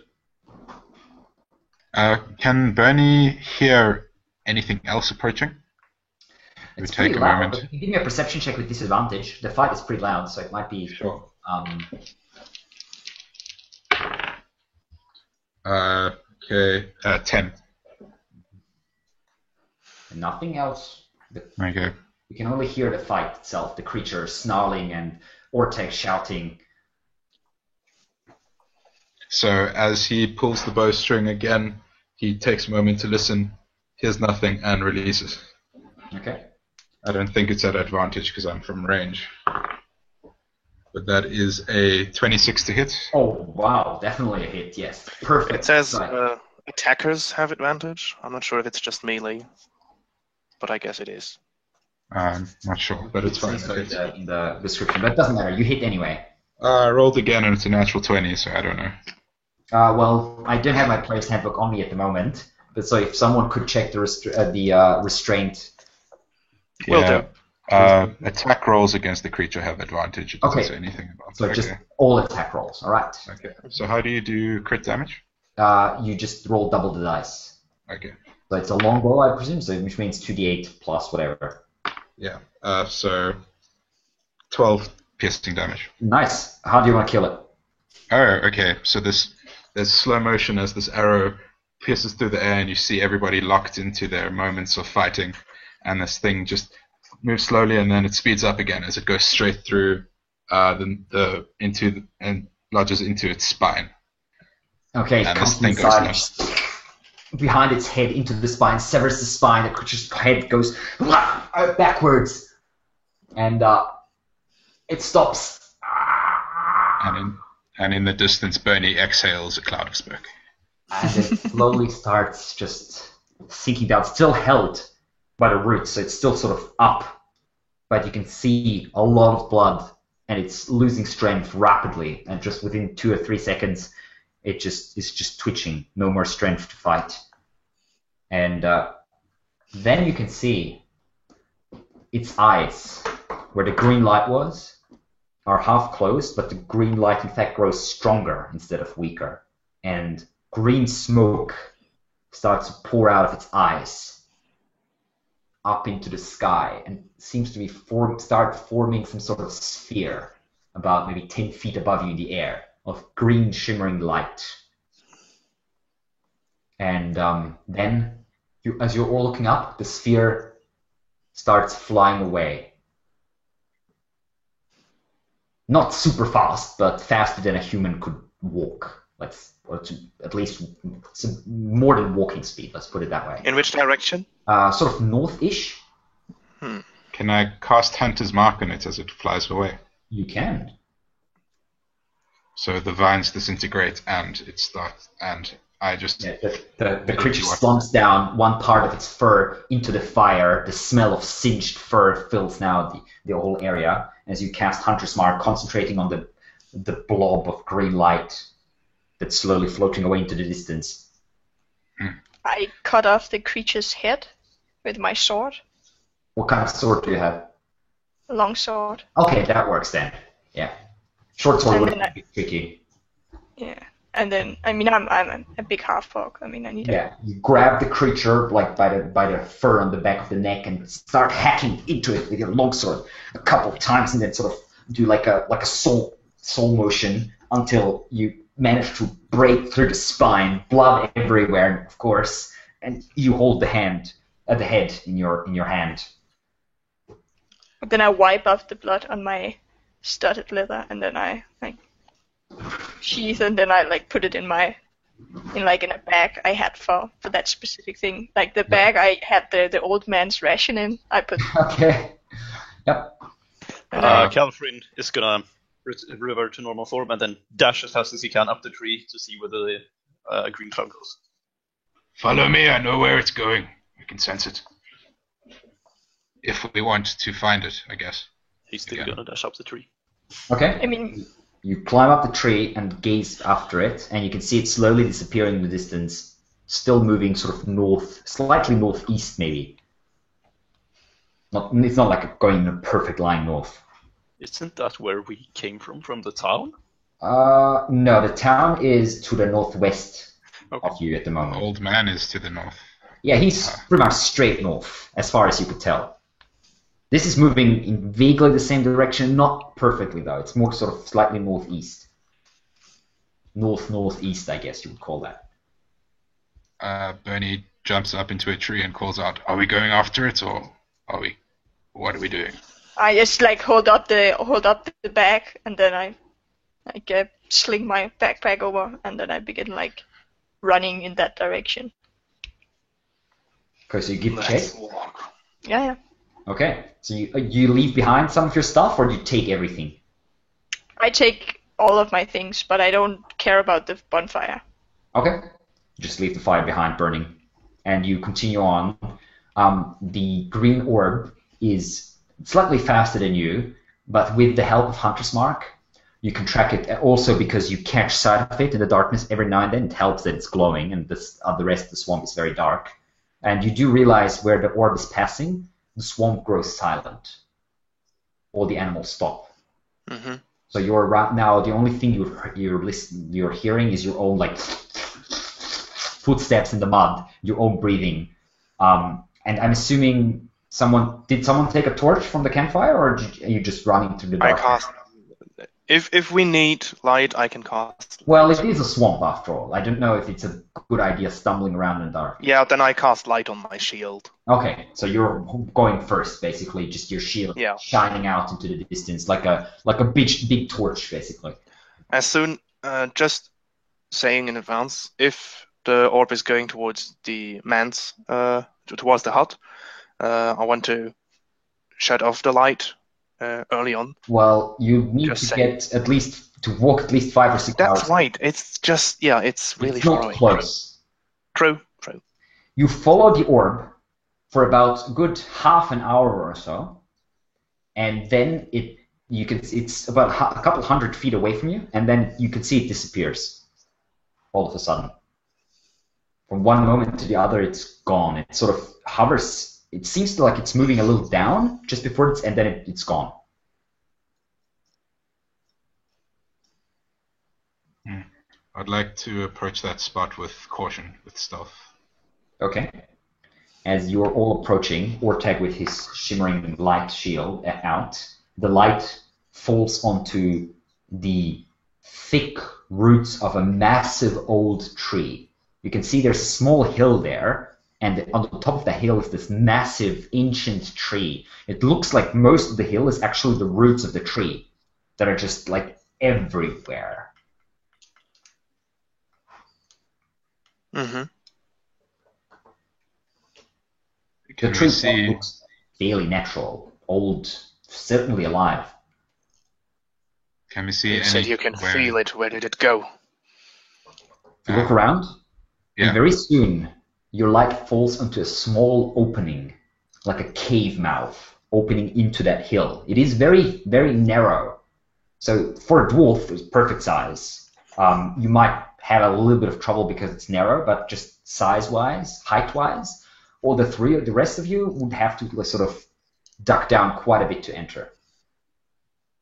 Can Bernie hear anything else approaching? It would It's take pretty a loud, moment. but you can give me a perception check with disadvantage. The fight is pretty loud, so it might be... Sure. Okay, 10. Nothing else. Okay. You can only hear the fight itself, the creature snarling and Ortag shouting. So as he pulls the bowstring again, he takes a moment to listen, hears nothing, and releases. Okay. I don't think it's at advantage because I'm from range. But that is a 26 to hit. Oh, wow. Definitely a hit, yes. Perfect. It says Right. attackers have advantage. I'm not sure if it's just melee. but I guess it is. I'm not sure, but it's It fine. says so Okay. in the description, but it doesn't matter. You hit anyway. I rolled again and it's a natural 20, so I don't know. Well, I don't have my player's handbook on me at the moment, but so if someone could check the restraint. Will Yeah. do. Attack rolls against the creature have advantage. It doesn't Okay. say anything about So that. just Okay. all attack rolls, all right? Okay. So how do you do crit damage? You just roll double the dice. Okay. So it's a long roll, I presume, so which means 2d8 plus whatever. Yeah. So 12 piercing damage. Nice. How do you want to kill it? Oh, okay. So there's slow motion as this arrow pierces through the air, and you see everybody locked into their moments of fighting, and this thing just moves slowly, and then it speeds up again as it goes straight through and lodges into its spine. Okay, it And comes this thing goes inside, nuts. just behind its head into the spine, severs the spine, the creature's head goes backwards, and it stops. And in the distance, Bernie exhales a cloud of smoke. And it slowly starts just sinking down, still held by the roots, so it's still sort of up, but you can see a lot of blood, and it's losing strength rapidly, and just within 2 or 3 seconds, it's just twitching, no more strength to fight. And then you can see its eyes, where the green light was, are half closed, but the green light in fact grows stronger instead of weaker. And green smoke starts to pour out of its eyes up into the sky and seems to be start forming some sort of sphere about maybe 10 feet above you in the air of green shimmering light. And then, as you're all looking up, the sphere starts flying away. Not super fast, but faster than a human could walk. At least more than walking speed, let's put it that way. In which direction? Sort of north-ish. Can I cast Hunter's Mark on it as it flies away? You can. So the vines disintegrate and it starts, and I just... Yeah, the creature slumps down one part of its fur into the fire. The smell of singed fur fills now the whole area as you cast Hunter's Mark, concentrating on the blob of green light that's slowly floating away into the distance. I cut off the creature's head with my sword, What kind of sword do you have? a long sword. Okay, that works then. Yeah. Short sword And would then be tricky. Yeah, and then I'm a big half-orc. I need Yeah, you grab the creature like by the fur on the back of the neck and start hacking into it with your longsword a couple of times, and then sort of do like a soul motion until you manage to break through the spine, blood everywhere, of course, and you hold the head in your hand. But then I wipe off the blood on my studded leather, and then I sheath, and then I put it in a bag I had for that specific thing. Like the bag I had the old man's ration in. I put. Okay. Yep. Calfrin is gonna revert to normal form and then dash as fast as he can up the tree to see where the green cloud goes. Follow me, I know where it's going. I can sense it. If we want to find it, I guess. He's still gonna dash up the tree. Okay. I mean, You climb up the tree and gaze after it, and you can see it slowly disappearing in the distance, still moving sort of north, slightly northeast maybe. It's not like going in a perfect line north. Isn't that where we came from the town? No, the town is to the northwest Okay. of you at the moment. Old man is to the north. Yeah, he's pretty much straight north, as far as you could tell. This is moving in vaguely the same direction, not perfectly though. It's more sort of slightly northeast. Northeast, I guess you would call that. Bernie jumps up into a tree and calls out, "Are we going after it, or are we? What are we doing?" I just hold up the bag, and then I sling my backpack over, and then I begin running in that direction. Okay, so you give chase. walk. Yeah. Okay, so you leave behind some of your stuff, or do you take everything? I take all of my things, but I don't care about the bonfire. Okay, just leave the fire behind burning, and you continue on. the green orb is slightly faster than you, but with the help of Hunter's Mark, you can track it also because you catch sight of it in the darkness every now and then. It helps that it's glowing, and the rest of the swamp is very dark. And you do realize where the orb is passing, the swamp grows silent. All the animals stop. Mm-hmm. So you're right now, the only thing you're hearing is your own like footsteps in the mud, your own breathing. And I'm assuming did someone take a torch from the campfire, or are you just running through the dark? I cast. If we need light, I can cast. Well, it is a swamp after all. I don't know if it's a good idea stumbling around in the dark. Yeah, then I cast light on my shield. Okay, so you're going first, basically, just your shield shining out into the distance, like a big torch, basically. As soon, just saying in advance, if the orb is going towards the manse, towards the hut, I want to shut off the light early on. Well, you need to walk at least 5 or 6 hours. That's right. It's just it's really far away. Close. True. You follow the orb for about a good half an hour or so, and then it's about a couple hundred feet away from you, and then you can see it disappears all of a sudden. From one moment to the other, it's gone. It sort of hovers. It seems like it's moving a little down just before and then it's gone. I'd like to approach that spot with caution, with stealth. Okay. As you're all approaching, Ortag with his shimmering light shield out, the light falls onto the thick roots of a massive old tree. You can see there's a small hill there, and on the top of the hill is this massive ancient tree. It looks like most of the hill is actually the roots of the tree that are just like everywhere. Mm-hmm. The tree looks fairly natural, old, certainly alive. Can we see You said you can feel it. Where did it go? You look around, and very soon your light falls into a small opening, like a cave mouth, opening into that hill. It is very, very narrow. So for a dwarf, it's perfect size. You might have a little bit of trouble because it's narrow, but just size-wise, height-wise, the rest of you would have to sort of duck down quite a bit to enter.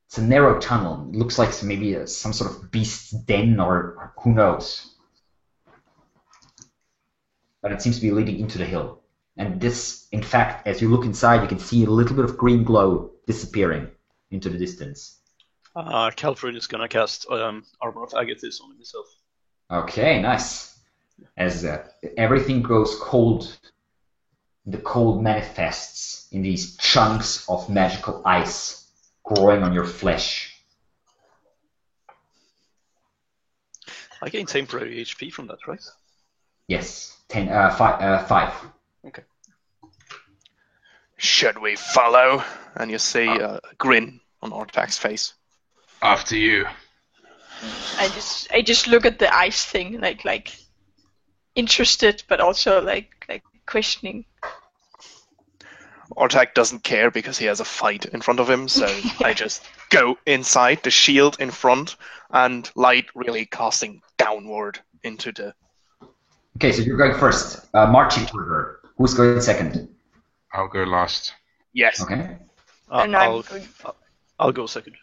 It's a narrow tunnel. It looks like maybe some sort of beast's den, or who knows. But it seems to be leading into the hill. And this, in fact, as you look inside, you can see a little bit of green glow disappearing into the distance. Calfrin is going to cast Armor of Agathis on himself. Okay, nice. As everything goes cold, the cold manifests in these chunks of magical ice growing on your flesh. I gain temporary HP from that, right? Yes, 5. Okay. Should we follow? And you see a grin on Ortag's face. After you. I just look at the ice thing, like interested, but also like questioning. Ortag doesn't care because he has a fight in front of him, so I just go inside, the shield in front, and light really casting downward into the... Okay, so you're going first, marching toward her. Who's going second? I'll go last. Yes. Okay. And I'll go second.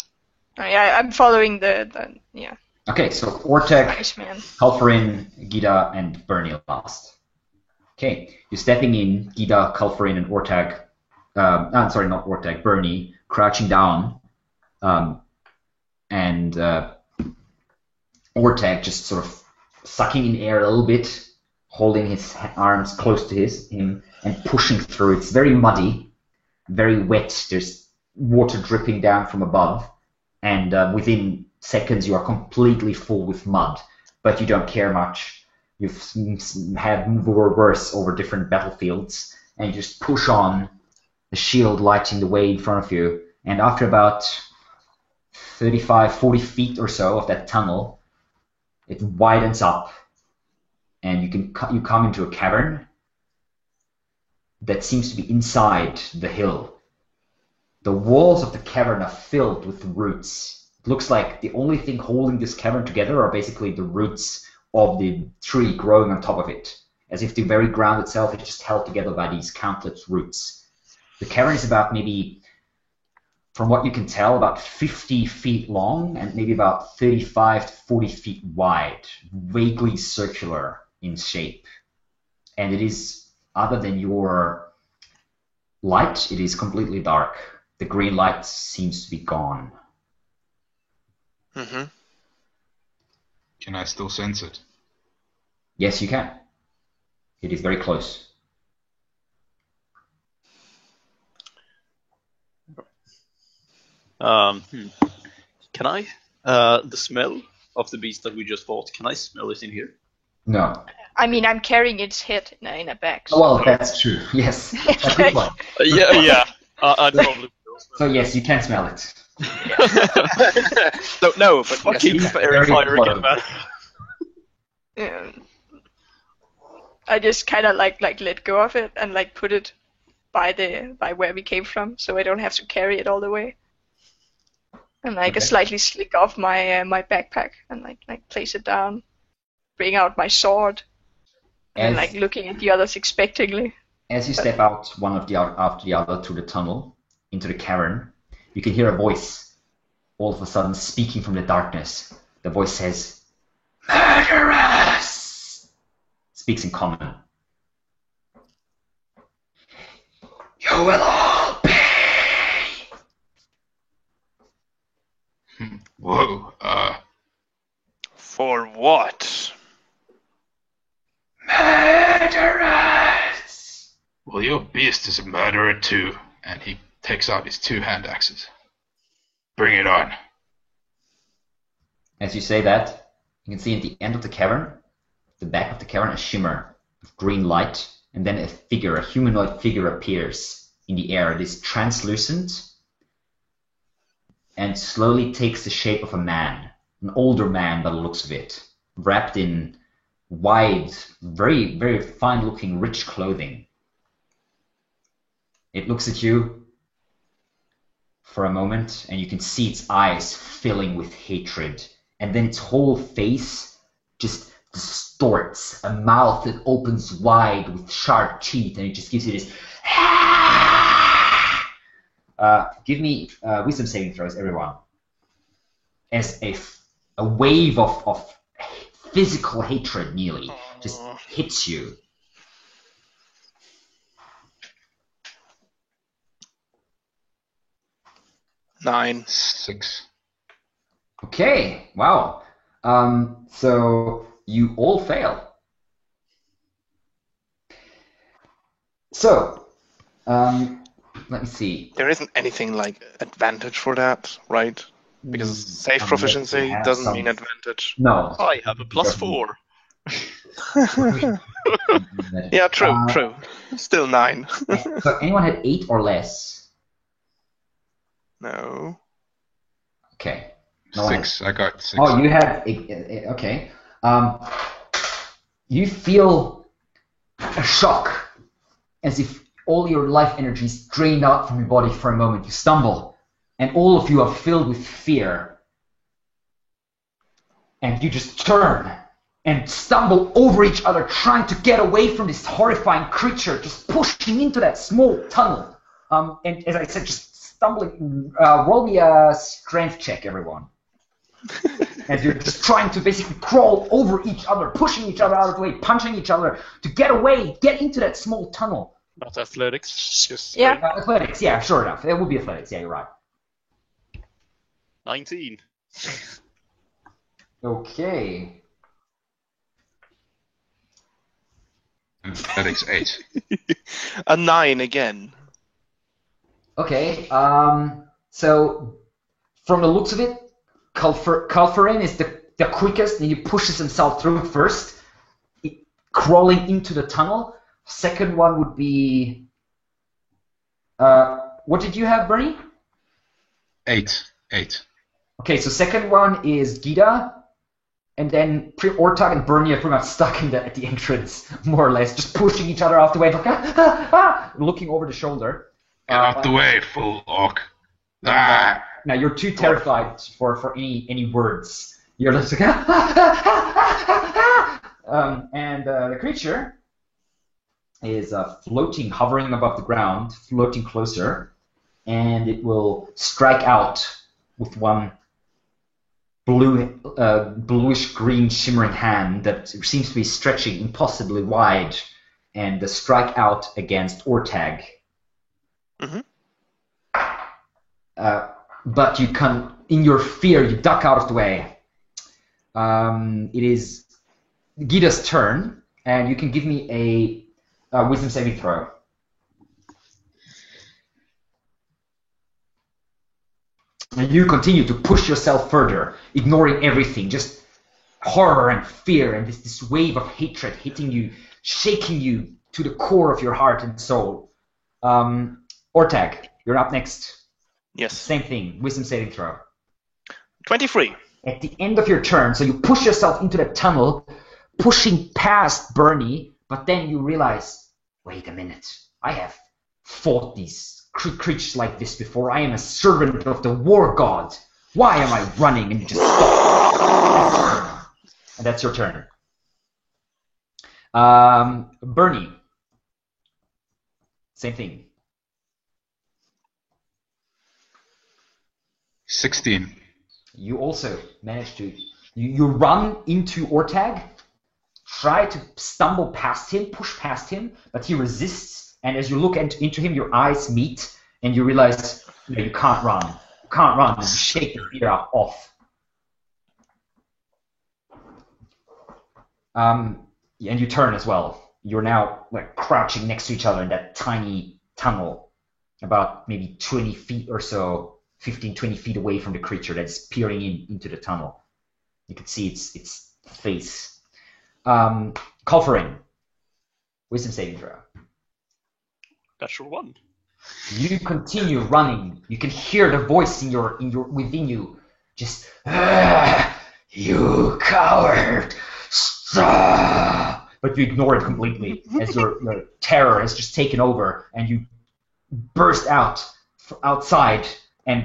Yeah, I'm following the yeah. Okay, so Ortag, Iceman. Kalfarin, Gita, and Bernie last. Okay, you're stepping in, Gita, Kalfarin, and Ortag. I'm sorry, not Ortag, Bernie, crouching down, and Ortag just sort of sucking in air a little bit, holding his arms close to him and pushing through. It's very muddy, very wet. There's water dripping down from above, and within seconds you are completely full with mud, but you don't care much. You've had worse over different battlefields, and you just push on, the shield lighting the way in front of you, and after about 35, 40 feet or so of that tunnel, it widens up, and you come into a cavern. that seems to be inside the hill. The walls of the cavern are filled with roots. It looks like the only thing holding this cavern together are basically the roots of the tree growing on top of it, as if the very ground itself is just held together by these countless roots. The cavern is about maybe, from what you can tell, about 50 feet long and maybe about 35 to 40 feet wide, vaguely circular in shape. And it is, other than your light, it is completely dark. The green light seems to be gone. Mm-hmm. Can I still sense it? Yes, you can. It is very close. Can I? The smell of the beast that we just fought, can I smell it in here? No. I mean, I'm carrying its head in a bag. Oh, well, that's true. Yes. That's a good one. Yeah. I'd probably. So yes, you can smell it. No, but Fucking yes, fire close. again, man. I just kind of like let go of it and like put it by where we came from, so I don't have to carry it all the way. And like Okay. slightly slick off my my backpack and like place it down, bring out my sword, and like looking at the others expectingly. As you step out one of the after the other through the tunnel into the cavern, you can hear a voice all of a sudden speaking from the darkness. The voice says, "Murderers!" Speaks in common. "You will all pay!" Whoa, for what? Murderers! well, your beast is a murderer too. And he takes out his 2 hand axes. Bring it on. As you say that, you can see at the end of the cavern, the back of the cavern, a shimmer of green light, and then a humanoid figure appears in the air. It is translucent and slowly takes the shape of a man, an older man by the looks of it, wrapped in wide, very, very fine-looking, rich clothing. It looks at you for a moment, and you can see its eyes filling with hatred, and then its whole face just distorts, a mouth that opens wide with sharp teeth, and it just gives you this. Give me wisdom saving throws, everyone. As a wave of physical hatred nearly just hits you. 9. 6. Okay, wow. So you all fail. So, let me see. There isn't anything like advantage for that, right? Because safe Unless proficiency you have doesn't some- mean advantage. No. I have a +4. Yeah, true. Still 9. So anyone had 8 or less? No. Okay. No one had- 6. I got 6. Oh, you have okay. You feel a shock, as if all your life energy is drained out from your body for a moment. You stumble, and all of you are filled with fear. And you just turn and stumble over each other, trying to get away from this horrifying creature, just pushing into that small tunnel. And as I said, just stumbling. Roll me a strength check, everyone. As you're just trying to basically crawl over each other, pushing each other out of the way, punching each other to get away, get into that small tunnel. Not athletics, just Yeah. Athletics, yeah, sure enough. It would be athletics, yeah, you're right. 19. Okay. Athletics 8. A 9 again. Okay, so from the looks of it, Calfarin is the quickest, and he pushes himself through first, crawling into the tunnel. Second one would be... what did you have, Bernie? 8. Okay, so second one is Gita. And then Ortag and Bernie are pretty much stuck at the entrance, more or less, just pushing each other off the way, looking over the shoulder. Get out the way, fool orc. Ah! Now you're too terrified for any words. You're just like, and the creature is floating, hovering above the ground, floating closer, and it will strike out with one bluish-green shimmering hand that seems to be stretching impossibly wide, and strike out against Ortag. Mm-hmm. But you can, in your fear, you duck out of the way. It is Gida's turn, and you can give me a wisdom saving throw. And you continue to push yourself further, ignoring everything, just horror and fear and this wave of hatred hitting you, shaking you to the core of your heart and soul. Ortag, you're up next. Yes. Same thing, wisdom saving throw. 23. At the end of your turn, so you push yourself into the tunnel, pushing past Bernie, but then you realize, wait a minute, I have fought these creatures like this before. I am a servant of the war god. Why am I running? And you just stop. And that's your turn. Bernie. Same thing. 16. You also manage to... You run into Ortag, try to stumble past him, push past him, but he resists. And as you look into him, your eyes meet, and you realize you can't run. You can't run, and you shake the fear off. And you turn as well. You're now like crouching next to each other in that tiny tunnel, about maybe 20 feet or so, 15, 20 feet away from the creature that's peering into the tunnel. You can see its face. Culverin, wisdom saving throw. Natural 1. You continue running. You can hear the voice within you, just you coward, stop! But you ignore it completely as your terror has just taken over, and you burst outside and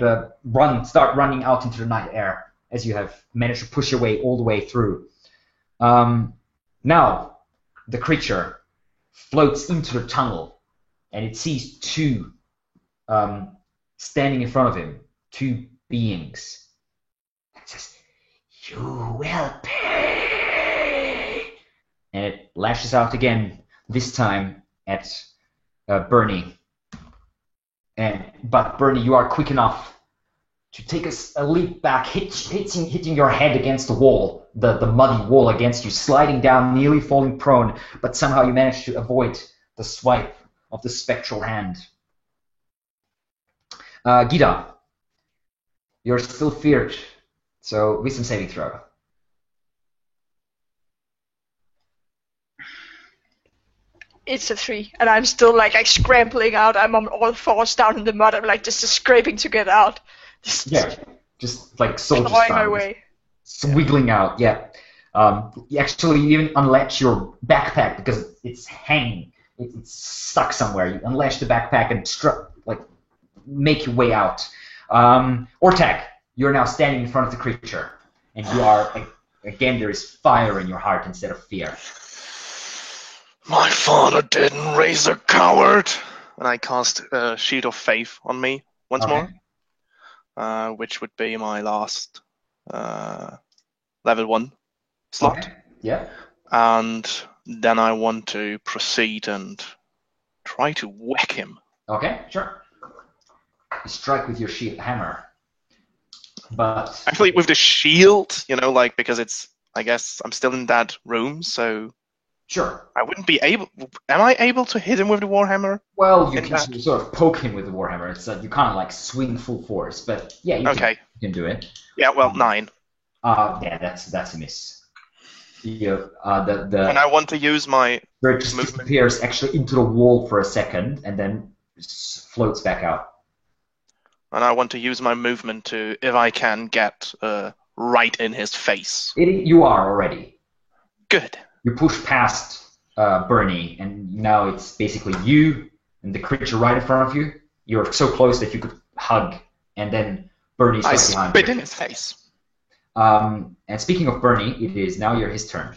start running out into the night air as you have managed to push your way all the way through. Now the creature floats into the tunnel. And it sees two standing in front of him, two beings. It says, "You will pay!" And it lashes out again, this time at Bernie. But Bernie, you are quick enough to take a leap back, hitting your head against the wall, the muddy wall against you, sliding down, nearly falling prone, but somehow you manage to avoid the swipe of the spectral hand. Gida, you're still feared, so wisdom saving throw. It's a 3, and I'm still like scrambling out. I'm on all fours down in the mud. I'm like just scraping to get out. Just like soldier clawing style, my way. Wiggling out. Yeah. You actually even unlatch your backpack because it's hanging. It's stuck somewhere. You unlash the backpack and make your way out. Ortag, you're now standing in front of the creature, and you are again. There is fire in your heart instead of fear. My father didn't raise a coward. And I cast a Shield of Faith on me once more, which would be my last level 1 slot. Okay. Yeah. And then I want to proceed and try to whack him. Okay, sure. You strike with your shield hammer. But actually, with the shield, because I guess I'm still in that room, so sure. I wouldn't be able. Am I able to hit him with the warhammer? Well, you can sort of poke him with the warhammer. It's you can't swing full force, but yeah, you can do it. Yeah, well, 9. Yeah, that's a miss. And I want to use my it just disappears actually into the wall for a second and then floats back out. And I want to use my movement to, if I can, get a right in his face. You are already. Good. You push past Bernie, and now it's basically you and the creature right in front of you. You're so close that you could hug, and then Bernie's I right behind spit you. in his face. And speaking of Bernie, it is now his turn.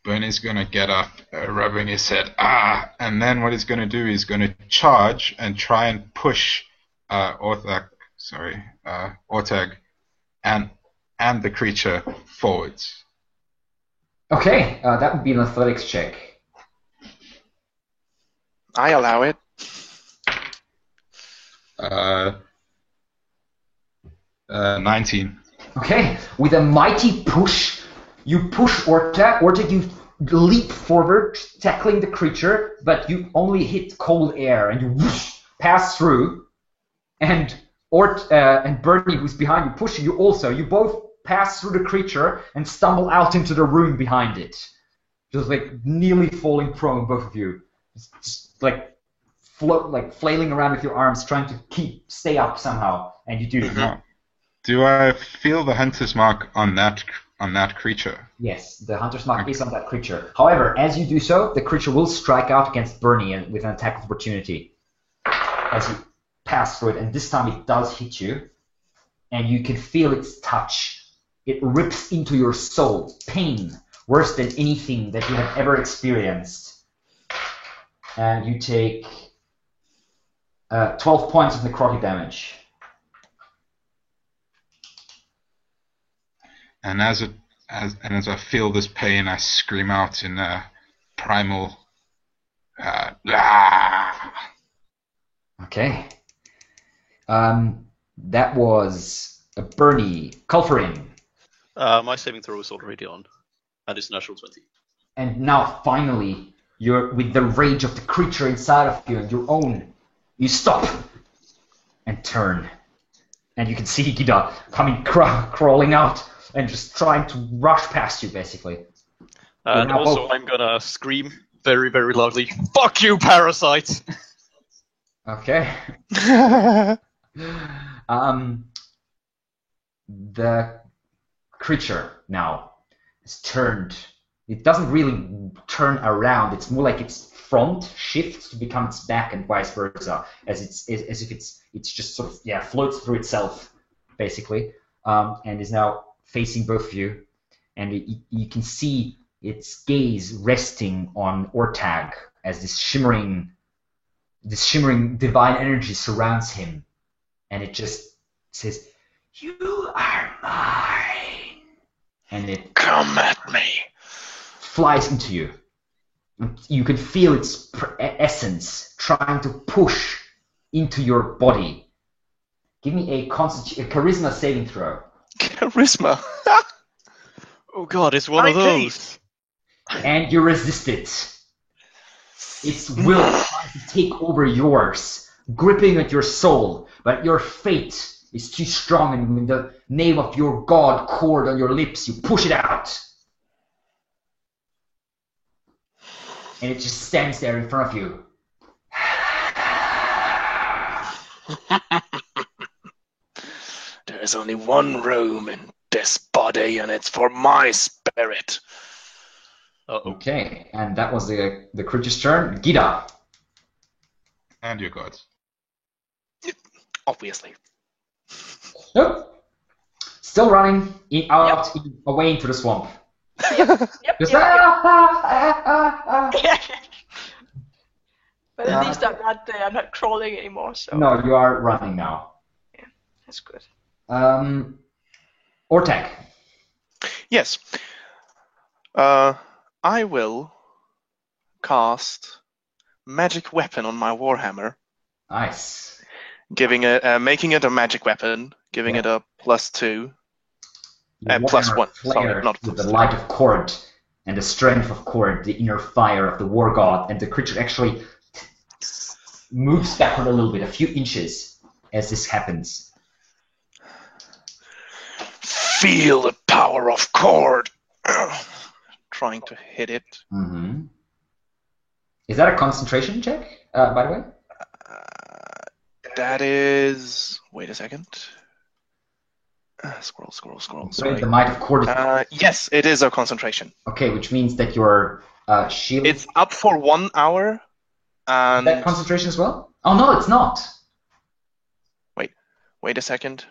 Bernie's going to get up, rubbing his head, and then what he's going to do is going to charge and try and push Ortag and the creature forwards. Okay, that would be an athletics check. I allow it. 19. Okay, with a mighty push, you push Ortag. Ortag, you leap forward, tackling the creature, but you only hit cold air, and you whoosh, pass through. And Bernie, who's behind you, pushing you also. You both pass through the creature and stumble out into the room behind it. Just like nearly falling prone, both of you. Just like flailing around with your arms, trying to stay up somehow, and you do. Mm-hmm. Do I feel the hunter's mark on that creature? Yes, the hunter's mark is on that creature. However, as you do so, the creature will strike out against Bernie with an attack of opportunity as you pass through it, and this time it does hit you, and you can feel its touch. It rips into your soul. Pain, worse than anything that you have ever experienced. And you take 12 points of necrotic damage. And as I feel this pain, I scream out in a primal. Okay. That was a Bernie. Culferin. My saving throw is already on, and it's natural 20. And now finally, you're with the rage of the creature inside of you and your own. You stop and turn, and you can see Gida coming crawling out and just trying to rush past you, basically. And also, I'm gonna scream very, very loudly, "Fuck you, parasite!" Okay. The creature now is turned. It doesn't really turn around. It's more like its front shifts to become its back, and vice versa, as if it's just sort of floats through itself, basically, and is now facing both of you, and you can see its gaze resting on Ortag as this shimmering divine energy surrounds him, and it just says, "You are mine," and it Come at me. flies into you. You can feel its essence trying to push into your body. Give me a charisma saving throw. Charisma. Oh god, it's one of 19. those. And you resist it. Its will tries to take over yours, gripping at your soul, but your fate is too strong, and in the name of your god cord on your lips, you push it out. And it just stands there in front of you. There is only one room in this body, and it's for my spirit. Uh-oh. Okay, and that was the creature's turn. Gida. And your gods. Obviously. Nope. Still running away into the swamp. Yep. Just, But at least I'm not crawling anymore, so No, you are running now. that's good. Ortag. Yes. I will cast magic weapon on my warhammer, Nice. giving it, making it a magic weapon, giving it a +2. Your +1. warhammer Sorry, flares not with +2. the light of Kord and the strength of Kord, the inner fire of the war god, and the creature actually moves backward a little bit, a few inches, as this happens. Feel the power of Kord. Trying to hit it. Mm-hmm. Is that a concentration check, by the way? That is. Wait a second. Scroll. Right, Sorry. the might of Cordis. Yes, it is a concentration. Okay, which means that your shield. It's up for 1 hour, and Is that concentration as well? Oh no, it's not. wait a second.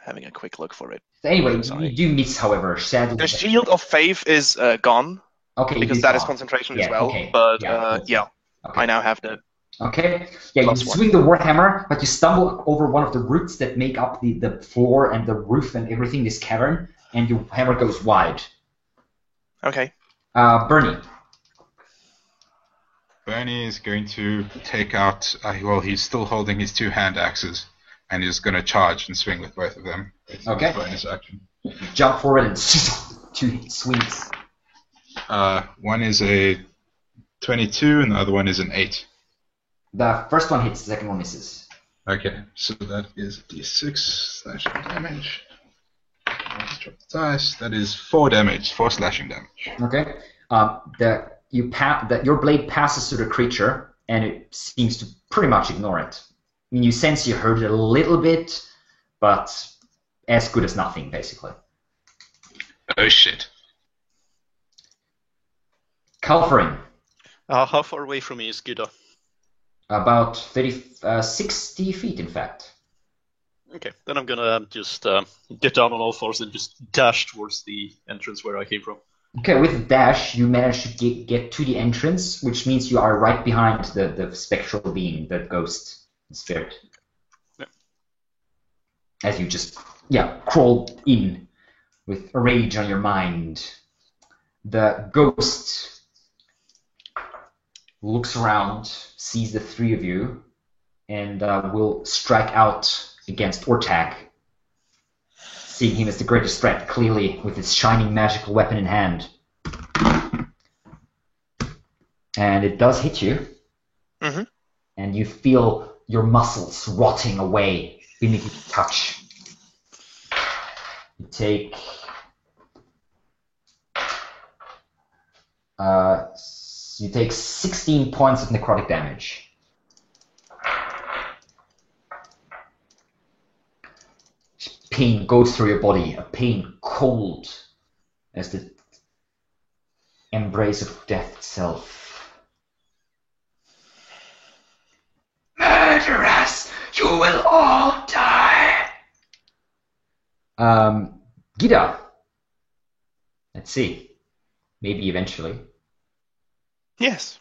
Having a quick look for it. Anyway, Sorry. you do miss, however, sadly. The Shield of Faith is gone, Okay, because you that is got- concentration yeah, as well. okay. But Yeah, I now have the. Okay. Yeah, you Plus one. swing the warhammer, but you stumble over one of the roots that make up the floor and the roof and everything, this cavern, and your hammer goes wide. Okay. Bernie. Bernie is going to take out. Well, he's still holding his 2 hand axes, and he's going to charge and swing with both of them. It's Okay. his bonus action. Jump forward and 2 swings. One is a 22, and the other one is an 8. The first one hits, the second one misses. Okay, so that is d6 slashing damage. Let's drop the dice. That is 4 damage, 4 slashing damage. Okay. Your blade passes through the creature, and it seems to pretty much ignore it. I mean, you sense you hurt it a little bit, but as good as nothing, basically. Oh shit. Calfrin, How far away from me is Gida? about 60 feet, in fact. Okay, then I'm gonna just get down on all fours and just dash towards the entrance where I came from. Okay, with dash, you manage to get to the entrance, which means you are right behind the spectral being, the ghost spirit. Yeah. As you just, crawl in with rage on your mind. The ghost looks around, sees the 3 of you, and will strike out against Ortag, seeing him as the greatest threat, clearly, with his shining magical weapon in hand. And it does hit you. Mm-hmm. And you feel your muscles rotting away beneath your touch. You take... you take 16 points of necrotic damage. Pain goes through your body, a pain cold as the embrace of death itself. Murderers, you will all die! Gida. Let's see. Maybe eventually. Yes.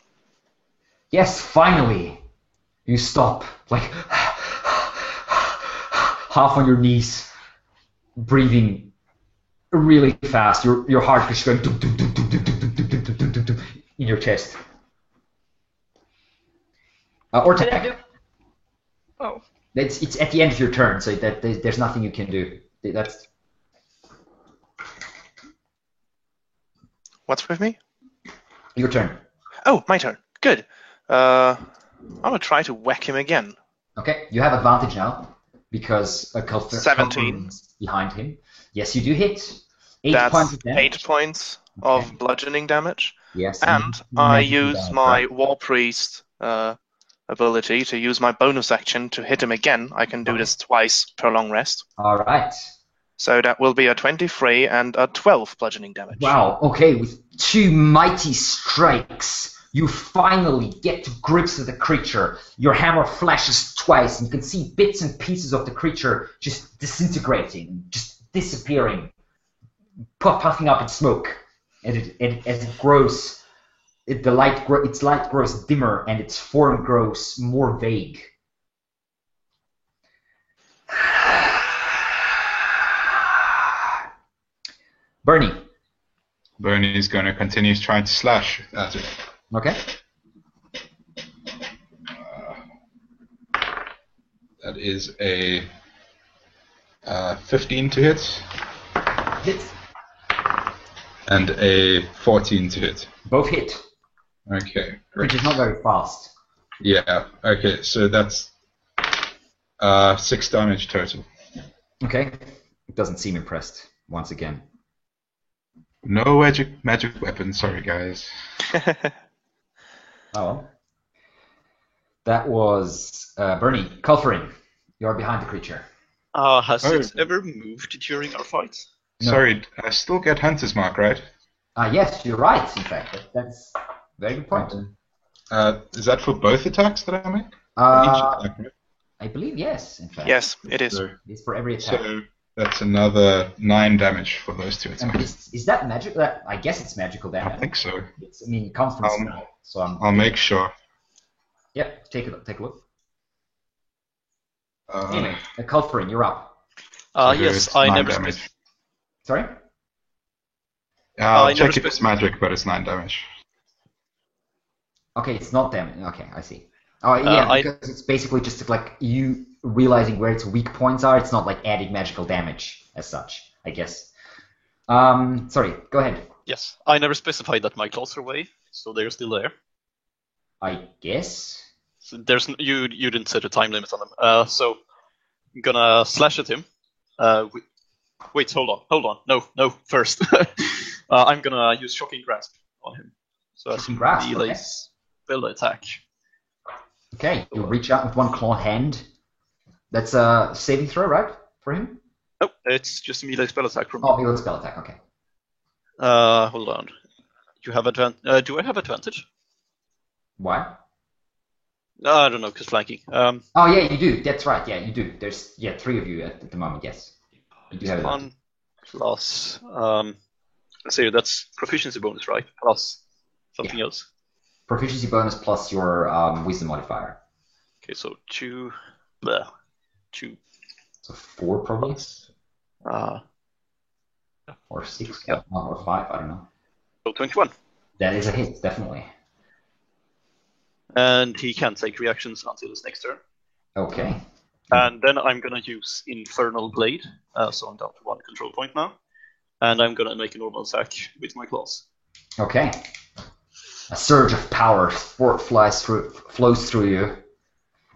Yes, finally! You stop, like, half on your knees, breathing really fast. Your heart is going dum, dum, dum, dum, dum, dum, dum, dum, dum, dum, dum, dum, in your chest. Or Did I attack. do? Oh. It's at the end of your turn, so that there's nothing you can do. That's What's with me? your turn. Oh, my turn. Good. I will try to whack him again. Okay, you have advantage now because a 17. is behind him. Yes, you do hit. 8 That's points of damage. 8 points Okay. of bludgeoning damage. Yes, And I magical use damage, my right? War Priest ability to use my bonus action to hit him again. I can do this twice per long rest. All right. So that will be a 23 and a 12 bludgeoning damage. Wow, okay, with 2 mighty strikes, you finally get to grips with the creature. Your hammer flashes twice, and you can see bits and pieces of the creature just disintegrating, just disappearing, puffing up in smoke. And as it grows, its light grows dimmer, and its form grows more vague. Bernie. Bernie is going to continue trying to slash at it. Okay. That is a 15 to hit Hit. and a 14 to hit. Both hit, Okay, which great. is not very fast. Yeah, okay, so that's 6 damage total. Okay. It doesn't seem impressed, once again. No magic weapon, sorry guys. Oh well. That was Bernie. Culferin, you're behind the creature. Has Oh. it ever moved during our fight? No. Sorry, I still get Hunter's Mark, right? Yes, you're right. In fact, that's a very good point. Is that for both attacks that I make? For Uh, each attack, right? I believe yes. In fact, Yes, it is. So, it's for every attack. so that's another 9 damage for those 2 And attacks. is that magic? I guess it's magical I damage. think so. I mean, it comes from Um, spell, so I'll make sure. Yep, take a look. Uh, Anyway, Culferin, you're up. so Yes, it's I 9 never damage. Sorry? I'll I check never if it's magic, but it's 9 damage. Okay, it's not damage. Okay, I see. Oh, yeah, because it's basically just like you realizing where its weak points are. It's not like adding magical damage as such, I guess. Sorry, go ahead. Yes, I never specified that my claws are away, so they're still there. I guess. So you didn't set a time limit on them. So I'm gonna slash at him. Wait, hold on. No, first. I'm gonna use Shocking Grasp on him. So that's Shocking Grasp, melee okay. spell attack. Okay, you reach out with one clawed hand. That's a saving throw, right, for him? No, it's just a melee spell attack from me. Oh, melee spell attack. Okay. Hold on. You have do I have advantage? Why? No, I don't know, because flanking. Oh yeah, you do. That's right. Yeah, you do. There's 3 of you at the moment. Yes, you do have it. 1 plus. Let's say that's proficiency bonus, right? Plus something else. Proficiency bonus plus your wisdom modifier. Okay, so 2. 2 So 4 probably, plus. or 6, Yeah. or 5. I don't know. So 21. That is a hit, definitely. And he can't take reactions until his next turn. Okay. And then I'm gonna use Infernal Blade, so I'm down to 1 control point now. And I'm gonna make a normal attack with my claws. Okay. A surge of power flows through you.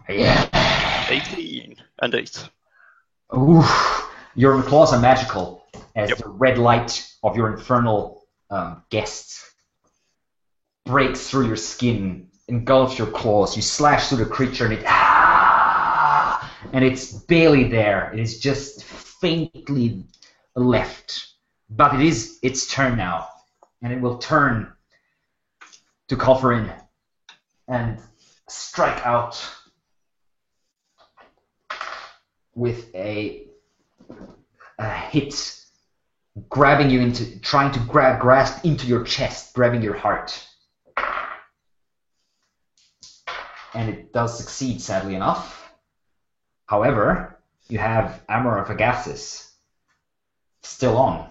Yeah. 18 and 8. Ooh. Your claws are magical, as Yep. the red light of your infernal guests breaks through your skin, engulfs your claws. You slash through the creature, and it's barely there. It is just faintly left, but it is its turn now, and it will turn to Culferin and strike out with a hit, grabbing you into, trying to grasp into your chest, grabbing your heart. And it does succeed, sadly enough. However, you have Armor of Agathis still on.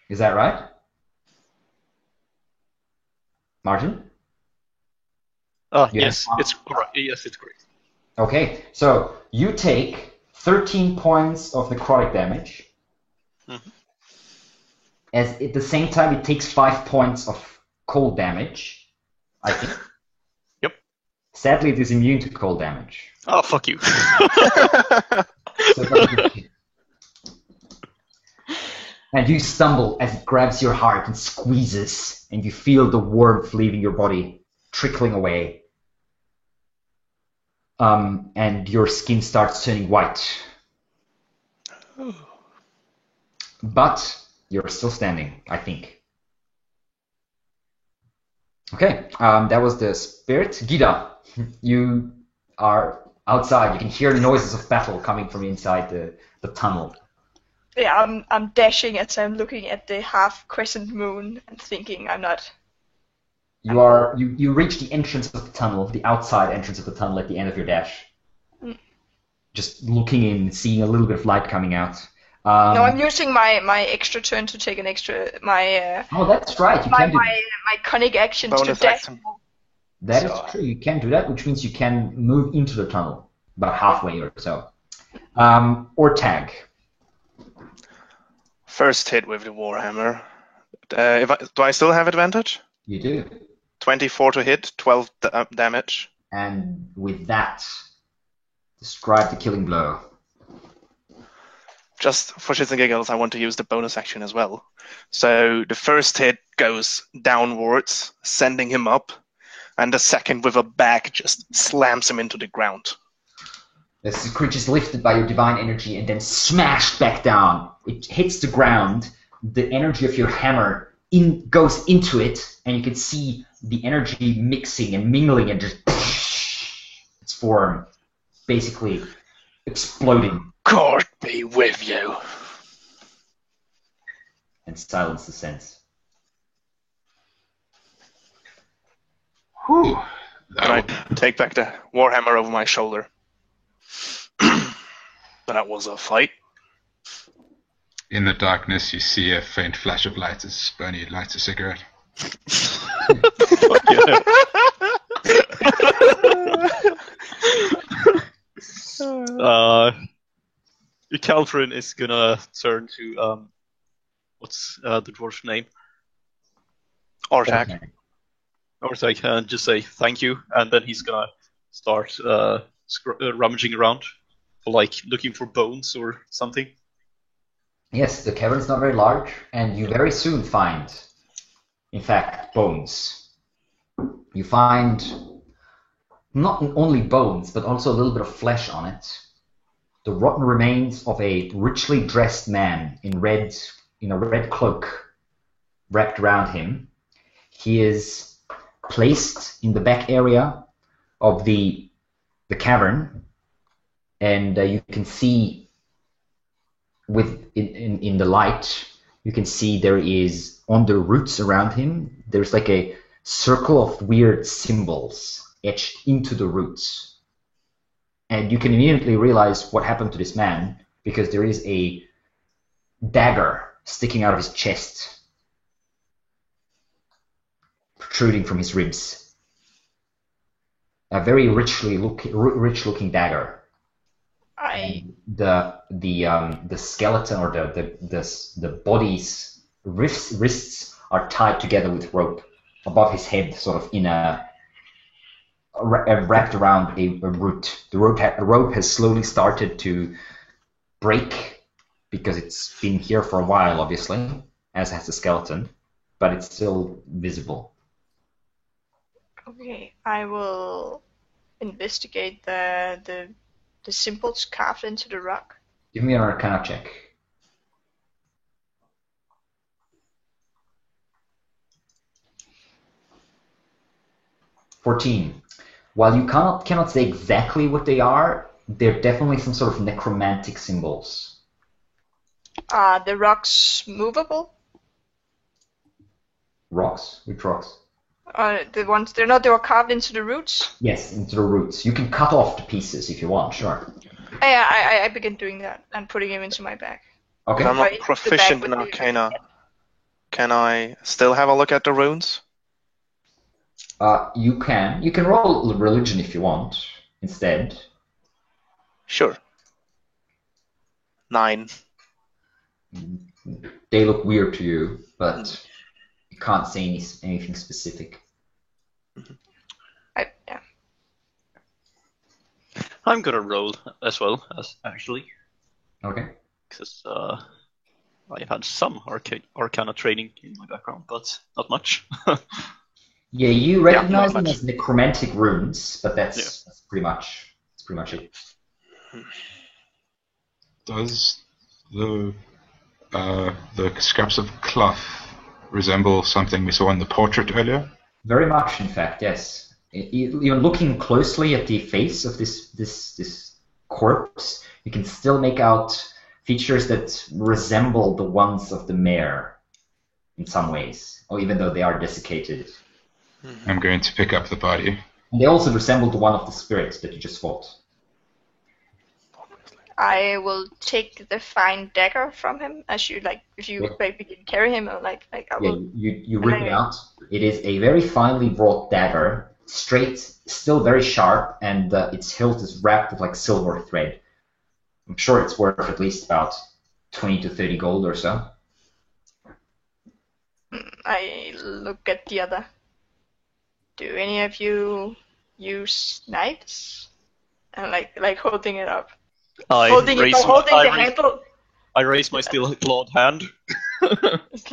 Is that right? Martin? Yes, it's correct. Yes, it's correct. Okay, so you take 13 points of necrotic damage. Mhm. As at the same time, it takes 5 points of cold damage, I think. Yep. Sadly, it is immune to cold damage. Oh, fuck you. So and you stumble as it grabs your heart and squeezes, and you feel the warmth leaving your body, trickling away. And your skin starts turning white. But you're still standing, I think. Okay, that was the spirit. Gita, you are outside. You can hear the noises of battle coming from inside the tunnel. Yeah, I'm dashing as I'm looking at the half crescent moon and thinking I'm not. You reach the entrance of the tunnel, the outside entrance of the tunnel at the end of your dash. Just looking in, seeing a little bit of light coming out. No, I'm using my extra turn to take an extra Oh, that's right. You my can do conic actions Bonus to dash. action. that. Is true. You can do that, which means you can move into the tunnel about halfway or so. Or tag. First hit with the Warhammer. Do I still have advantage? You do. 24 to hit, 12 damage. And with that, describe the killing blow. Just for shits and giggles, I want to use the bonus action as well. So the first hit goes downwards, sending him up, and the second with a bag just slams him into the ground. This creature is lifted by your divine energy and then smashed back down. It hits the ground. The energy of your hammer goes into it, and you can see the energy mixing and mingling and just its form basically exploding. God be with you. And silence descends. Whew. And I take back the warhammer over my shoulder. That was a fight. In the darkness, you see a faint flash of light as Bernie lights a cigarette. Calvin is gonna turn to what's the dwarf's name? Ortag. Ortag, and just say thank you, and then he's gonna start rummaging around for looking for bones or something. Yes, the cavern is not very large, and you very soon find, in fact, bones. You find not only bones, but also a little bit of flesh on it. The rotten remains of a richly dressed man in a red cloak wrapped around him. He is placed in the back area of the cavern, and you can see in the light, you can see there is, on the roots around him, there's like a circle of weird symbols etched into the roots. And you can immediately realize what happened to this man, because there is a dagger sticking out of his chest, protruding from his ribs. A very rich-looking dagger. The skeleton or the body's wrists are tied together with rope above his head, sort of in wrapped around a root. The rope has slowly started to break because it's been here for a while, obviously, as has the skeleton, but it's still visible. Okay, I will investigate the symbols carved into the rock. Give me an Arcana check. 14. While you cannot say exactly what they are, they're definitely some sort of necromantic symbols. Are the rocks movable? Rocks? Which rocks? The ones they were carved into the roots? Yes, into the roots. You can cut off the pieces if you want, sure. Yeah, I begin doing that and putting him into my bag. Okay. I'm not proficient in Arcana. Can I still have a look at the runes? You can. You can roll religion if you want instead. Sure. 9. They look weird to you, but you can't say anything specific. Yeah. I'm gonna roll as well, actually, Okay. because I had some Arcana training in my background, but not much. Yeah, you recognize not them much. as necromantic runes, but that's pretty much it. Does the scraps of cloth resemble something we saw in the portrait earlier? Very much, in fact, yes. Even looking closely at the face of this corpse, you can still make out features that resemble the ones of the mare in some ways, or even though they are desiccated. I'm going to pick up the body. And they also resemble the one of the spirits that you just fought. I will take the fine dagger from him as you if you begin carry him or I will. Yeah, you rip it out. It is a very finely wrought dagger, straight, still very sharp, and its hilt is wrapped with silver thread. I'm sure it's worth at least about 20 to 30 gold or so. I look at the other. Do any of you use knives? And like holding it up. Holding the handle. I raise my still clawed hand. It's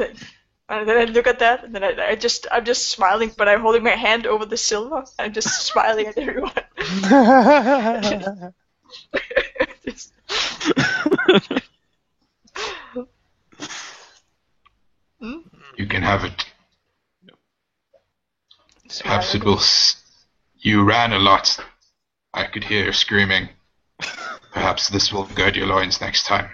and then I look at that, and then I'm just smiling, but I'm holding my hand over the silver. I'm just smiling at everyone. Just- You can have it. Perhaps it will. You ran a lot. I could hear you screaming. Perhaps this will gird your loins next time.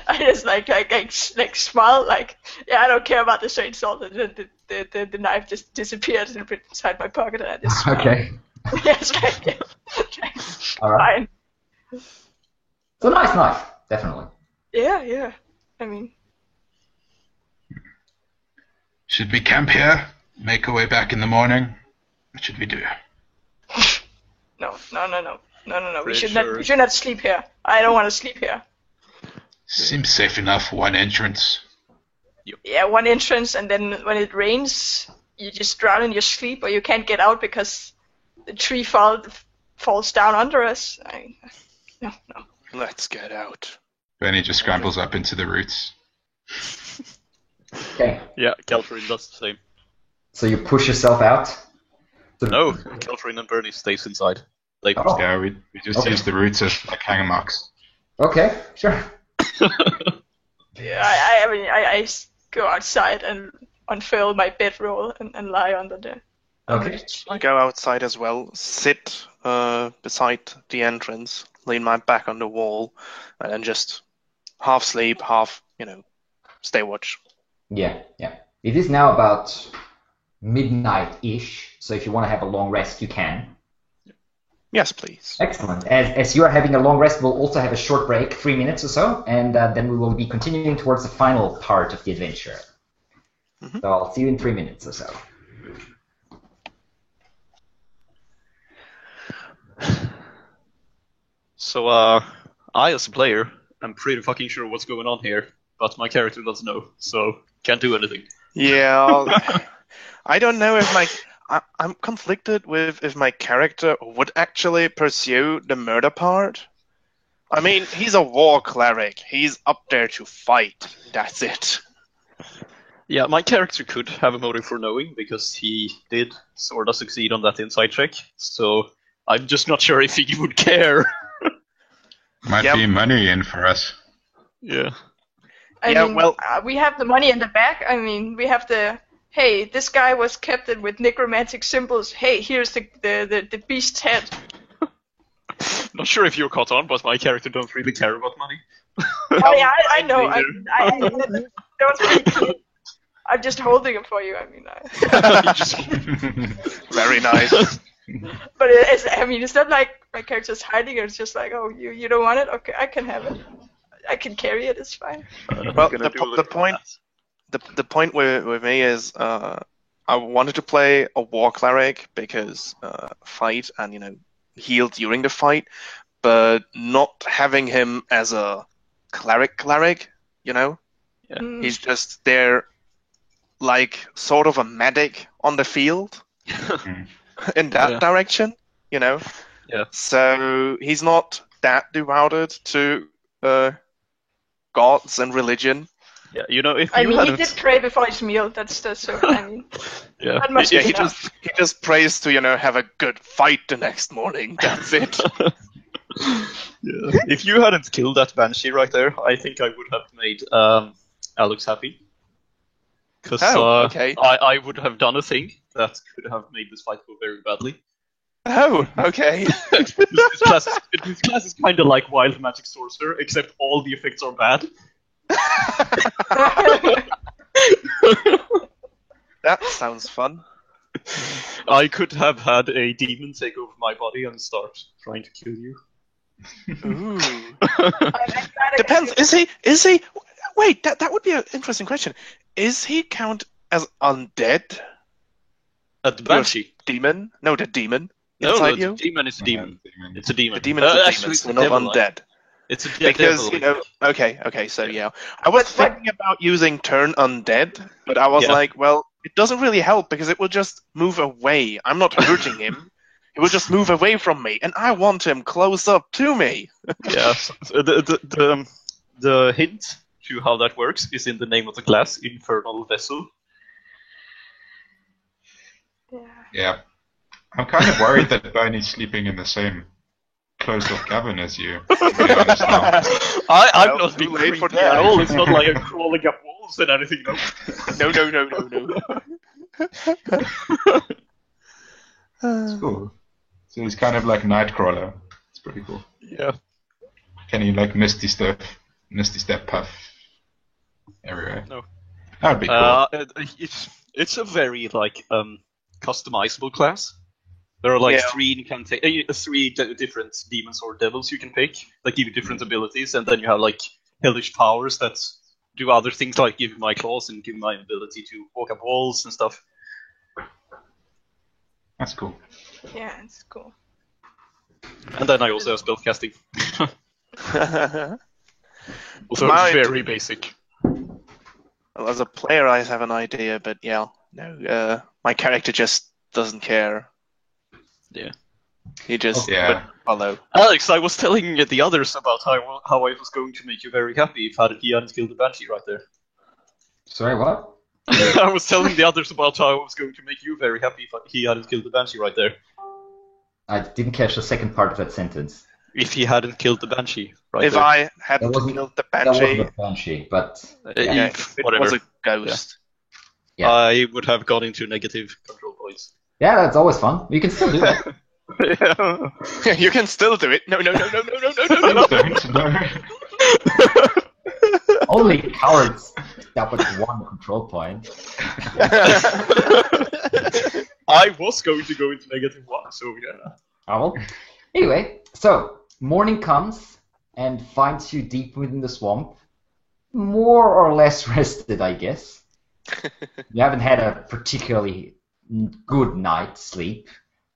I just like smile like, yeah, I don't care about the straight salt. The knife just disappeared inside my pocket, and I just smile. Okay. Yes, like, All right. fine. It's a nice knife, definitely. Yeah. I mean, Should we camp here? Make our way back in the morning? What should we do? no. We Pretty should sure. not. We should not sleep here. I don't want to sleep here. Seems safe enough. One entrance. Yeah, one entrance, and then when it rains, you just drown in your sleep, or you can't get out because the tree falls down under us. No. Let's get out. Benny just scrambles up into the roots. Okay. Yeah, Calfrin does the same. So you push yourself out. No, Calfrin and Bernie stays inside. They Oh. Yeah, we just Okay. use the roots as like hanger marks. Okay, sure. Yeah, I go outside and unfurl my bedroll and lie under the. Okay. I go outside as well, sit beside the entrance, lean my back on the wall, and then just half sleep, half, stay watch. Yeah. It is now about midnight-ish, so if you want to have a long rest, you can. Yes, please. Excellent. As you are having a long rest, we'll also have a short break, 3 minutes or so, and then we will be continuing towards the final part of the adventure. Mhm. So I'll see you in 3 minutes or so. So, I, as a player, am pretty fucking sure what's going on here, but my character doesn't know, so can't do anything. Yeah, I don't know if I'm conflicted with if my character would actually pursue the murder part. I mean, he's a war cleric. He's up there to fight. That's it. Yeah, my character could have a motive for knowing, because he did sort of succeed on that insight check, so I'm just not sure if he would care. Might Yep. be money in for us. Yeah. I Yeah, mean, well- we have the money in the back. I mean, we have the. Hey, this guy was captain with necromantic symbols. Hey, here's the beast's head. Not sure if you're caught on, but my character don't really care about money. Oh yeah, I know. Neither. That was pretty clear. I'm just holding him for you. I mean, You just- Very nice. but it's not like my character's hiding it. It's just like, oh, you don't want it? Okay, I can have it. I can carry it. It's fine. Well, gonna the do a the little point that. the point with me is I wanted to play a war cleric because fight and heal during the fight, but not having him as a cleric. Mm. He's just there, like sort of a medic on the field in that Yeah. direction. Yeah. So he's not that devoted to gods and religion. Yeah, if I you mean, he hadn't... did pray before his meal. That's so. I mean, Yeah. that must Yeah, be he enough. just prays to have a good fight the next morning. That's it. Yeah. If you hadn't killed that banshee right there, I think I would have made Alex happy. Because Okay. I would have done a thing that could have made this fight go very badly. Oh, okay. This class is kind of like Wild Magic Sorcerer, except all the effects are bad. That sounds fun. I could have had a demon take over my body and start trying to kill you. Ooh. I'm glad I Depends. got you. Is he? Wait, that would be an interesting question. Is he count as undead? The banshee. Demon? No, the demon No, inside the you. demon is a demon. It's a demon. The demon is a Actually, demon, it's so a not devil, undead. It's a Because devil. okay, so yeah, I was But- thinking about using turn undead, but I was Yeah. like, well, it doesn't really help because it will just move away. I'm not hurting him; he will just move away from me, and I want him close up to me. Yeah. So the hint to how that works is in the name of the class, Infernal Vessel. Yeah. Yeah. I'm kind of worried that Bernie's sleeping in the same closed off cabin as you realize now. I'm Well, not too being late for creepy at that. all. It's not like I'm crawling up walls and anything. No. No. It's cool. So he's kind of like Nightcrawler. It's pretty cool. Yeah. Can you like Misty Step puff everywhere? No. That would be cool. It's a very like customizable class. There are like Yeah. three different demons or devils you can pick that give you different abilities, and then you have like hellish powers that do other things, like give my claws and give my ability to walk up walls and stuff. That's cool. Yeah, it's cool. And then I also have spellcasting. Also Mine- very basic. Well, as a player, I have an idea, but yeah, no, my character just doesn't care. Yeah. He just Yeah. wouldn't follow. Alex, I was telling the others about how I was going to make you very happy if he hadn't killed the Banshee right there. Sorry, what? I was telling the others about how I was going to make you very happy if he hadn't killed the Banshee right there. I didn't catch the second part of that sentence. If he hadn't killed the Banshee right If there. I hadn't That wasn't- killed the That wasn't Banshee, a Banshee, but yeah, If, if it whatever. was a ghost. Yeah. I would have gone into negative control points. yeah, that's always fun. You can still do that. Yeah. You can still do it. No. Don't know. Only cowards that was one control point. I was going to go into -1, so yeah. Oh, well. Anyway, so morning comes and finds you deep within the swamp, more or less rested, I guess. You haven't had a particularly good night's sleep,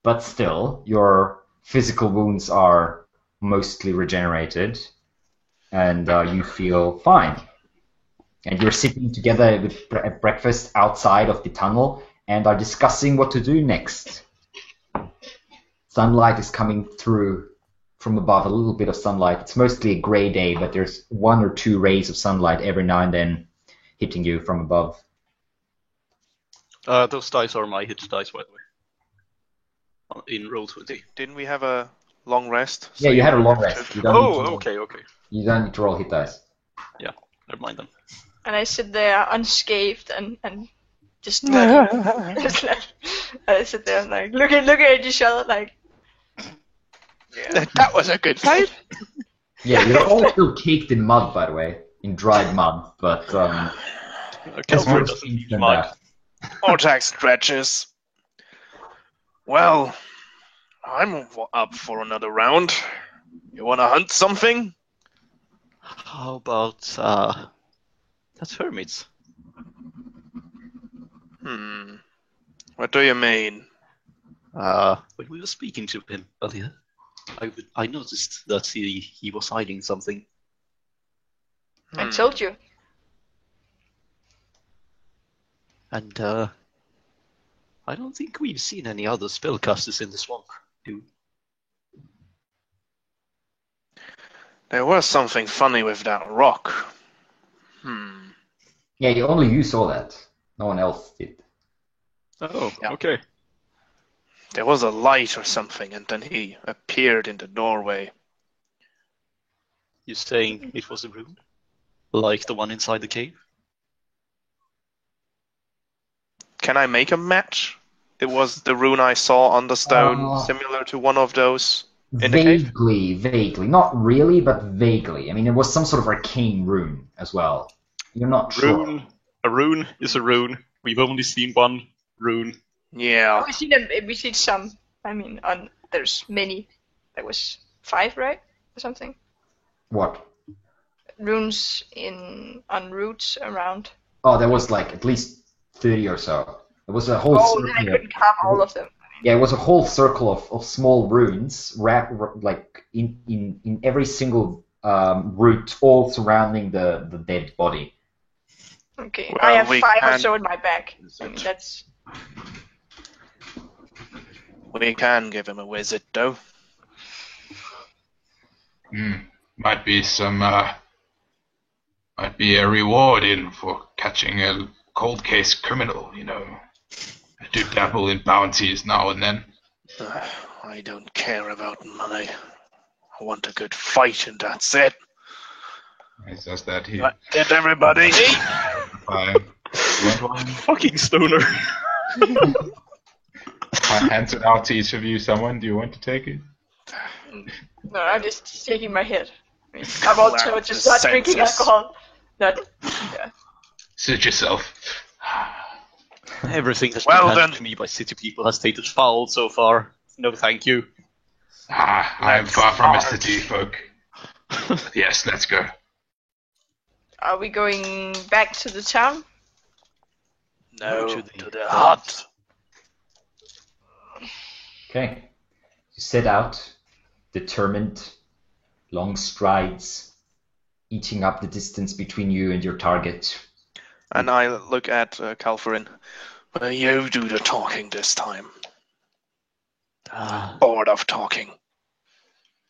but still, your physical wounds are mostly regenerated, and you feel fine. And you're sitting together at breakfast outside of the tunnel and are discussing what to do next. Sunlight is coming through from above, a little bit of sunlight. It's mostly a gray day, but there's 1 or 2 rays of sunlight every now and then hitting you from above. Those dice are my hit dice, by the way. In Roll20. Didn't we have a long rest? Yeah, you had a long rest. You don't need to roll- Okay. You don't need to roll hit dice. Never mind then. And I sit there unscathed and just like, and I sit there and like looking at each other like, yeah. That was a good fight. Yeah, you're all still caked in mud, by the way, in dried mud, but it's Kelford worse doesn't things need than mud. that. Ortax stretches. Well, I'm up for another round. You wanna hunt something? How about that's hermits? What do you mean? When we were speaking to him earlier, I noticed that he was hiding something. I told you. And I don't think we've seen any other spellcasters in the swamp, do we? There was something funny with that rock. Yeah, only you saw that. No one else did. Oh, Yeah. okay. There was a light or something, and then he appeared in the doorway. You're saying it was a rune? Like the one inside the cave? Can I make a match? It was the rune I saw on the stone, similar to one of those in the cave? Vaguely. Not really, but vaguely. I mean, it was some sort of arcane rune as well. You're not sure. A rune is a rune. We've only seen one rune. Yeah. We seen some. I mean, there's many. There was 5, right, or something. What? Runes on roots around. Oh, there was like at least 30 or so. It was a whole Oh, then I circle. couldn't count all of them. Yeah, it was a whole circle of small runes, like in every single root, all surrounding the dead body. Okay, Well, I have we 5 or can- so in my back. I mean, that's We can give him a visit, though. Might be might be a reward in for catching a cold case criminal, you know. I do dabble in bounties now and then. I don't care about money. I want a good fight, and that's it. He says that he Get everybody. fine. You want one? Fucking stoner. I hands it out to each of you. Someone, do you want to take it? No, I'm just shaking my head. I mean, I'm also Clarence just not drinking senses. alcohol. Not, yeah. Suit yourself. Everything that's Well been handed then. to me by city people has tasted foul so far. No, thank you. I'm far from a city folk. Yes, let's go. Are we going back to the town? No, To to the the hut. Okay. You set out, determined, long strides, eating up the distance between you and your target. And I look at Calfarin. Well, you do the talking this time. Bored of talking.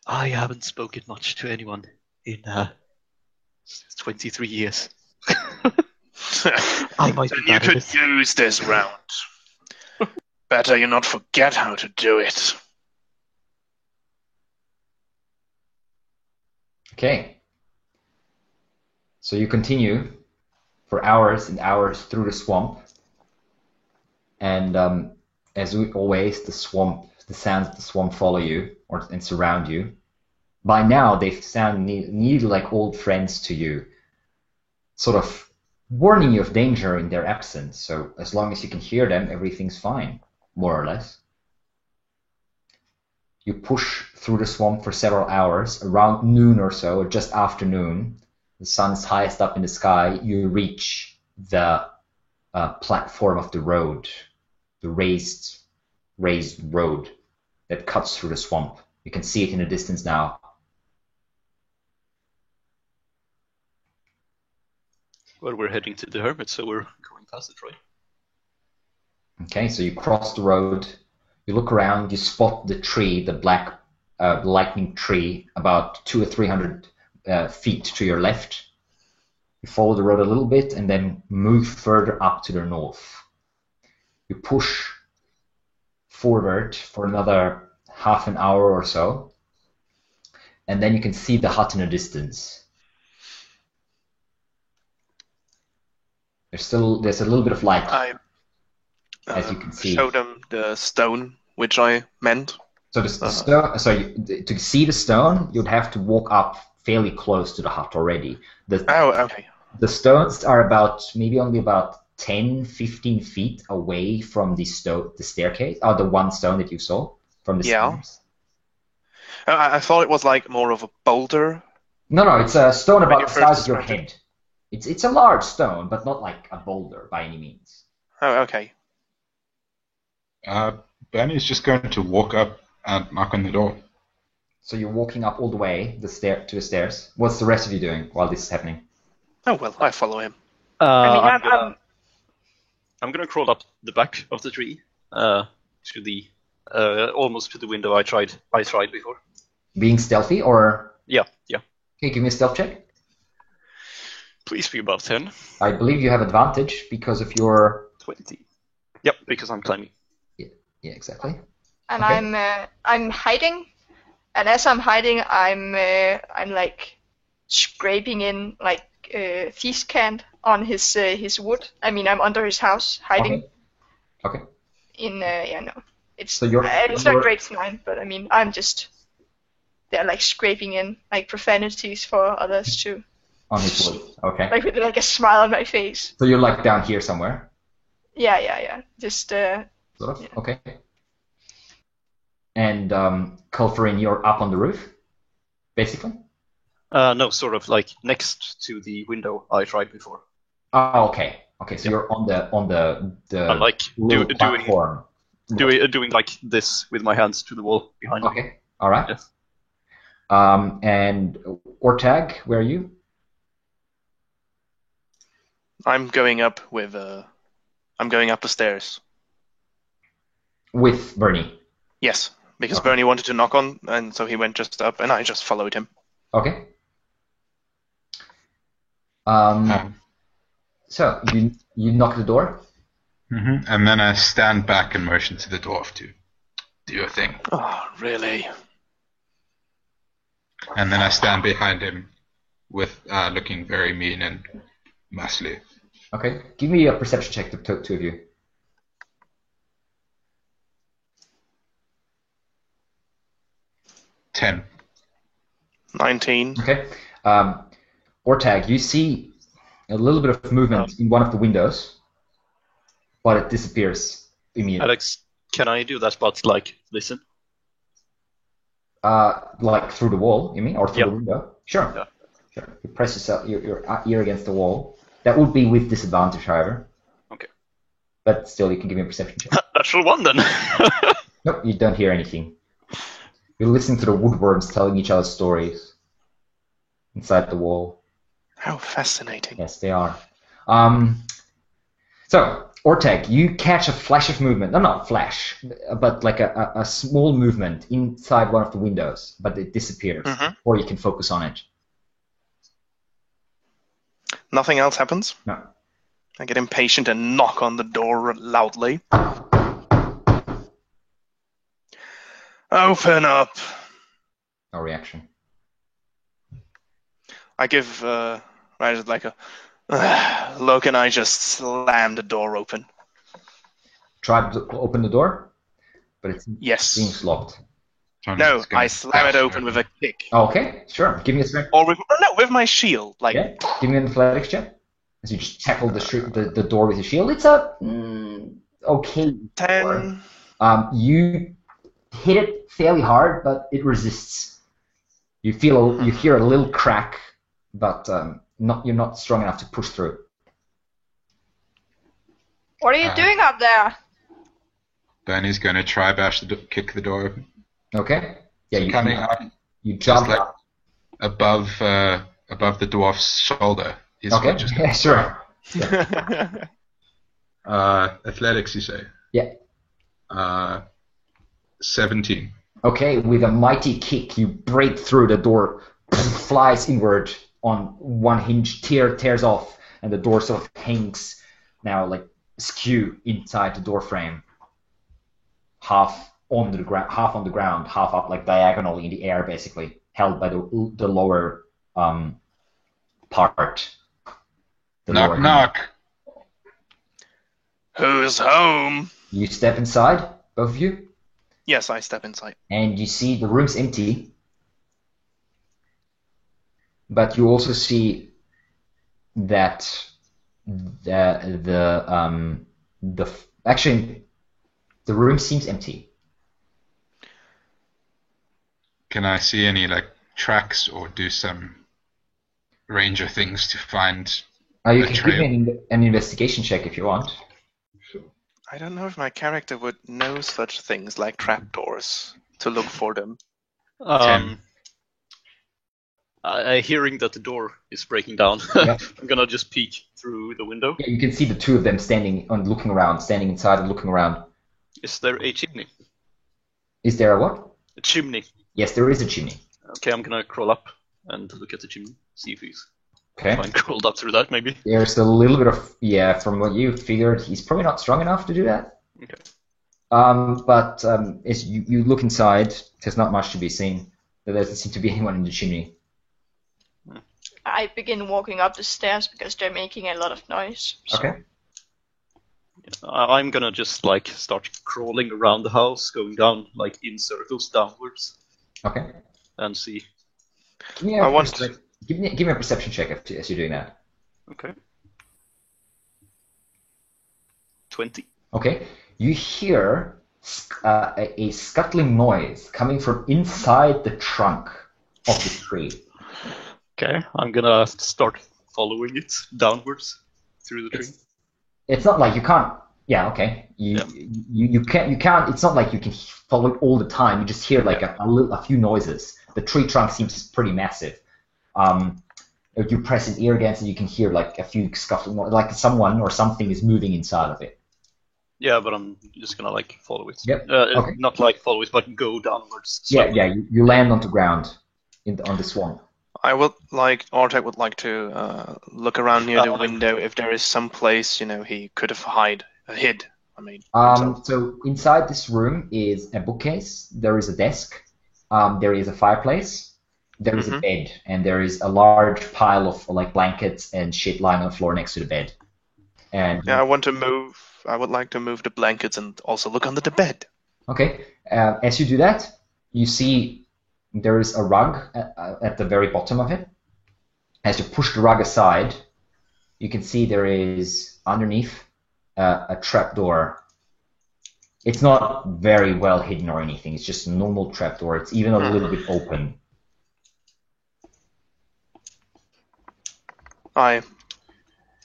I haven't spoken much to anyone in 23 years. I might Then be you bad at could it. use this round. Better you not forget how to do it. Okay. So you continue for hours and hours through the swamp. And as always, the sounds of the swamp follow you and surround you. By now, they sound nearly like old friends to you, sort of warning you of danger in their absence. So as long as you can hear them, everything's fine, more or less. You push through the swamp for several hours. Around noon or so, or just after noon, the sun's highest up in the sky, you reach the platform of the road, the raised road that cuts through the swamp. You can see it in the distance now. Well, we're heading to the hermit, so we're going past it, right? Okay, so you cross the road, you look around, you spot the tree, the black lightning tree, about 200 or 300 feet to your left. You follow the road a little bit and then move further up to the north. You push forward for another half an hour or so, and then you can see the hut in the distance. There's a little bit of light, I as you can see. showed him the stone, which I meant. So the stone, to see the stone, you'd have to walk up fairly close to the hut already. Oh, okay. The stones are maybe only about 10, 15 feet away from the staircase, or the one stone that you saw from the stairs. I thought it was like more of a boulder. No, it's a stone When about you the first size of your described head. It's a large stone, but not like a boulder by any means. Oh, okay. Bernie's just going to walk up and knock on the door. So you're walking up all the way to the stairs. What's the rest of you doing while this is happening? Oh, well, I follow him. I'm gonna crawl up the back of the tree to the almost to the window I tried before. Being stealthy, or Yeah. okay, give me a stealth check. Please be above 10. I believe you have advantage because of your 20. Yep, because I'm climbing. yeah, exactly. And Okay. I'm hiding, and as I'm hiding, I'm like scraping in like thieves' cant on his wood. I mean, I'm under his house hiding. Okay. It's So you're- it's not grade 9, but I mean, I'm just they're like scraping in like profanities for others too, On his wood. Okay. like with like a smile on my face. So you're like down here somewhere. Yeah. Just Sort of. Yeah. Okay. And Culferin, you're up on the roof, basically. No, sort of like next to the window I tried before. Oh, okay. Okay, so you're on the I'm like little doing platform. doing like this with my hands to the wall behind me. Okay. All right. Yes. And Ortag, where are you? I'm going up the stairs. With Bernie. Yes, because Okay. Bernie wanted to knock on, and so he went just up, and I just followed him. Okay. Um, So you knock the door. And then I stand back and motion to the dwarf to do your thing. Oh, really? And then I stand behind him with looking very mean and muscly. Okay, give me a perception check, the two of you. 10. 19. Okay. Ortag, you see a little bit of movement in one of the windows, but it disappears immediately. Alex, can I do that, but like listen? Like through the wall, you mean, or through Yep. the window? Sure. Yeah. Sure. You press your ear against the wall. That would be with disadvantage, however. Okay. But still, you can give me a perception check. Natural one then. Nope, you don't hear anything. You're listening to the woodworms telling each other stories inside the wall. How fascinating. Yes, they are. So, Orteg, you catch a flash of movement. No, not flash, but like a small movement inside one of the windows, but it disappears, or you can focus on it. Nothing else happens? No. I get impatient and knock on the door loudly. Open up! No reaction. I give Ryder like a look, and I just slam the door open. Try to open the door, but it Yes. seems locked. No, I slam it open with a kick. Okay, sure. Give me a strength. Or with my shield. Like, Yeah, give me an athletics check. As you just tackle the door with your shield. It's a okay. 10. You hit it fairly hard, but it resists. You hear a little crack, but you're not strong enough to push through. What are you doing up there? Bernie's going to try kick the door open. Okay. Yeah, Coming up you jump like up. above the dwarf's shoulder. He's Okay. just Yeah, sure. athletics, you say? Yeah. 17. Okay, with a mighty kick, you break through the door, flies inward on one hinge, tears off, and the door sort of hangs now like askew inside the door frame, half on the ground, half up, like diagonally in the air, basically held by the lower part. The Knock, lower knock. Who's home? You step inside, both of you. Yes, I step inside. And you see the room's empty, but you also see that actually the room seems empty. Can I see any like tracks or do some ranger things to find You a can trail? give me an investigation check if you want. I don't know if my character would know such things like trapdoors to look for them. Hearing that the door is breaking down, Yeah. I'm gonna just peek through the window. Yeah, you can see the two of them standing inside and looking around. Is there a chimney? Is there a what? A chimney. Yes, there is a chimney. Okay, I'm gonna crawl up and look at the chimney. See if he's Okay. fine crawled up through that, maybe. There's a little bit of from what you figured, he's probably not strong enough to do that. Okay. But as you look inside, there's not much to be seen. There doesn't seem to be anyone in the chimney. I begin walking up the stairs because they're making a lot of noise. So. Okay. I'm gonna just like start crawling around the house, going down like in circles downwards, Okay. and see. Give me a perception check as you're doing that. Okay. 20. Okay. You hear a scuttling noise coming from inside the trunk of the tree. Okay, I'm gonna start following it downwards through the tree. It's not like you can't. Yeah. Okay. You can't. It's not like you can follow it all the time. You just hear like a few noises. The tree trunk seems pretty massive. If you press an ear against it, you can hear like a few scuffling, like someone or something is moving inside of it. Yeah, but I'm just gonna like follow it. Yep. Okay. Not like follow it, but go downwards. Yeah. Yeah. You land on the ground on the swamp. I would like, Artek would like to look around near the window if there is some place, he could have hid. himself. So inside this room is a bookcase. There is a desk. There is a fireplace. there is a bed, and there is a large pile of like blankets and shit lying on the floor next to the bed. And Yeah, I would like to move the blankets and also look under the bed. okay, as you do that, you see there is a rug at the very bottom of it. As you push the rug aside, you can see there is underneath a trapdoor. It's not very well hidden or anything. It's just a normal trapdoor. It's even a little bit open. I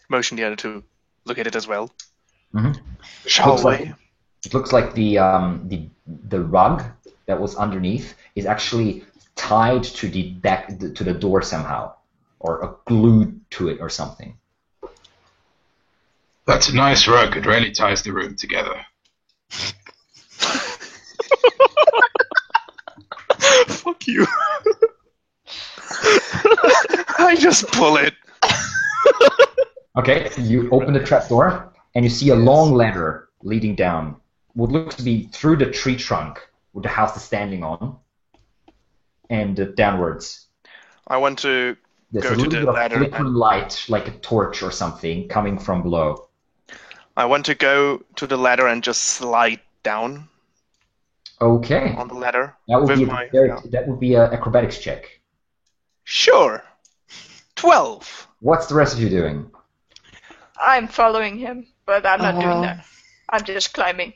motion the other to look at it as well. Mm-hmm. Shall we? It looks like the rug that was underneath is actually tied to the door somehow, or glued to it or something. That's a nice rug. It really ties the room together. Fuck you. I just pull it. Okay, you open the trapdoor and you see a long ladder leading down. What looks to be through the tree trunk where the house is standing on, and downwards. I want to There's go a to little the bit of ladder flickering and light, like a torch or something, coming from below. I want to go to the ladder and just slide down Okay, on the ladder that would with be my. that would be an acrobatics check. Sure. 12. What's the rest of you doing? I'm following him, but I'm not doing that. I'm just climbing.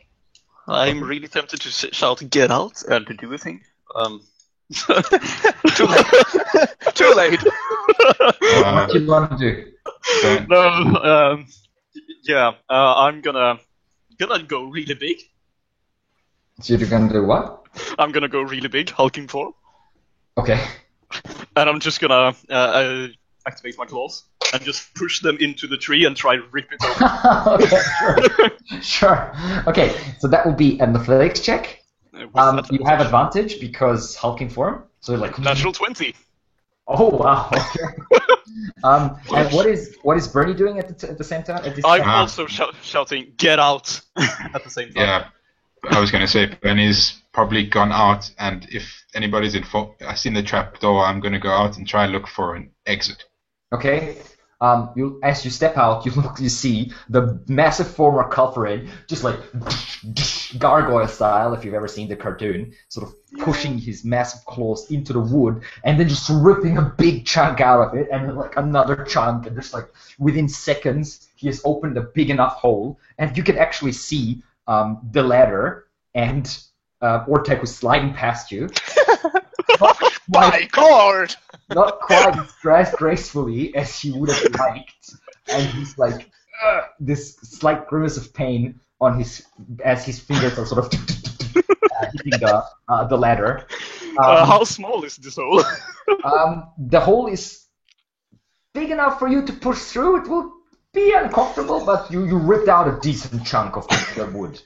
I'm really tempted to shout "Get out" and to do a thing. Too late. Too late. What do you want to do? No. Yeah. I'm gonna go really big. So you're gonna do what? I'm gonna go really big, hulking form, Okay. and I'm just gonna activate my claws and just push them into the tree and try to rip it open. Okay, sure. Sure. Okay, so that will be an athletics check. You have advantage because hulking form. So like Natural 20. Oh wow. Okay. And what is Bernie doing at the same time? At this I'm time? also shouting "Get out" at the same time. Yeah, I was going to say Benny's probably gone out, and if anybody's I've seen the trap door, I'm going to go out and try and look for an exit. Okay. As you step out, you see the massive former culprit, just like gargoyle style, if you've ever seen the cartoon, sort of pushing his massive claws into the wood, and then just ripping a big chunk out of it, and then like another chunk, and just like within seconds, he has opened a big enough hole, and you can actually see the ladder and Ortec was sliding past you. My God! Not quite as gracefully as he would have liked, and he's like this slight grimace of pain on as his fingers are sort of hitting the ladder. How small is this hole? The hole is big enough for you to push through. It will be uncomfortable, but you ripped out a decent chunk of the wood.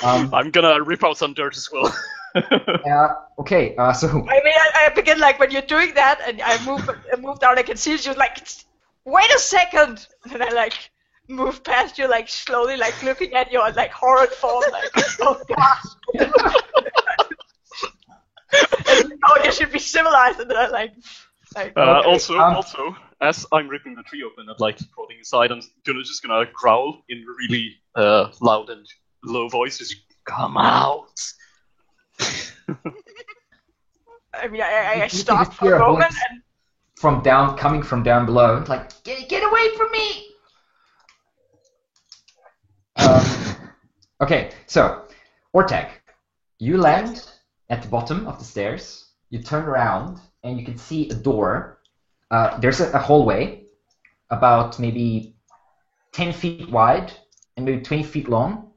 I'm gonna rip out some dirt as well. Okay, so... I mean, I begin like when you're doing that, and I move down. I can see you like, wait a second, and I like move past you like slowly, like looking at your like horrid form, like oh god. Oh, you should be civilized, and then I like. Also, as I'm ripping the tree open and like prodding inside, I'm just gonna growl in a really loud and low voice, just come out. I mean, I stopped for a moment and coming from down below, like get away from me. Okay, so Ortec, you land at the bottom of the stairs. You turn around and you can see a door. There's a hallway about maybe 10 feet wide and maybe 20 feet long,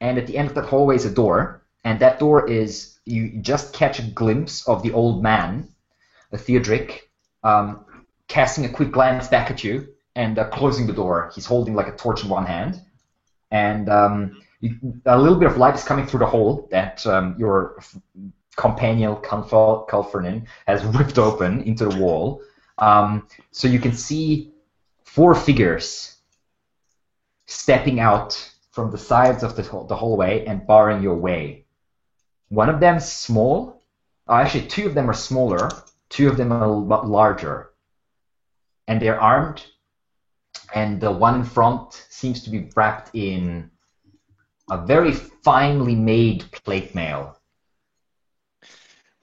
and at the end of that hallway is a door. And that door is, you just catch a glimpse of the old man, Theodric, casting a quick glance back at you and closing the door. He's holding like a torch in one hand. And a little bit of light is coming through the hole that your companion, Culfernin, has ripped open into the wall. So you can see 4 figures stepping out from the sides of the hallway and barring your way. One of them is small. Actually, 2 of them are smaller, Two of them are a lot larger, and they're armed. And the one in front seems to be wrapped in a very finely made plate mail.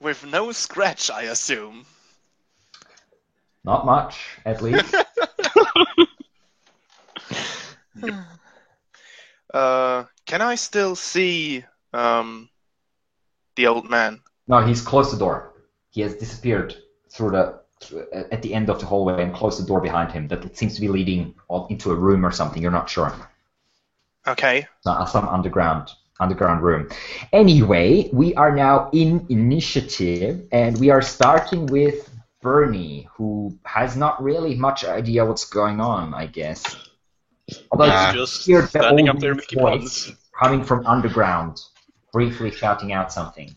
With no scratch, I assume. Not much, at least. Can I still see the old man? No, he's closed the door. He has disappeared at the end of the hallway and closed the door behind him. That seems to be leading into a room or something. You're not sure. Okay. Some underground room. Anyway, we are now in initiative, and we are starting with Bernie, who has not really much idea what's going on, I guess. Although He's just standing up there making puns. Coming from underground, briefly shouting out something.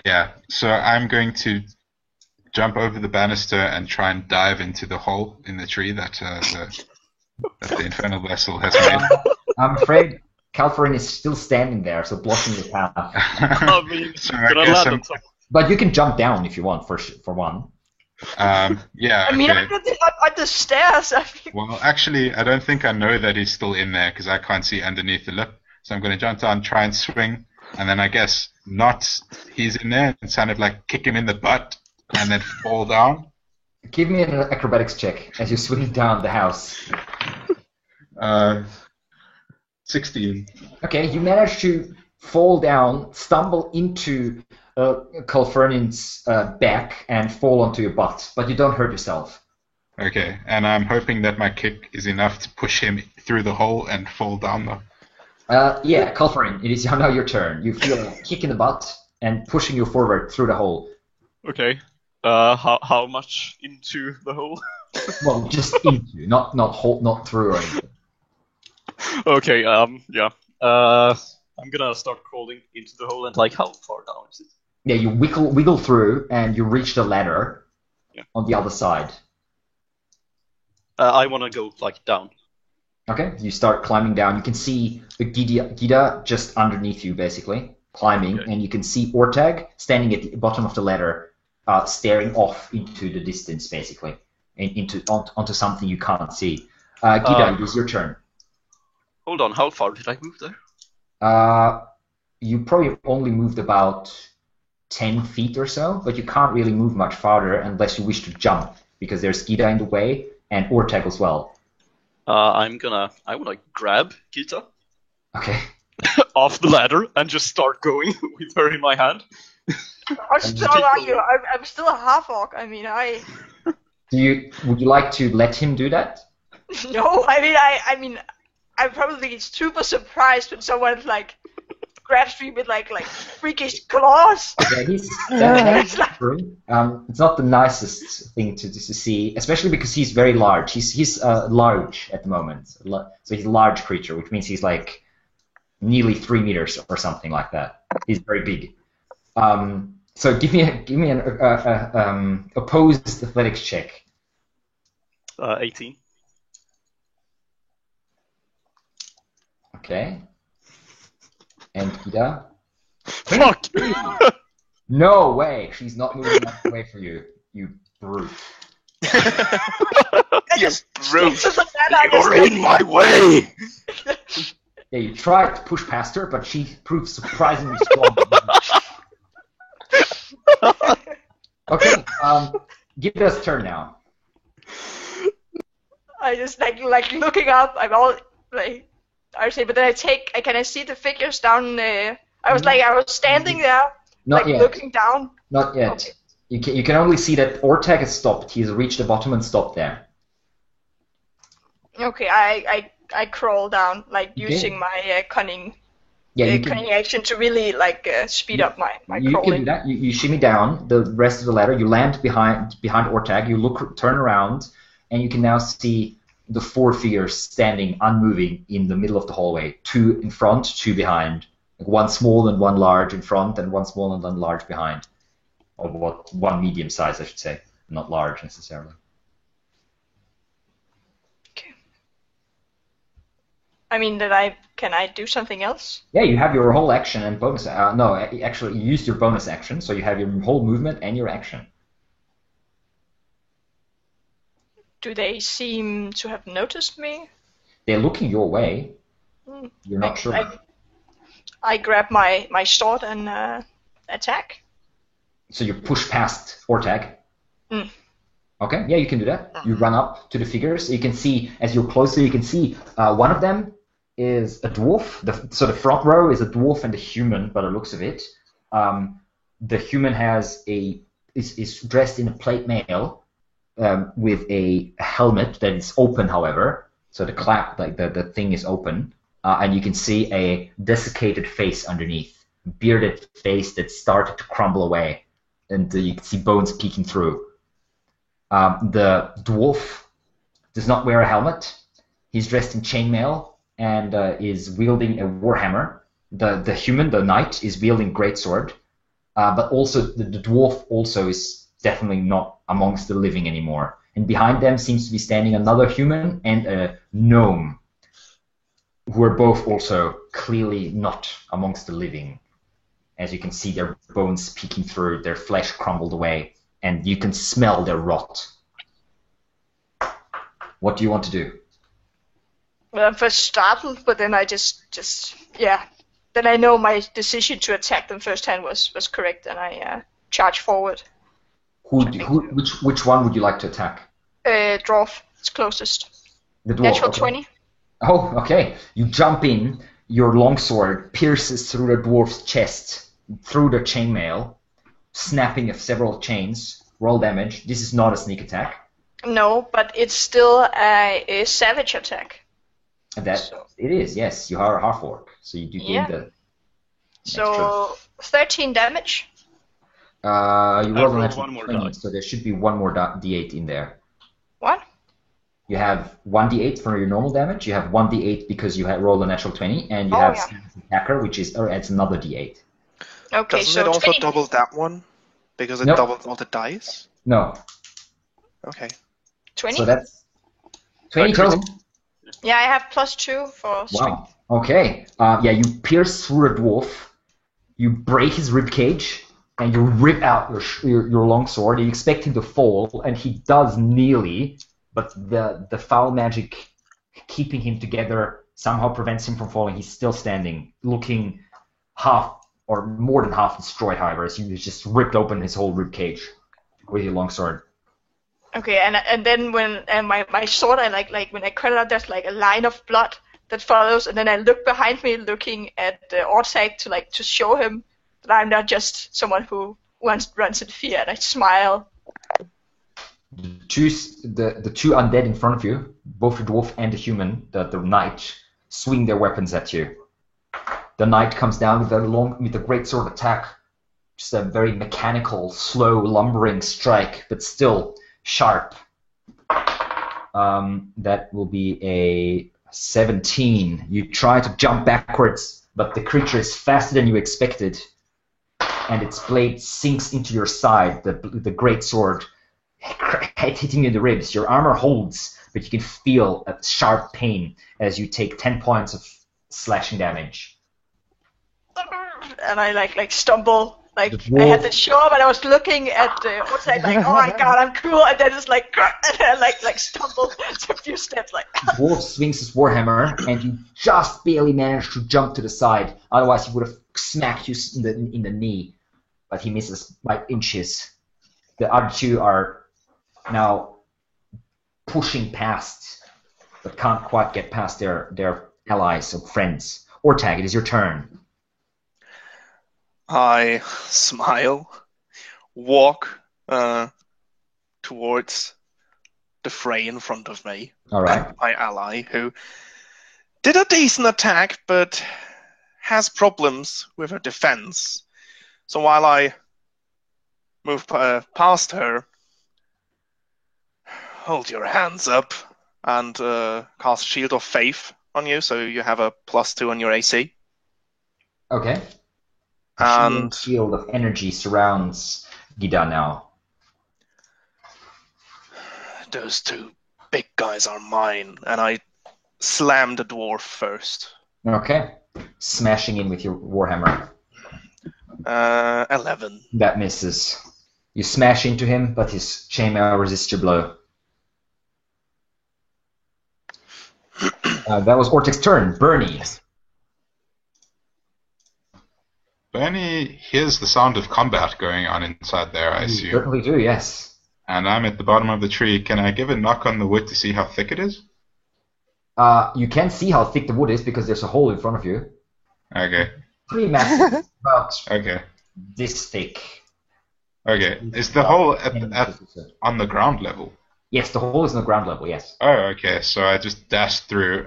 Yeah, so I'm going to jump over the banister and try and dive into the hole in the tree that the infernal vessel has made. I'm afraid Calfarin is still standing there, so blocking the path. I mean, So I guess But you can jump down if you want, for one. yeah, I mean, okay. I'm on the stairs. I mean, Well, actually, I don't think I know that he's still in there because I can't see underneath the lip. So I'm going to jump down, try and swing, and then I guess he's in there and kind of like kick him in the butt and then fall down. Give me an acrobatics check as you swing down the house. 16. Okay, you manage to fall down, stumble into Calfernin's back, and fall onto your butt, but you don't hurt yourself. Okay, and I'm hoping that my kick is enough to push him through the hole and fall down though. Yeah, Calferin, it is now your turn. You feel a kick in the butt and pushing you forward through the hole. Okay. How much into the hole? Well, just into, not through or anything. Okay. Yeah. I'm gonna start crawling into the hole, and like, how far down is it? Yeah, you wiggle through, and you reach the ladder on the other side. I wanna go like down. Okay, you start climbing down. You can see the Gita just underneath you, basically, climbing, and you can see Ortag standing at the bottom of the ladder, staring off into the distance, basically, and onto something you can't see. Gita, it is your turn. Hold on, how far did I move there? You probably only moved about 10 feet or so, but you can't really move much farther unless you wish to jump, because there's Gita in the way, and Ortag as well. I wanna grab Gita Okay. off the ladder and just start going with her in my hand. how strong are you? I'm still a half orc. I mean, Would you like to let him do that? no. I mean, I'm probably super surprised when someone like grabs me with like freakish claws. Yeah, that's true. It's not the nicest thing to see, especially because he's very large. He's large at the moment, so he's a large creature, which means he's like nearly 3 meters or something like that. He's very big. So give me an opposed athletics check. 18. Okay. And Gita? Fuck! No way! She's not moving enough away for you, you brute. You brute! You're in my way! Yeah, you tried to push past her, but she proved surprisingly strong. Okay, Gita's turn now. I just like looking up. I'm all like, I say, but then I see the figures down there. I was standing there, Not yet. looking down. Not yet. Okay. You can only see that Ortag has stopped. He's reached the bottom and stopped there. Okay, I crawl down, using my cunning cunning action to really speed up my You can do crawling. that. You shimmy down the rest of the ladder. You land behind Ortag. You turn around, and you can now see the 4 figures standing unmoving in the middle of the hallway. 2 in front, 2 behind. Like 1 small and 1 large in front, and 1 small and 1 large behind. Or 1 medium size, I should say, not large necessarily. Okay. I mean, can I do something else? Yeah, you have your whole action and bonus. No, actually, you used your bonus action, so you have your whole movement and your action. Do they seem to have noticed me? They're looking your way. Hmm. You're not sure. I grab my sword and attack. So you push past Ortag. Mm. Okay, yeah, you can do that. You run up to the figures. You can see, as you're closer, you can see one of them is a dwarf. So the front row is a dwarf and a human, by the looks of it. The human is dressed in a plate mail with a helmet that is open, however. So the clap, like the thing is open, and you can see a desiccated face underneath, bearded face that started to crumble away, and you can see bones peeking through. The dwarf does not wear a helmet. He's dressed in chainmail and is wielding a warhammer. The human, the knight, is wielding greatsword, but also the dwarf also is definitely not amongst the living anymore. And behind them seems to be standing another human and a gnome, who are both also clearly not amongst the living. As you can see, their bones peeking through, their flesh crumbled away, and you can smell their rot. What do you want to do? Well, I'm first startled, but then I just yeah. Then I know my decision to attack them firsthand was correct, and I charge forward. Which one would you like to attack? Dwarf. It's closest. The dwarf. Natural okay. 20. Oh, okay. You jump in. Your longsword pierces through the dwarf's chest, through the chainmail, snapping of several chains. Roll damage. This is not a sneak attack. No, but it's still a savage attack. It is, yes. You are a half-orc, so you do gain the So 13 damage. You rolled rolled a one more 20, die. so there should be one more d8 in there. What? You have 1d8 for your normal damage, you have 1d8 because you had rolled a natural 20, and you have attacker, which adds another d8. Okay, Doesn't so it also 20. double that one? Because it Nope. doubles all the dice? No. Okay. 20? So that's 20 Sorry, total. Yeah, I have +2 for strength. Wow. Okay. You pierce through a dwarf, you break his rib cage, and you rip out your longsword. You expect him to fall, and he does nearly, but the foul magic keeping him together somehow prevents him from falling. He's still standing, looking half or more than half destroyed, however, as you just ripped open his whole rib cage with your longsword. Okay, and then when my sword, I like when I cut it out, there's like a line of blood that follows, and then I look behind me, looking at Ortag to show him that I'm not just someone who runs in fear, and I smile. The two undead in front of you, both the dwarf and the human, the knight, swing their weapons at you. The knight comes down with a great sword attack, just a very mechanical, slow, lumbering strike, but still sharp. That will be a 17. You try to jump backwards, but the creature is faster than you expected, and its blade sinks into your side, the great sword, hitting you in the ribs. Your armor holds, but you can feel a sharp pain as you take 10 points of slashing damage. And I like stumble. Like The I had dwarf- the show, but I was looking at Ortag like, oh my god, I'm cool, and then it's like, and I like stumble a few steps, like. The dwarf swings his warhammer, and you just barely manage to jump to the side. Otherwise, he would have smacked you in the knee, but he misses by inches. The other two are now pushing past, but can't quite get past their allies or friends. Ortag, it is your turn. I smile, walk towards the fray in front of me. All right. My ally, who did a decent attack, but has problems with her defense. So while I move past her, hold your hands up and cast Shield of Faith on you, so you have a +2 on your AC. Okay. And Shield of energy surrounds Gida now. those two big guys are mine, and I slam the dwarf first. Okay. Smashing in with your warhammer. 11. That misses. You smash into him, but his chainmail resists your blow. That was Orteg's turn. Bernie. Bernie hears the sound of combat going on inside there, I You assume. certainly do, yes. And I'm at the bottom of the tree. Can I give a knock on the wood to see how thick it is? You can see how thick the wood is because there's a hole in front of you. Okay. Pretty massive, about Okay. this thick. Okay. Is the hole on the ground level? Yes, the hole is on the ground level, yes. Oh, okay. So I just dashed through,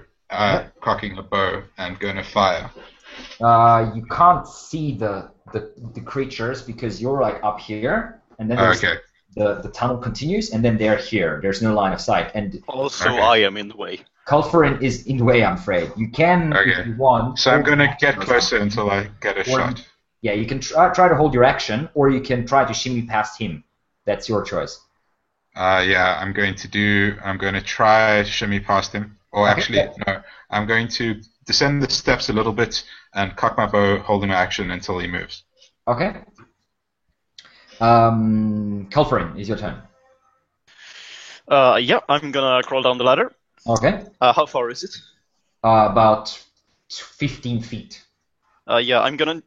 cocking a bow and going to fire. You can't see the creatures because you're like up here, and then there's Okay. the tunnel continues, and then they're here. There's no line of sight, and Also, Okay. I am in the way. Culferin is in the way, I'm afraid. You can, if Okay. you want. So I'm hold going to your get action or closer something. until I get a Or you- shot. Yeah, you can try to hold your action, or you can try to shimmy past him. That's your choice. Yeah, I'm going to try shimmy past him. Or Okay. actually, no. I'm going to descend the steps a little bit and cock my bow, holding my action until he moves. Okay. Culferin, is your turn. Yeah, I'm gonna crawl down the ladder. Okay. How far is it? About 15 feet. Yeah, I'm gonna.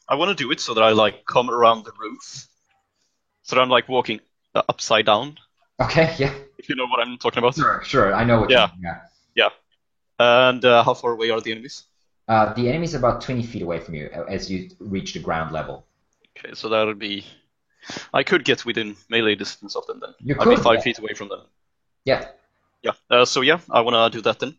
I want to do it so that I like come around the roof, so that I'm like walking upside down. Okay, yeah. If you know what I'm talking about. Sure, I know what Yeah. you mean. Yeah. And how far away are the enemies? The enemy's about 20 feet away from you as you reach the ground level. Okay, so that would be. I could get within melee distance of them then. You I'd be could, 5 yeah. feet away from them. Yeah. Yeah. So yeah, I wanna do that then.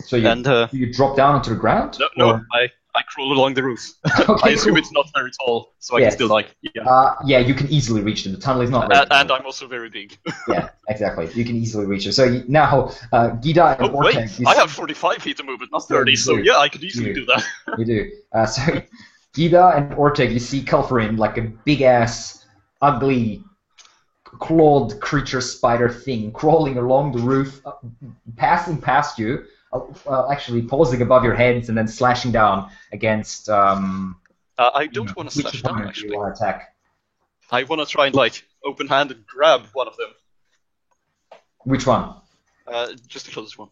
So you, And you drop down onto the ground? no, or- I crawl along the roof. Okay, I assume cool. it's not very tall, so I Yes. can still like yeah. Yeah, you can easily reach them. The tunnel is not very And tall. I'm also very big. Yeah, exactly. You can easily reach them. So now, Gida and Oh wait, Orteg, I have 45 feet of movement, not 30. you So do. yeah, I could easily You do that. You do. So Gida and Orteg, you see Culferin, like a big-ass, ugly, clawed creature spider thing crawling along the roof, passing past you, actually pausing above your heads and then slashing down against I don't want to which slash down opponent do you actually. want to attack? I want to try and like open-handed grab one of them. Which one? Just the closest one.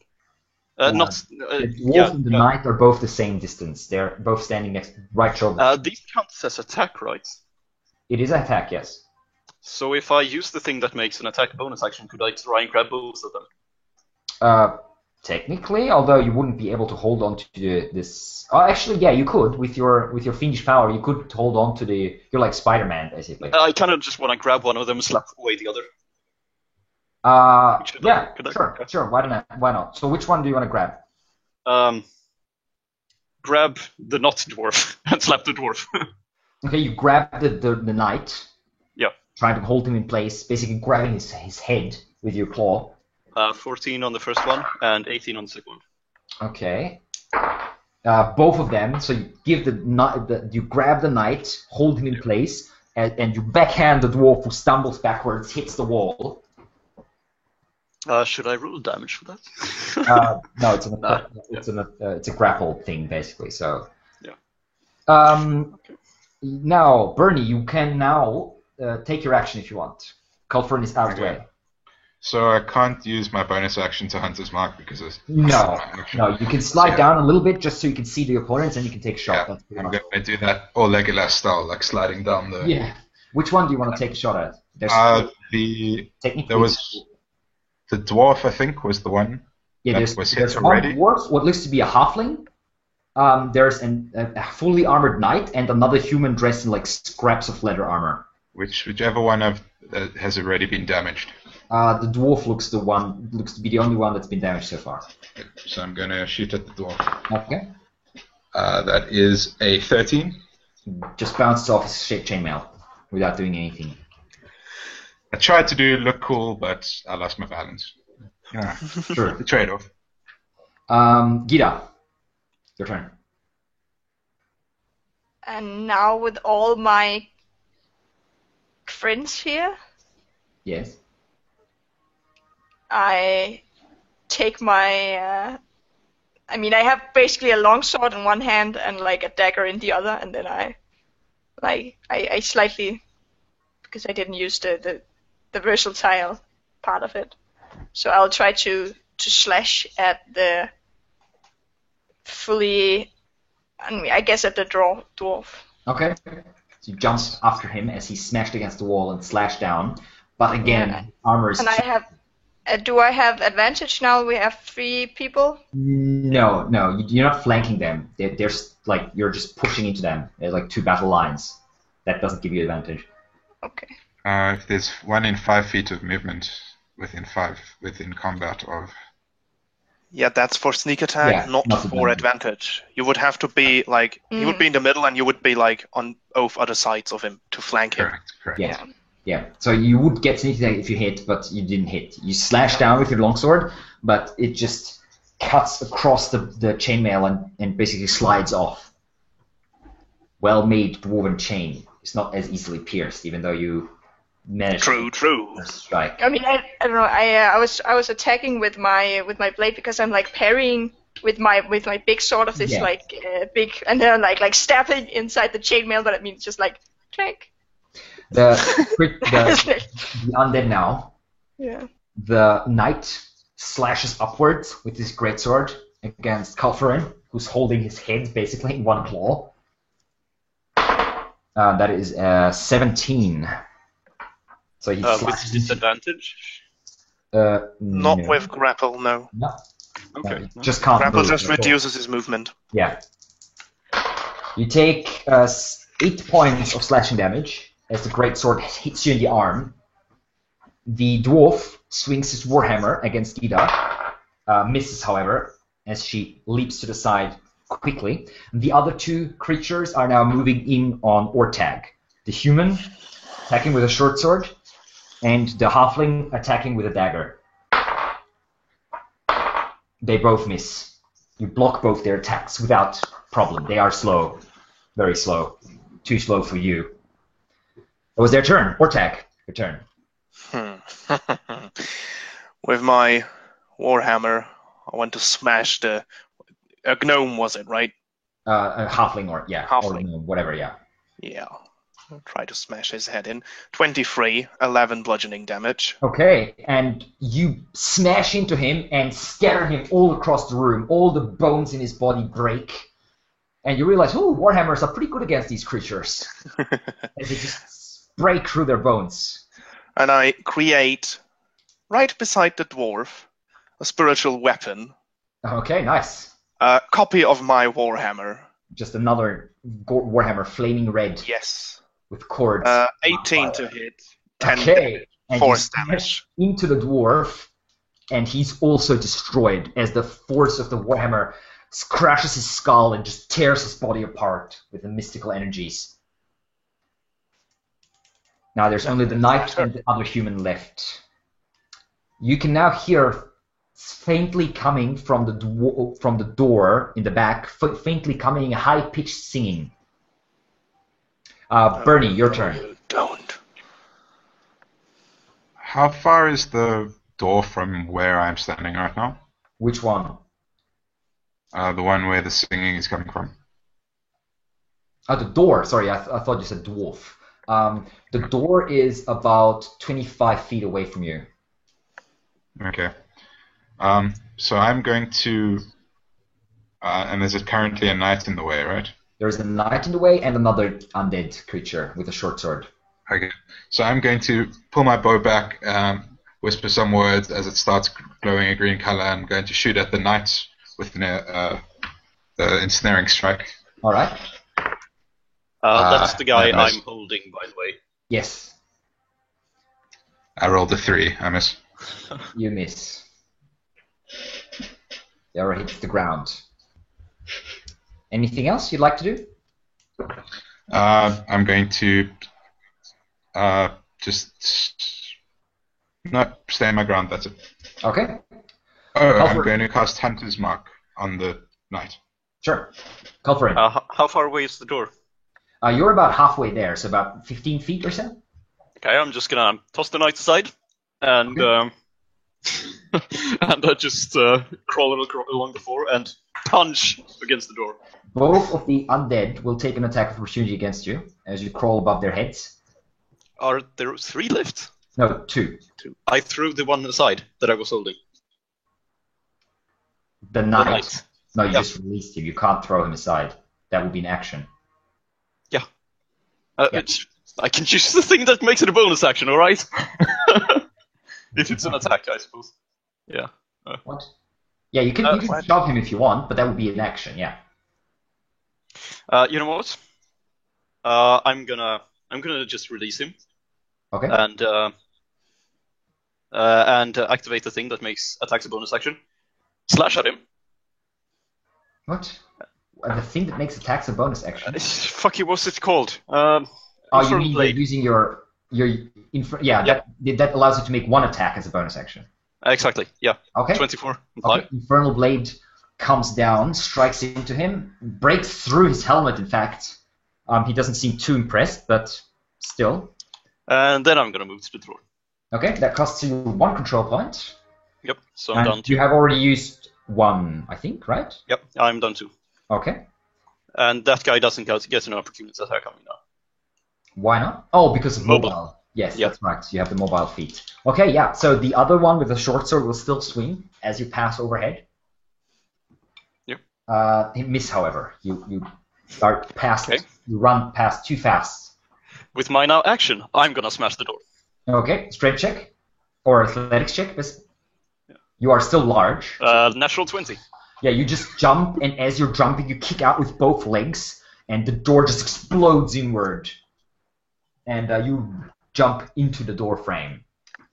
Uh, Not. The wolf Yeah. and the knight are both the same distance. They're both standing next, right shoulder. These counts as attack, right? It is attack, yes. So if I use the thing that makes an attack bonus action, could I try and grab both of them? Technically, although you wouldn't be able to hold on to this. Oh, actually, yeah, you could with your fiendish power. You could hold on to the. You're like Spider-Man, basically. I kind of just want to grab one of them and slap away the other. Could Yeah, I- sure. Why not? So, which one do you want to grab? Grab the not dwarf and slap the dwarf. Okay, you grab the knight. Yeah. Trying to hold him in place, basically grabbing his head with your claw. 14 on the first one and 18 on the second one. Okay. Both of them. So you give you grab the knight, hold him in place, and you backhand the dwarf who stumbles backwards, hits the wall. Should I roll damage for that? No, it's a grapple thing basically. So. Yeah. Now, Bernie, you can now take your action if you want. Culferin is out of the way. So I can't use my bonus action to Hunter's Mark because it's No, you can slide down a little bit just so you can see the opponents and you can take a shot. Yeah, That's pretty I'm much going to do that all Legolas style, like sliding down the. Yeah. Which one do you want to take a shot at? There's technically there was the dwarf, I think, was the one. yeah, that was hit there's already. one dwarf, what looks to be a halfling. There's a fully armored knight and another human dressed in like scraps of leather armor. Whichever one has already been damaged. The dwarf looks to be the only one that's been damaged so far. So I'm going to shoot at the dwarf. Okay. That is a 13. Just bounces off his chainmail without doing anything. I tried to look cool, but I lost my balance. Yeah, Sure. the trade-off. Gita, your turn. And now with all my friends here, Yes. I take my. I mean, I have basically a longsword in one hand and like a dagger in the other, and then I slightly, because I didn't use the versatile part of it, so I'll try to slash at the fully, I guess, at the dwarf. Okay. So you jump after him as he smashed against the wall and slashed down. But again, Yeah. armor is... And I have. Do I have advantage now? We have 3 people. No, you're not flanking them. They're like, you're just pushing into them. There's like 2 battle lines. That doesn't give you advantage. Okay. If there's 1 in 5 feet of movement within combat of... Yeah, that's for sneak attack, Yeah, not not for advantage. You would have to be like, he would be in the middle and you would be like on both other sides of him to flank him. Correct. Yeah. Yeah. So you would get sneak attack if you hit, but you didn't hit. You slash down with your longsword, but it just cuts across the chainmail and basically slides off. Well-made dwarven chain. It's not as easily pierced, even though you managed True. to strike. I mean, I don't know. I was attacking with my blade because I'm like parrying with my big sword of this Yeah. big, and then like stabbing inside the chainmail. But I mean, it's just like clank. The undead now. Yeah. The knight slashes upwards with his greatsword against Calfarin, who's holding his head basically in one claw. That is 17. So he With slashes disadvantage. Not no. with grapple, no. No. Okay. No, just can't Grapple move just at all. reduces his movement. Yeah. You take 8 points of slashing damage as the greatsword hits you in the arm. The dwarf swings his warhammer against Ida, misses, however, as she leaps to the side quickly. The other 2 creatures are now moving in on Ortag. The human attacking with a short sword, and the halfling attacking with a dagger. They both miss. You block both their attacks without problem. They are slow. Very slow. Too slow for you. It was their turn. Ortag, your turn. With my warhammer, I want to smash a gnome, was it, right? A halfling or, yeah. Halfling. Or whatever, yeah. Yeah. I'll try to smash his head in. 23, 11 bludgeoning damage. Okay, and you smash into him and scatter him all across the room. All the bones in his body break. And you realize, oh, warhammers are pretty good against these creatures. As they just break through their bones. And I create, right beside the dwarf, a spiritual weapon. Okay, nice. A copy of my warhammer. Just another warhammer, flaming red, Yes. with cords. 18 to hit. 10 Okay, and you force damage. smash into the dwarf, and he's also destroyed as the force of the warhammer crashes his skull and just tears his body apart with the mystical energies. Now there's only the knight and the other human left. You can now hear faintly coming from the door in the back, faintly coming high-pitched singing. Bernie, your turn. Don't. How far is the door from where I'm standing right now? Which one? The one where the singing is coming from. The door. Sorry, I thought you said dwarf. The door is about 25 feet away from you. Okay. So I'm going to... and there's currently a knight in the way, right? There's a knight in the way and another undead creature with a short sword. Okay. So I'm going to pull my bow back, whisper some words as it starts glowing a green color. I'm going to shoot at the knight with the ensnaring strike. All right. That's the guy I miss. I'm holding, by the way. Yes, I rolled a 3. I miss. you miss. The arrow hits the ground. Anything else you'd like to do? I'm going to just stay my ground. That's it. Okay, Oh, I'm Alfred. going to cast Hunter's Mark on the knight. sure. Call for it. How far away is the door? You're about halfway there, so about 15 feet or so. Okay, I'm just gonna toss the knight aside, and and I just crawl along the floor and punch against the door. Both of the undead will take an attack of opportunity against you as you crawl above their heads. Are there 3 left? No, 2. I threw the one aside that I was holding. The The knight. knight. No, you Yeah. just released him. You can't throw him aside. That would be an action. Yeah. Yeah. I can choose the thing that makes it a bonus action, alright? If it's an attack, I suppose. Yeah. What? Yeah, you can what? shove him if you want, but that would be an action. Yeah. You know what? I'm gonna just release him Okay. and activate the thing that makes attacks a bonus action. Slash at him. What? The thing that makes attacks a bonus action. Fuck you, what's it called? Oh, you Infernal mean Blade. you're using your yeah, Yeah. that allows you to make one attack as a bonus action. Exactly. Yeah. Okay. 24. Okay. Infernal Blade comes down, strikes into him, breaks through his helmet. In fact, he doesn't seem too impressed, but still. And then I'm gonna move to the drawer. Okay, that costs you 1 control point. Yep. So I'm And done too. you have already used 1, I think, right? Yep. I'm done too. Okay. And that guy doesn't get an opportunity attack on me now. Why not? Oh, because of Mobile. mobile. Yes, Yeah. that's right. You have the mobile feat. Okay, yeah. So the other one with the short sword will still swing as you pass overhead. Yep. You miss, however. You start past. Okay. You run past too fast. With my now action, I'm gonna smash the door. Okay, strength check or athletics check. You are still large. Natural 20. Yeah, you just jump, and as you're jumping, you kick out with both legs, and the door just explodes inward. And you jump into the door frame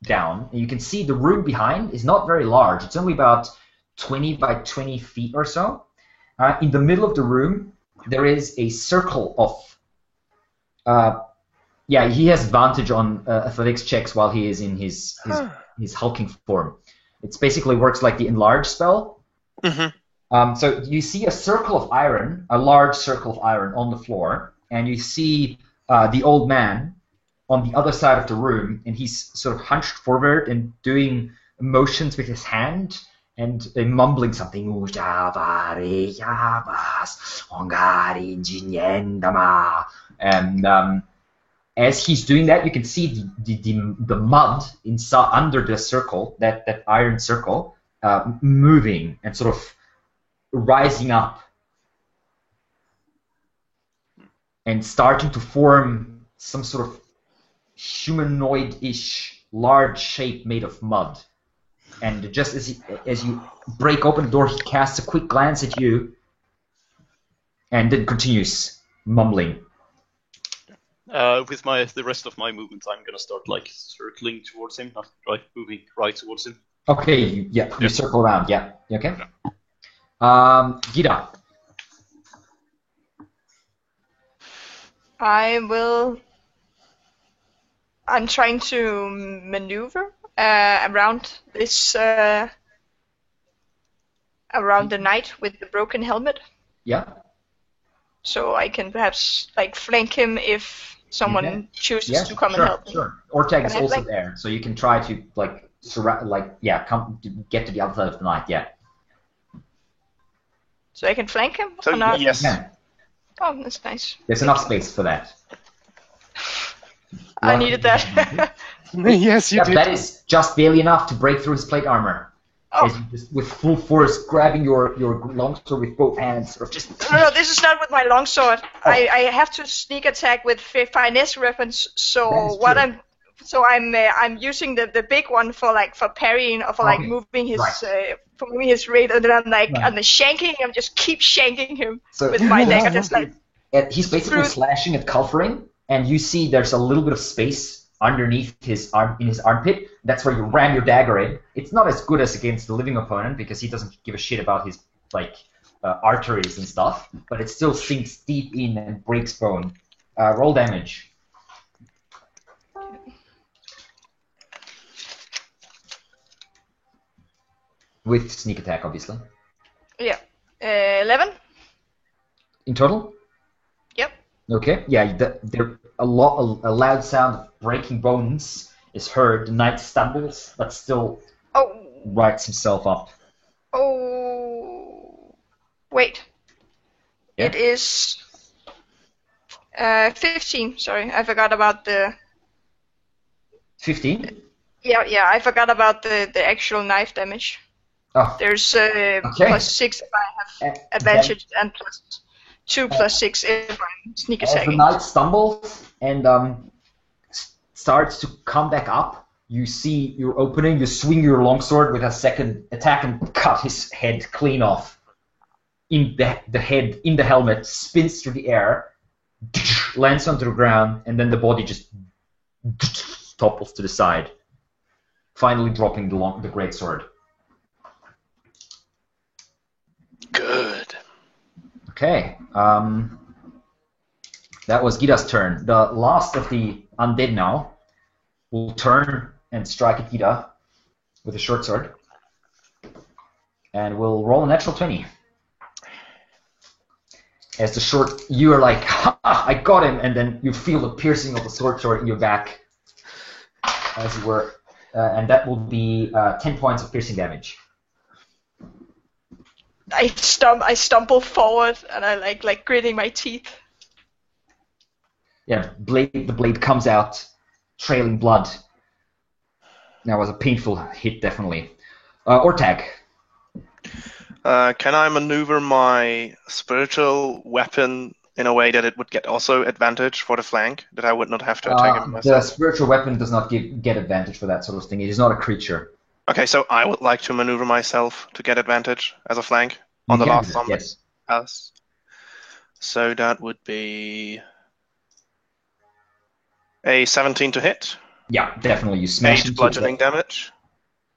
down. And you can see the room behind is not very large. It's only about 20 by 20 feet or so. In the middle of the room, there is a circle of... yeah, he has advantage on athletics checks while he is in his hulking form. It basically works like the enlarge spell. Mm-hmm. So you see a circle of iron, a large circle of iron on the floor, and you see the old man on the other side of the room, and he's sort of hunched forward and doing motions with his hand and mumbling something. And as he's doing that, you can see the mud inside under the circle, that iron circle, moving and sort of rising up and starting to form some sort of humanoid-ish large shape made of mud. And just as you break open the door, he casts a quick glance at you and then continues mumbling. With the rest of my movements, I'm gonna start like circling towards him, not moving right towards him. Okay, you circle around, yeah. You okay? Gita. I'm trying to maneuver around this around the knight with the broken helmet, Yeah. so I can perhaps like flank him if someone chooses Yes, to come sure, and help me. sure. Ortag is Can I also flank? there, so you can try to come to get to the other side of the knight. Yeah. So I can flank him So or not? yes. Yeah. Oh, that's nice. There's enough space for that. I needed that. Yes, you did. That is just barely enough to break through his plate armor. Oh. As you just with full force grabbing your longsword with both hands, sort of just. No, this is not with my longsword. Oh. I have to sneak attack with finesse weapons. That So is what true. I'm using the big one for parrying or for Okay. moving his Right. for moving his rate, and then I'm like Right. on the shanking. I'm just keep shanking him So with my dagger, just like he's basically through- slashing at Culfering, and you see there's a little bit of space underneath his armpit. That's where you ram your dagger in. It's not as good as against the living opponent because he doesn't give a shit about his arteries and stuff, but it still sinks deep in and breaks bone. Roll damage. With sneak attack, obviously. yeah, 11. In total? Yep. Okay. Yeah. A loud sound of breaking bones is heard. The knight stumbles, but still Oh, rights himself up. wait. Yeah. It is 15. Sorry, I forgot about the. 15. Yeah, I forgot about the actual knife damage. Oh, There's okay. +6 if I have advantage, and +2 +6 if I'm sneak As the attacking. knight stumbles and starts to come back up, you see your opening, you swing your longsword with a second attack and cut his head clean off. In the head, in the helmet, spins through the air, lands onto the ground, and then the body just topples to the side, finally dropping the greatsword. Good. Okay, that was Gida's turn. The last of the undead now will turn and strike at Gida with a short sword, and will roll a natural 20. As the short, you are like, ha, I got him, and then you feel the piercing of the sword in your back, as it were, and that will be 10 points of piercing damage. I stumble forward and I like gritting my teeth. Yeah, the blade comes out, trailing blood. That was a painful hit, definitely. Ortag. Can I maneuver my spiritual weapon in a way that it would get also advantage for the flank, that I would not have to attack him The myself? spiritual weapon does not get advantage for that sort of thing. It is not a creature. Okay, so I would like to maneuver myself to get advantage as a flank on the You can last do that, one. yes. Yes. So that would be a 17 to hit, Yeah, definitely. You smash 8 into bludgeoning it, damage.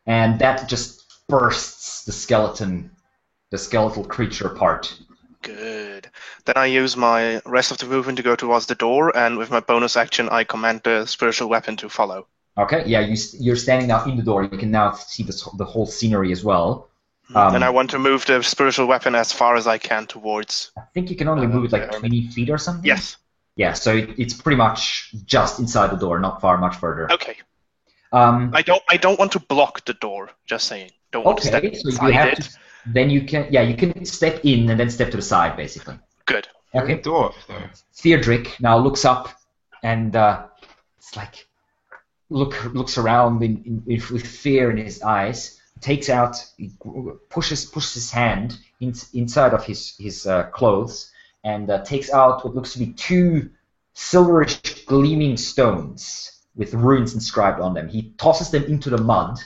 and that just bursts the skeletal creature apart. Good. Then I use my rest of the movement to go towards the door, and with my bonus action, I command the spiritual weapon to follow. Okay, yeah, you're standing now in the door. You can now see the whole scenery as well. And I want to move the spiritual weapon as far as I can towards. I think you can only move it like 20 feet or something. Yes. Yeah, so it's pretty much just inside the door, not much further. Okay. Um, I don't want to block the door. Just saying. Don't want to step okay, so you inside have it. to. Then you can step in and then step to the side, basically. Good. Okay. The dwarf, though. Theodric now looks up and it's like looks around with fear in his eyes. Takes out, pushes his hand inside of his clothes and takes out what looks to be 2 silverish gleaming stones with runes inscribed on them. He tosses them into the mud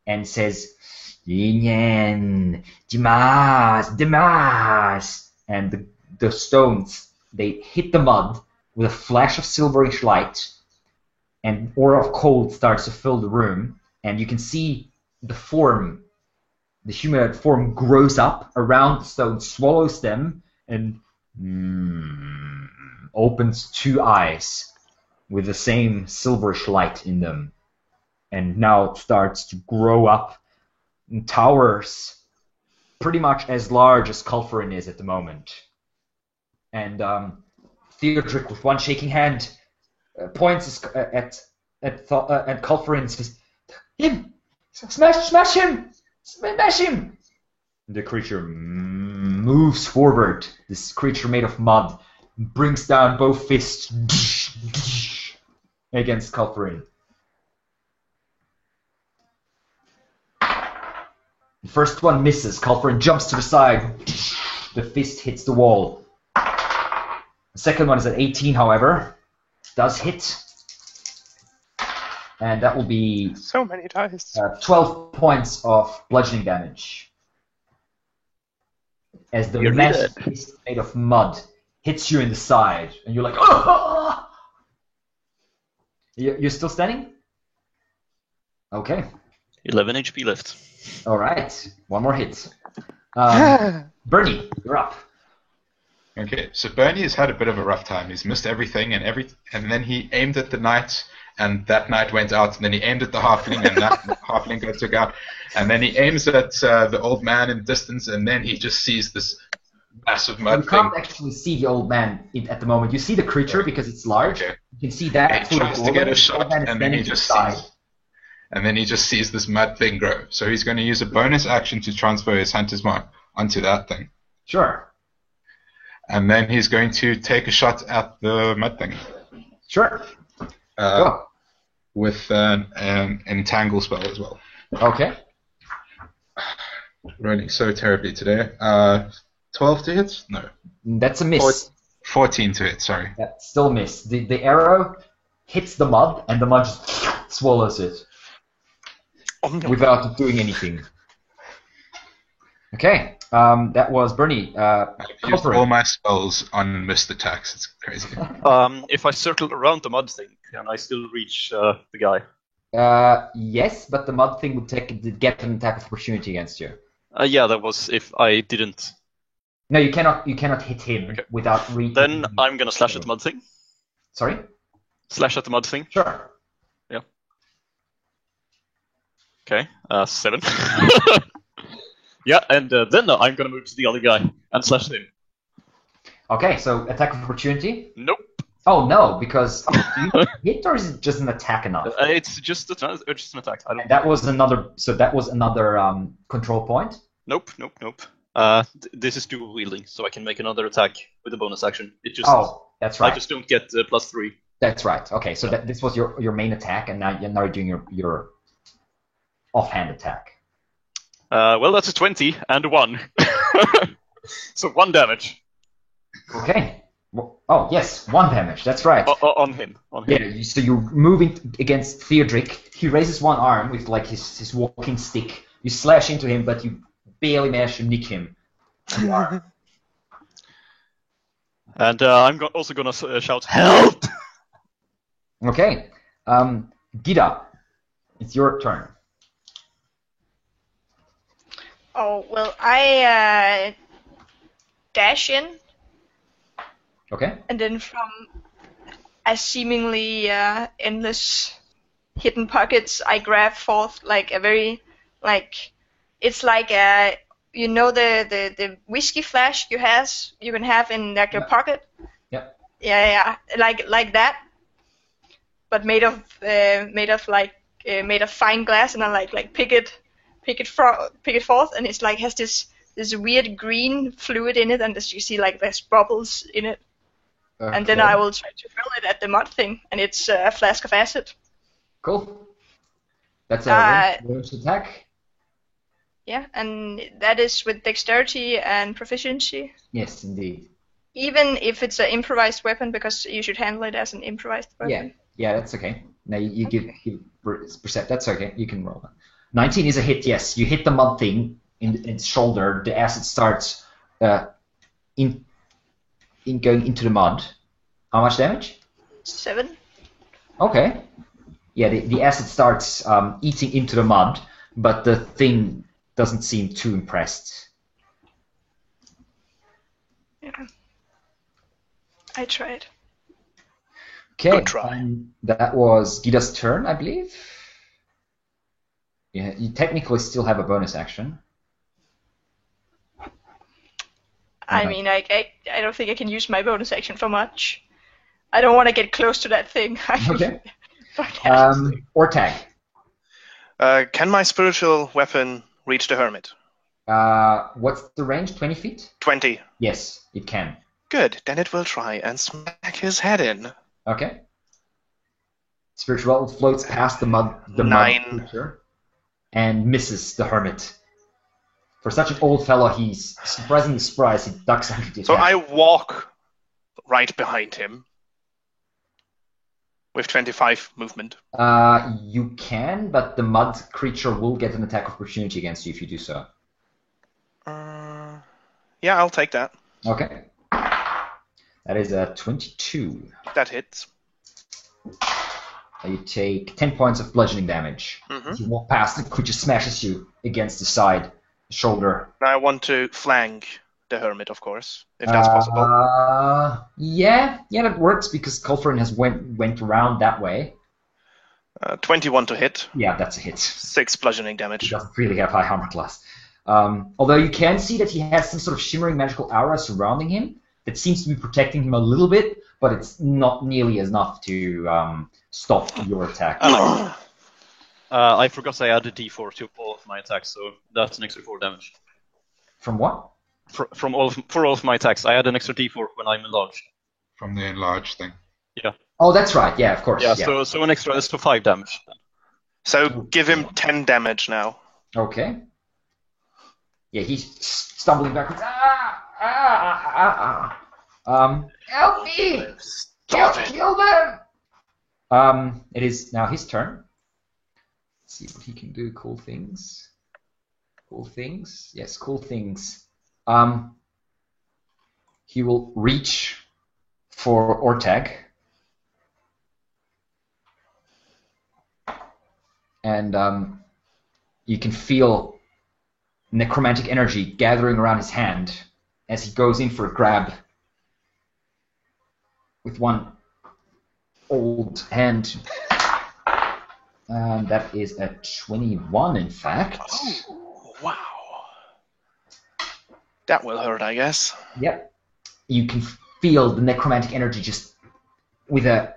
and says, "Yin, Dimas," and the stones, they hit the mud with a flash of silverish light, and aura of cold starts to fill the room, and you can see the humanoid form grows up around the stone, swallows them, and opens 2 eyes with the same silverish light in them, and now it starts to grow up and towers pretty much as large as Culferin is at the moment. And Theodric, with one shaking hand, points at Culferin and says, "Him! Smash him! Smash him!" The creature moves forward. This creature made of mud brings down both fists against Culferin. The first one misses. Culferin jumps to the side. The fist hits the wall. The second one is at 18, however. Does hit. And that will be So many dice. 12 points of bludgeoning damage. As the You're massive dead. fist made of mud hits you in the side. And you're like, oh! You're still standing? Okay. 11 HP left. All right. One more hit. Bernie, you're up. Okay, so Bernie has had a bit of a rough time. He's missed everything, and then he aimed at the knight, and that knight went out, and then he aimed at the halfling, and that halfling got took out, and then he aims at the old man in the distance, and then he just sees this massive You mud thing. can't actually see the old man at the moment. You see the creature because it's large. Okay. You can see that. He through the tries to doorway. get a The shot, old man is and then standing he to the just side. sees. And then he just sees this mud thing grow. So he's going to use a bonus action to transfer his hunter's mark onto that thing. Sure. And then he's going to take a shot at the mud thing Sure. Go. with an entangle spell as well. Okay. rolling so terribly today. 12 to hit? No. That's a miss. 14 to hit, sorry. Yeah, still a miss. The arrow hits the mud, and the mud just swallows it without doing anything. Okay, that was Bernie. I've used all my spells on missed attacks. It's crazy. If I circle around the mud thing, can I still reach the guy? Yes, but the mud thing would get an attack of opportunity against you. Yeah, that was if I didn't. No, you cannot hit him without reaching. Then I'm gonna slash at the mud thing. Sorry? Slash at the mud thing. Sure. Yeah. Okay, 7. Yeah, and then I'm gonna move to the other guy and slash him. Okay, so attack of opportunity? Nope. Oh no, because do you hit or is it just an attack enough? It's just an attack. I don't. And that was another. So that was another control point. Nope. This is dual wielding, so I can make another attack with a bonus action. It just. Oh, that's right. I just don't get +3. That's right. Okay, so this was your main attack, and now you're doing your offhand attack. Well, that's a 20 and a 1. So 1 damage. Okay. Oh yes, 1 damage. That's right. On him. Yeah. So you're moving against Theodric. He raises one arm with like his walking stick. You slash into him, but you barely manage to nick him. And I'm also gonna shout help. Okay. Gita, it's your turn. Oh, well, I dash in, Okay. and then from a seemingly endless hidden pockets, I grab forth like a very, like, it's like a, you know, the whiskey flask you can have in like your pocket. Yep. Yeah, like that, but made of fine glass, and I like pick it forth, and it's like has this weird green fluid in it, and as you see, like there's bubbles in it. Okay. And then I will try to fill it at the mud thing, and it's a flask of acid. Cool. That's a ranged attack. Yeah, and that is with dexterity and proficiency. Yes, indeed. Even if it's an improvised weapon, because you should handle it as an improvised weapon. Yeah, that's okay. Now you give percept. That's okay. You can roll that. 19 is a hit. Yes, you hit the mud thing in its shoulder. The acid starts in going into the mud. How much damage? 7. Okay. Yeah, the acid starts eating into the mud, but the thing doesn't seem too impressed. Yeah. I tried. Okay. Good try. That was Gita's turn, I believe. Yeah, you technically still have a bonus action. I mean, I don't think I can use my bonus action for much. I don't want to get close to that thing. Okay. Fuck Or tag. Can my spiritual weapon reach the hermit? What's the range? 20 feet? 20. Yes, it can. Good. Then it will try and smack his head in. Okay. Spiritual floats past the mud 9. creature and misses the hermit. For such an old fellow, he's surprisingly surprised. He ducks under the So attack. I walk right behind him with 25 movement. You can, but the mud creature will get an attack of opportunity against you if you do so. Yeah, I'll take that. Okay. That is a 22. That hits. You take 10 points of bludgeoning damage. As you walk past, the creature smashes you against the side, shoulder. Now I want to flank the hermit, of course, if that's possible. Yeah, that works because Colferin has went around that way. 21 to hit. Yeah, that's a hit. 6 bludgeoning damage. He doesn't really have high armor class. Although you can see that he has some sort of shimmering magical aura surrounding him that seems to be protecting him a little bit, but it's not nearly enough to stop your attack. I forgot I added D4 to all of my attacks, so that's an extra 4 damage. From what? For all of my attacks, I add an extra D4 when I'm enlarged. From the enlarged thing. Yeah. Oh, that's right. Yeah, of course. Yeah. So an extra is to 5 damage. So give him 10 damage now. Okay. Yeah, he's stumbling backwards. Help me! Kill them! It is now his turn. Let's see what he can do. Cool things. Cool things. Yes, cool things. He will reach for Ortag. And you can feel necromantic energy gathering around his hand as he goes in for a grab with one old hand. And that is a 21, in fact. Oh, wow. That will hurt, I guess. Yep. You can feel the necromantic energy just with like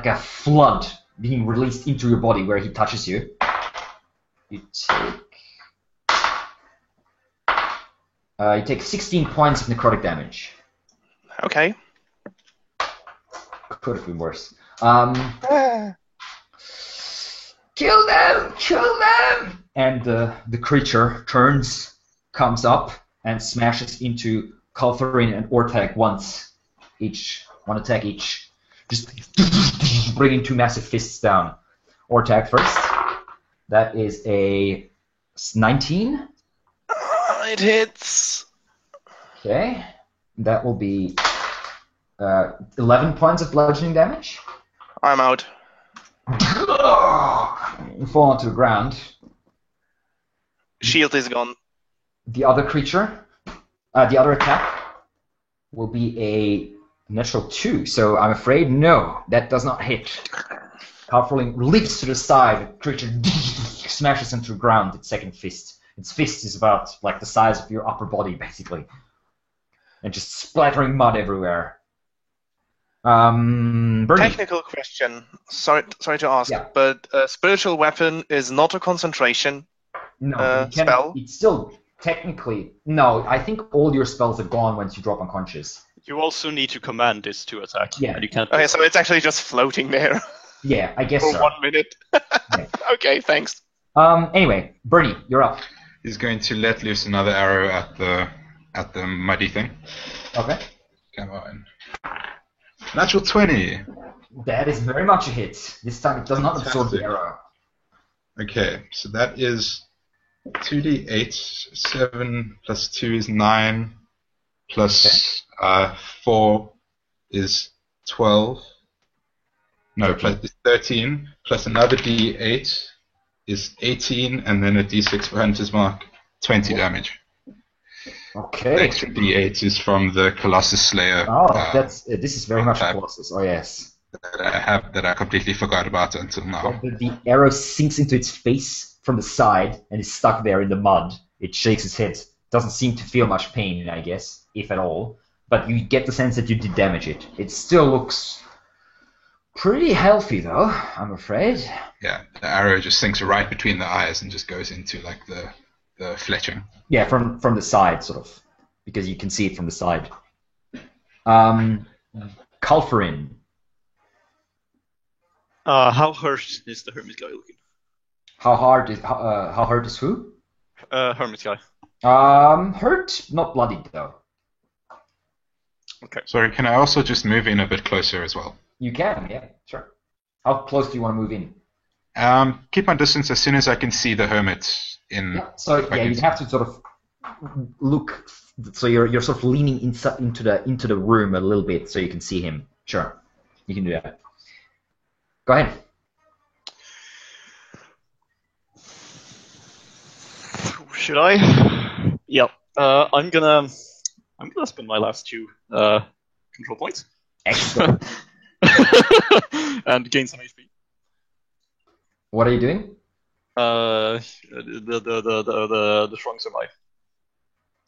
a flood being released into your body where he touches you. You take 16 points of necrotic damage. Okay. Could have been worse. Kill them! Kill them! And the creature comes up, and smashes into Caltharin and Ortag once each. One attack each. Just bringing two massive fists down. Ortag first. That is a 19. It hits. Okay. That will be 11 points of bludgeoning damage. I'm out. You fall onto the ground. Shield is gone. The other creature, the other attack, will be a natural 2. So I'm afraid no, that does not hit. Calfurling leaps to the side. Creature smashes into the ground. Its second fist. Its fist is about like the size of your upper body, basically, and just splattering mud everywhere. Bernie. Technical question. Sorry to ask, Yeah. but spiritual weapon is not a concentration No, you can't, spell. it's still technically no. I think all your spells are gone once you drop unconscious. You also need to command this to attack. Yeah. And you can't. Okay, so it's actually just floating there Yeah, I guess for so. 1 minute. Okay, thanks. Anyway, Bernie, you're up. He's going to let loose another arrow at the muddy thing. Okay. Come on. Natural 20. That is very much a hit. This time it does not absorb the Fantastic. arrow. Okay, so that is 2d8. 7 plus 2 is 9. Plus 4 is 12. No, plus 13. Plus another d8 is 18. And then a d6 for Hunter's Mark. 20 damage. The Okay. extra d8 is from the Colossus Slayer. Oh, this is very much a tab Colossus. Oh yes. that I completely forgot about until now. The arrow sinks into its face from the side and is stuck there in the mud. It shakes its head. Doesn't seem to feel much pain, I guess, if at all. But you get the sense that you did damage it. It still looks pretty healthy, though, I'm afraid. Yeah, the arrow just sinks right between the eyes and just goes into like the fletching. Yeah, from the side, sort of, because you can see it from the side. Calfarin. How hurt is the hermit guy looking? How hurt is who? Hermit guy. Hurt, not bloodied though. Okay. Sorry, can I also just move in a bit closer as well? You can, yeah, sure. How close do you want to move in? Keep my distance as soon as I can see the hermit in. Yeah. So if I yeah, can you see. have to sort of look. So you're sort of leaning into the room a little bit so you can see him. Sure, you can do that. Go ahead. Should I? Yep. I'm gonna spend my last 2 control points Excellent. and gain some HP. What are you doing? The strong survive.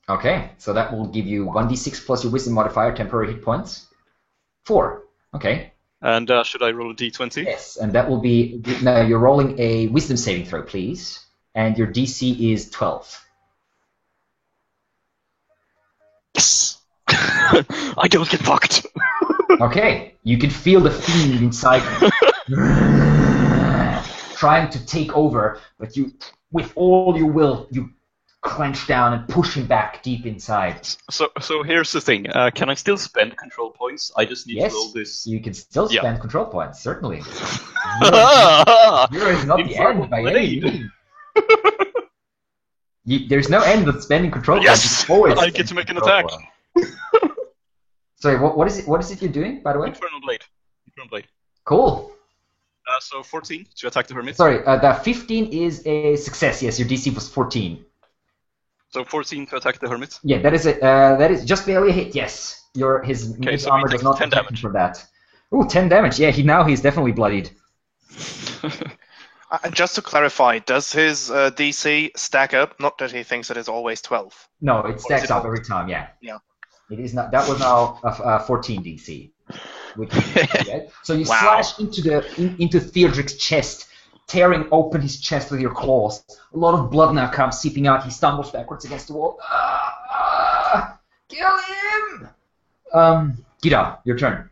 Okay, so that will give you 1d6 plus your wisdom modifier, temporary hit points. 4. Okay. And should I roll a d20? Yes, and that will be. Now you're rolling a wisdom saving throw, please, and your DC is 12. Yes. I don't get fucked. Okay, you can feel the fiend inside you trying to take over, but you, with all your will, you clench down and push him back deep inside. So here's the thing. Can I still spend control points? I just need Yes, to roll this. you can still Yeah. spend control points, certainly. Zero is not the Infernal end by any blade. means. There's no end of spending control points. Yes! It's always I get spend to make an control attack. points. Sorry, what is it? What is it you're doing, by the way? Infernal blade. Infernal blade. Cool. So 14 to attack the hermit. Sorry, the 15 is a success. Yes, your DC was 14. So 14 to attack the hermit. Yeah, that is just barely a hit. Yes, his Okay, his so armor he does takes not 10 protect him damage. from that. Ooh, 10 damage. Yeah, he's definitely bloodied. Just to clarify, does his DC stack up? Not that he thinks it is always 12. No, it stacks it up all? every time. Yeah. Yeah. It is not. That was now a 14 DC. Which is, yeah. So you Wow. slash into Theodric's chest, tearing open his chest with your claws. A lot of blood now comes seeping out. He stumbles backwards against the wall. Kill him! Gira, your turn.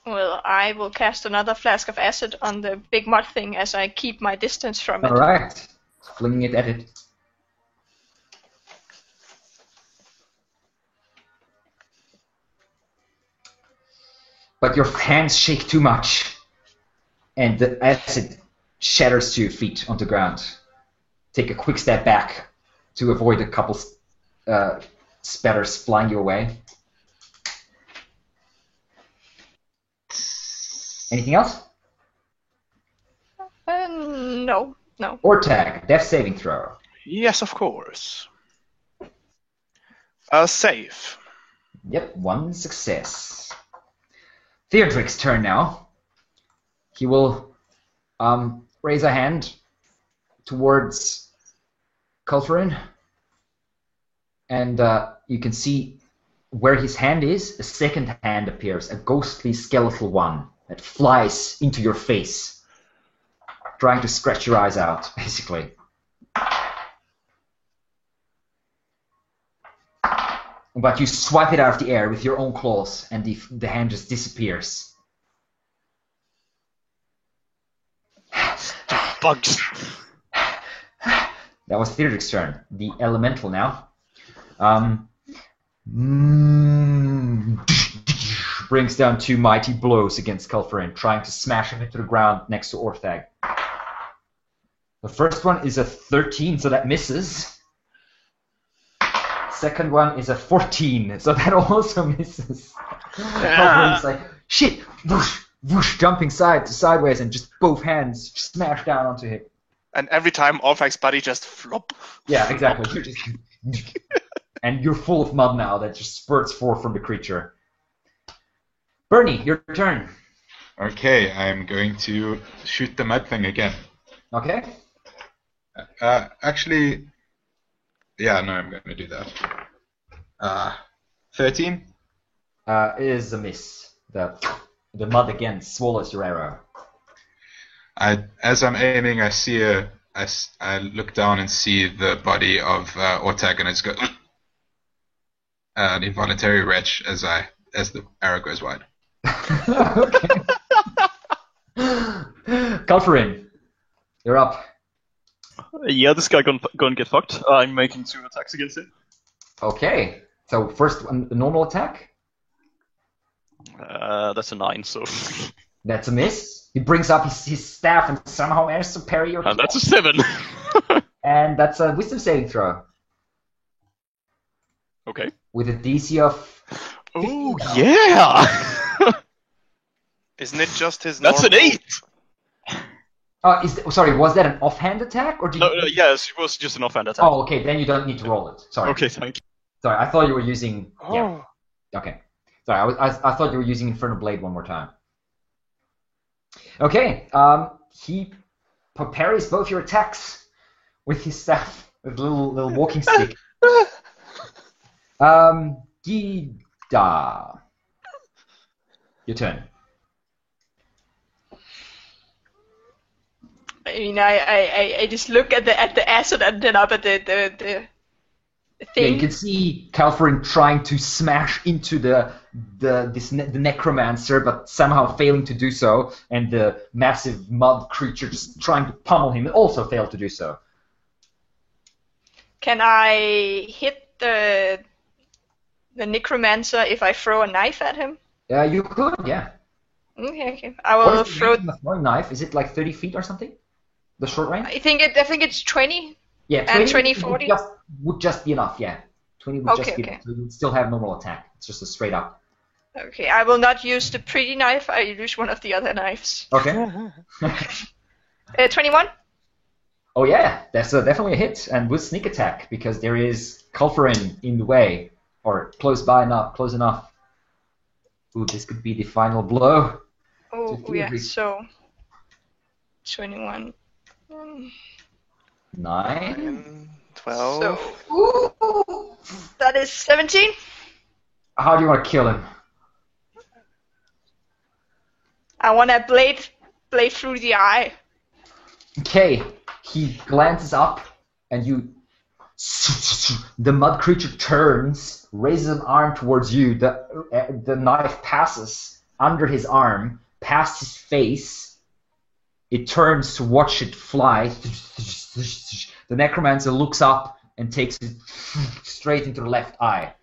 Well, I will cast another flask of acid on the big mud thing as I keep my distance from it. All right, flinging it at it. But your hands shake too much, and the acid shatters to your feet onto the ground. Take a quick step back to avoid a couple spatters flying your way. Anything else? No. Ortag, death saving throw. Yes, of course. Save. Yep, one success. Theodric's turn now. He will raise a hand towards Culferin, and you can see where his hand is, a second hand appears, a ghostly skeletal one that flies into your face, trying to scratch your eyes out, basically. But you swipe it out of the air with your own claws, and the hand just disappears. Bugs. That was Theodric's turn. The elemental now. Brings down two mighty blows against Culferin, trying to smash him into the ground next to Orthag. The first one is a 13, so that misses. Second one is a 14, so that also misses. Culferin's like, shit! Whoosh, whoosh, jumping side to sideways, and just both hands smash down onto him. And every time Orphag's body just flop. Yeah, exactly. You're just and you're full of mud now that just spurts forth from the creature. Bernie, your turn. Okay, I'm going to shoot the mud thing again. Okay. Actually, yeah, no, I'm going to do that. 13? Is a miss. The mud again swallows your arrow. As I'm aiming, I look down and see the body of Ortag, and I just go an involuntary retch as the arrow goes wide. Okay. Culferin, you're up. Yeah, this guy gonna get fucked. I'm making 2 attacks against him. Okay. So first one, the normal attack. That's a 9, so. That's a miss. He brings up his staff and somehow manages to parry your. And that's a 7. And that's a wisdom saving throw Okay. with a DC of. Oh, yeah! Isn't it just his That's an normal... 8! Sorry, was that an offhand attack or did No, you? yes, it was just an offhand attack. Oh, okay. Then you don't need to roll it. Sorry. Okay, thank you. Sorry, I thought you were using. Yeah. Oh. Okay. Sorry, I thought you were using Infernal Blade one more time. Okay. He parries both your attacks with his staff, with a little walking stick. Gida. Your turn. I mean, I just look at the acid and then up at the Yeah, you thing. can see Calfrin trying to smash into the necromancer, but somehow failing to do so, and the massive mud creature just trying to pummel him, and also failed to do so. Can I hit the necromancer if I throw a knife at him? You could, yeah. Okay. I What will is the throw. range of the throwing knife? Is it like 30 feet or something? The short range? I think it's 20. Yeah, And 20, 20, would 40? would just be enough, yeah. 20 would just be enough, so you would still have normal attack. It's just a straight up. Okay, I will not use the pretty knife. I use one of the other knives. Okay. 21. Oh yeah, that's definitely a hit, and with sneak attack, because there is Culferin in the way, or close enough. Ooh, this could be the final blow. Oh, To yeah, Theodric. so 21. 9. 12. So, ooh, that is 17. How do you want to kill him? I want to blade through the eye. Okay, he glances up, and you. The mud creature turns, raises an arm towards you. The knife passes under his arm, past his face. It turns to watch it fly. The necromancer looks up and takes it straight into the left eye.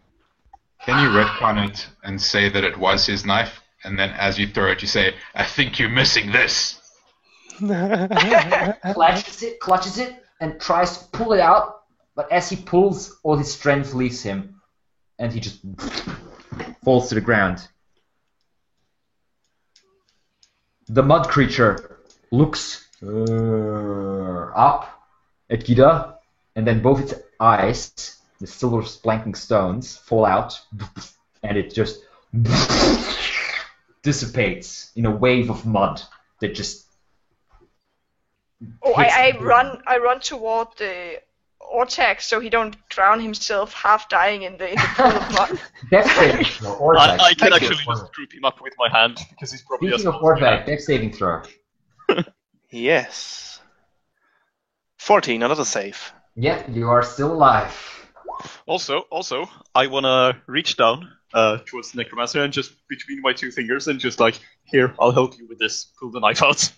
Can you retcon it and say that it was his knife? And then as you throw it, you say, I think you're missing this. Clutches it, and tries to pull it out. But as he pulls, all his strength leaves him. And he just falls to the ground. The mud creature looks up at Gida, and then both its eyes, the silver splanking stones, fall out, and it just dissipates in a wave of mud that just. Oh, hits I the- run toward the Ortax so he don't drown himself, half dying in the pool of mud. Death saving throw. Ortag. I can Speaking actually of just group him up with my hand because he's probably as Speaking of small as my Ortag, hand. death saving throw. Yes. 14, another save. Yeah, you are still alive. Also, I wanna reach down towards the necromancer and just between my two fingers and just like, here, I'll help you with this. Pull the knife out.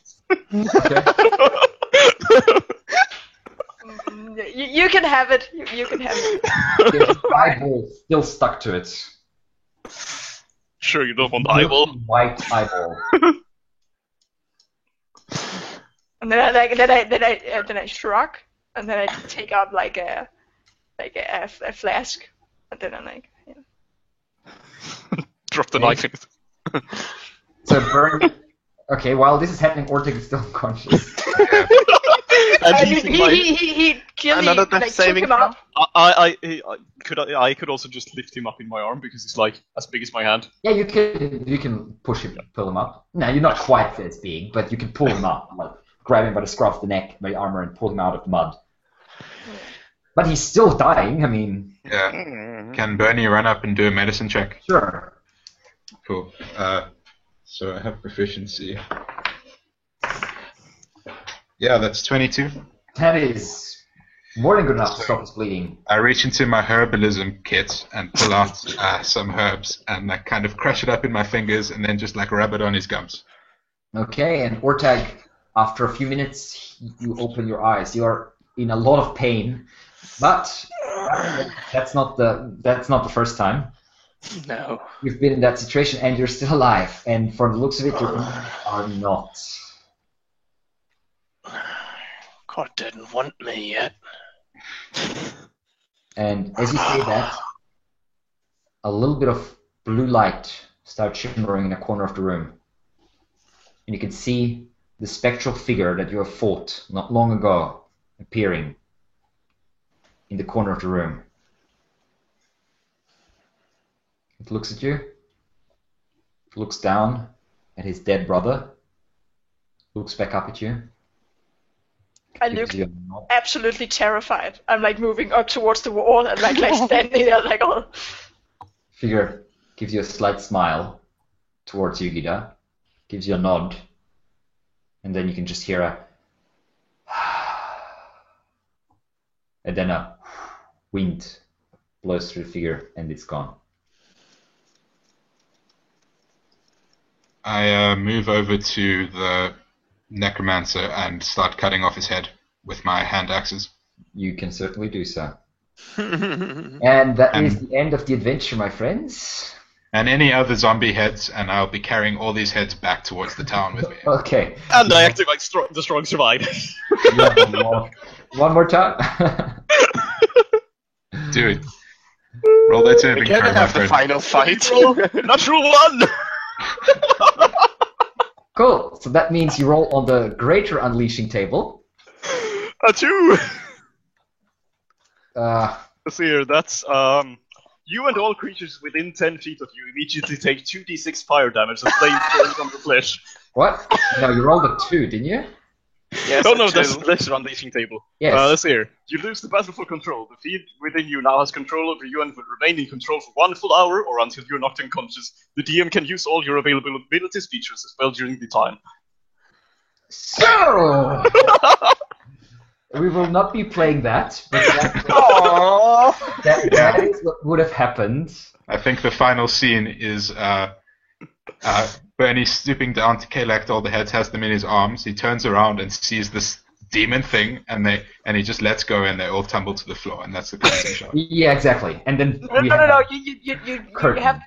You can have it. You can have it. There's an eyeball still stuck to it. Sure, you don't want the eyeball. White eyeball. And then I shrug, and then I take out like a flask, and then I'm like, yeah. Drop the knife in it. So burn. Okay, while this is happening, Orteg is still unconscious. And And using my- he clearly Another death like, took saving him out. I could also just lift him up in my arm because he's like as big as my hand. Yeah, you can push him, pull him up. No, you're not quite as big, but you can pull him up, like grab him by the scruff of the neck, by the armor, and pull him out of the mud. But he's still dying. I mean, Yeah. Can Bernie run up and do a medicine check? sure. Cool. So I have proficiency. Yeah, that's 22. That is more than good enough to stop his bleeding. I reach into my herbalism kit and pull out some herbs and like kind of crush it up in my fingers and then just like rub it on his gums. Okay, and Ortag, after a few minutes, you open your eyes. You are in a lot of pain, but that's not the first time No. you've been in that situation, and you're still alive. And from the looks of it, you are not. God didn't want me yet. And as you say that, a little bit of blue light starts shimmering in a corner of the room, and you can see the spectral figure that you have fought not long ago appearing in the corner of the room. It looks at you, it looks down at his dead brother, looks back up at you. I gives look you a nod. absolutely terrified. I'm like moving up towards the wall and like standing there like, oh. Figure gives you a slight smile towards you, Gida, gives you a nod, and then you can just hear a and then a wind blows through the figure, and it's gone. I move over to the necromancer and start cutting off his head with my hand axes. You can certainly do so. And that is the end of the adventure, my friends. And any other zombie heads, and I'll be carrying all these heads back towards the town with me. Okay. And I activate the strong survive. Yeah, one more time. Dude, roll that saving We're gonna throw, my have the friend. final fight. Natural 1! Cool. So that means you roll on the greater unleashing table. A 2! Uh, Let's see here, that's, you and all creatures within 10 feet of you immediately take 2d6 fire damage as flame burns on the flesh. what? No, you rolled a 2, didn't you? Yes, Oh no, a that's two. lesser unleashing table. Yes. Let's see here. You lose the battle for control. The fiend within you now has control over you and will remain in control for 1 full hour or until you're knocked unconscious. The DM can use all your available abilities features as well during the time. So we will not be playing that, but that is what would have happened. I think the final scene is Bernie stooping down to collect all the heads, has them in his arms. He turns around and sees this demon thing, and he just lets go, and they all tumble to the floor, and that's the closing shot. Yeah, exactly. And then No. You Curtain. have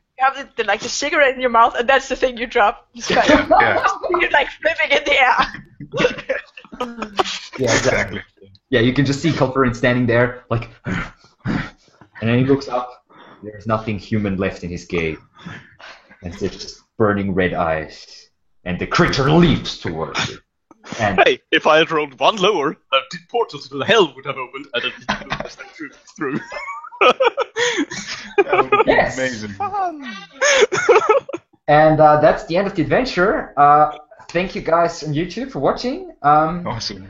the like the cigarette in your mouth, and that's the thing you drop. It's like, Yeah, you're like flipping in the air. Yeah, exactly. Yeah, you can just see Culverin standing there, like, and then he looks up. There's nothing human left in his gaze, and it's just burning red eyes, and the creature leaps towards you. And Hey, if I had rolled 1 lower, a portal to the hell would have opened and it would have stepped through. That would be Yes. amazing. and that's the end of the adventure. Thank you guys on YouTube for watching. Awesome.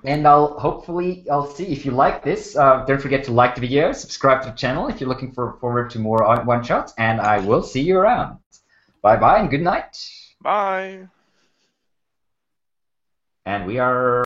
And I'll see if you like this. Don't forget to like the video, subscribe to the channel if you're looking forward to more one shots, and I will see you around. Bye bye and good night. Bye. And we are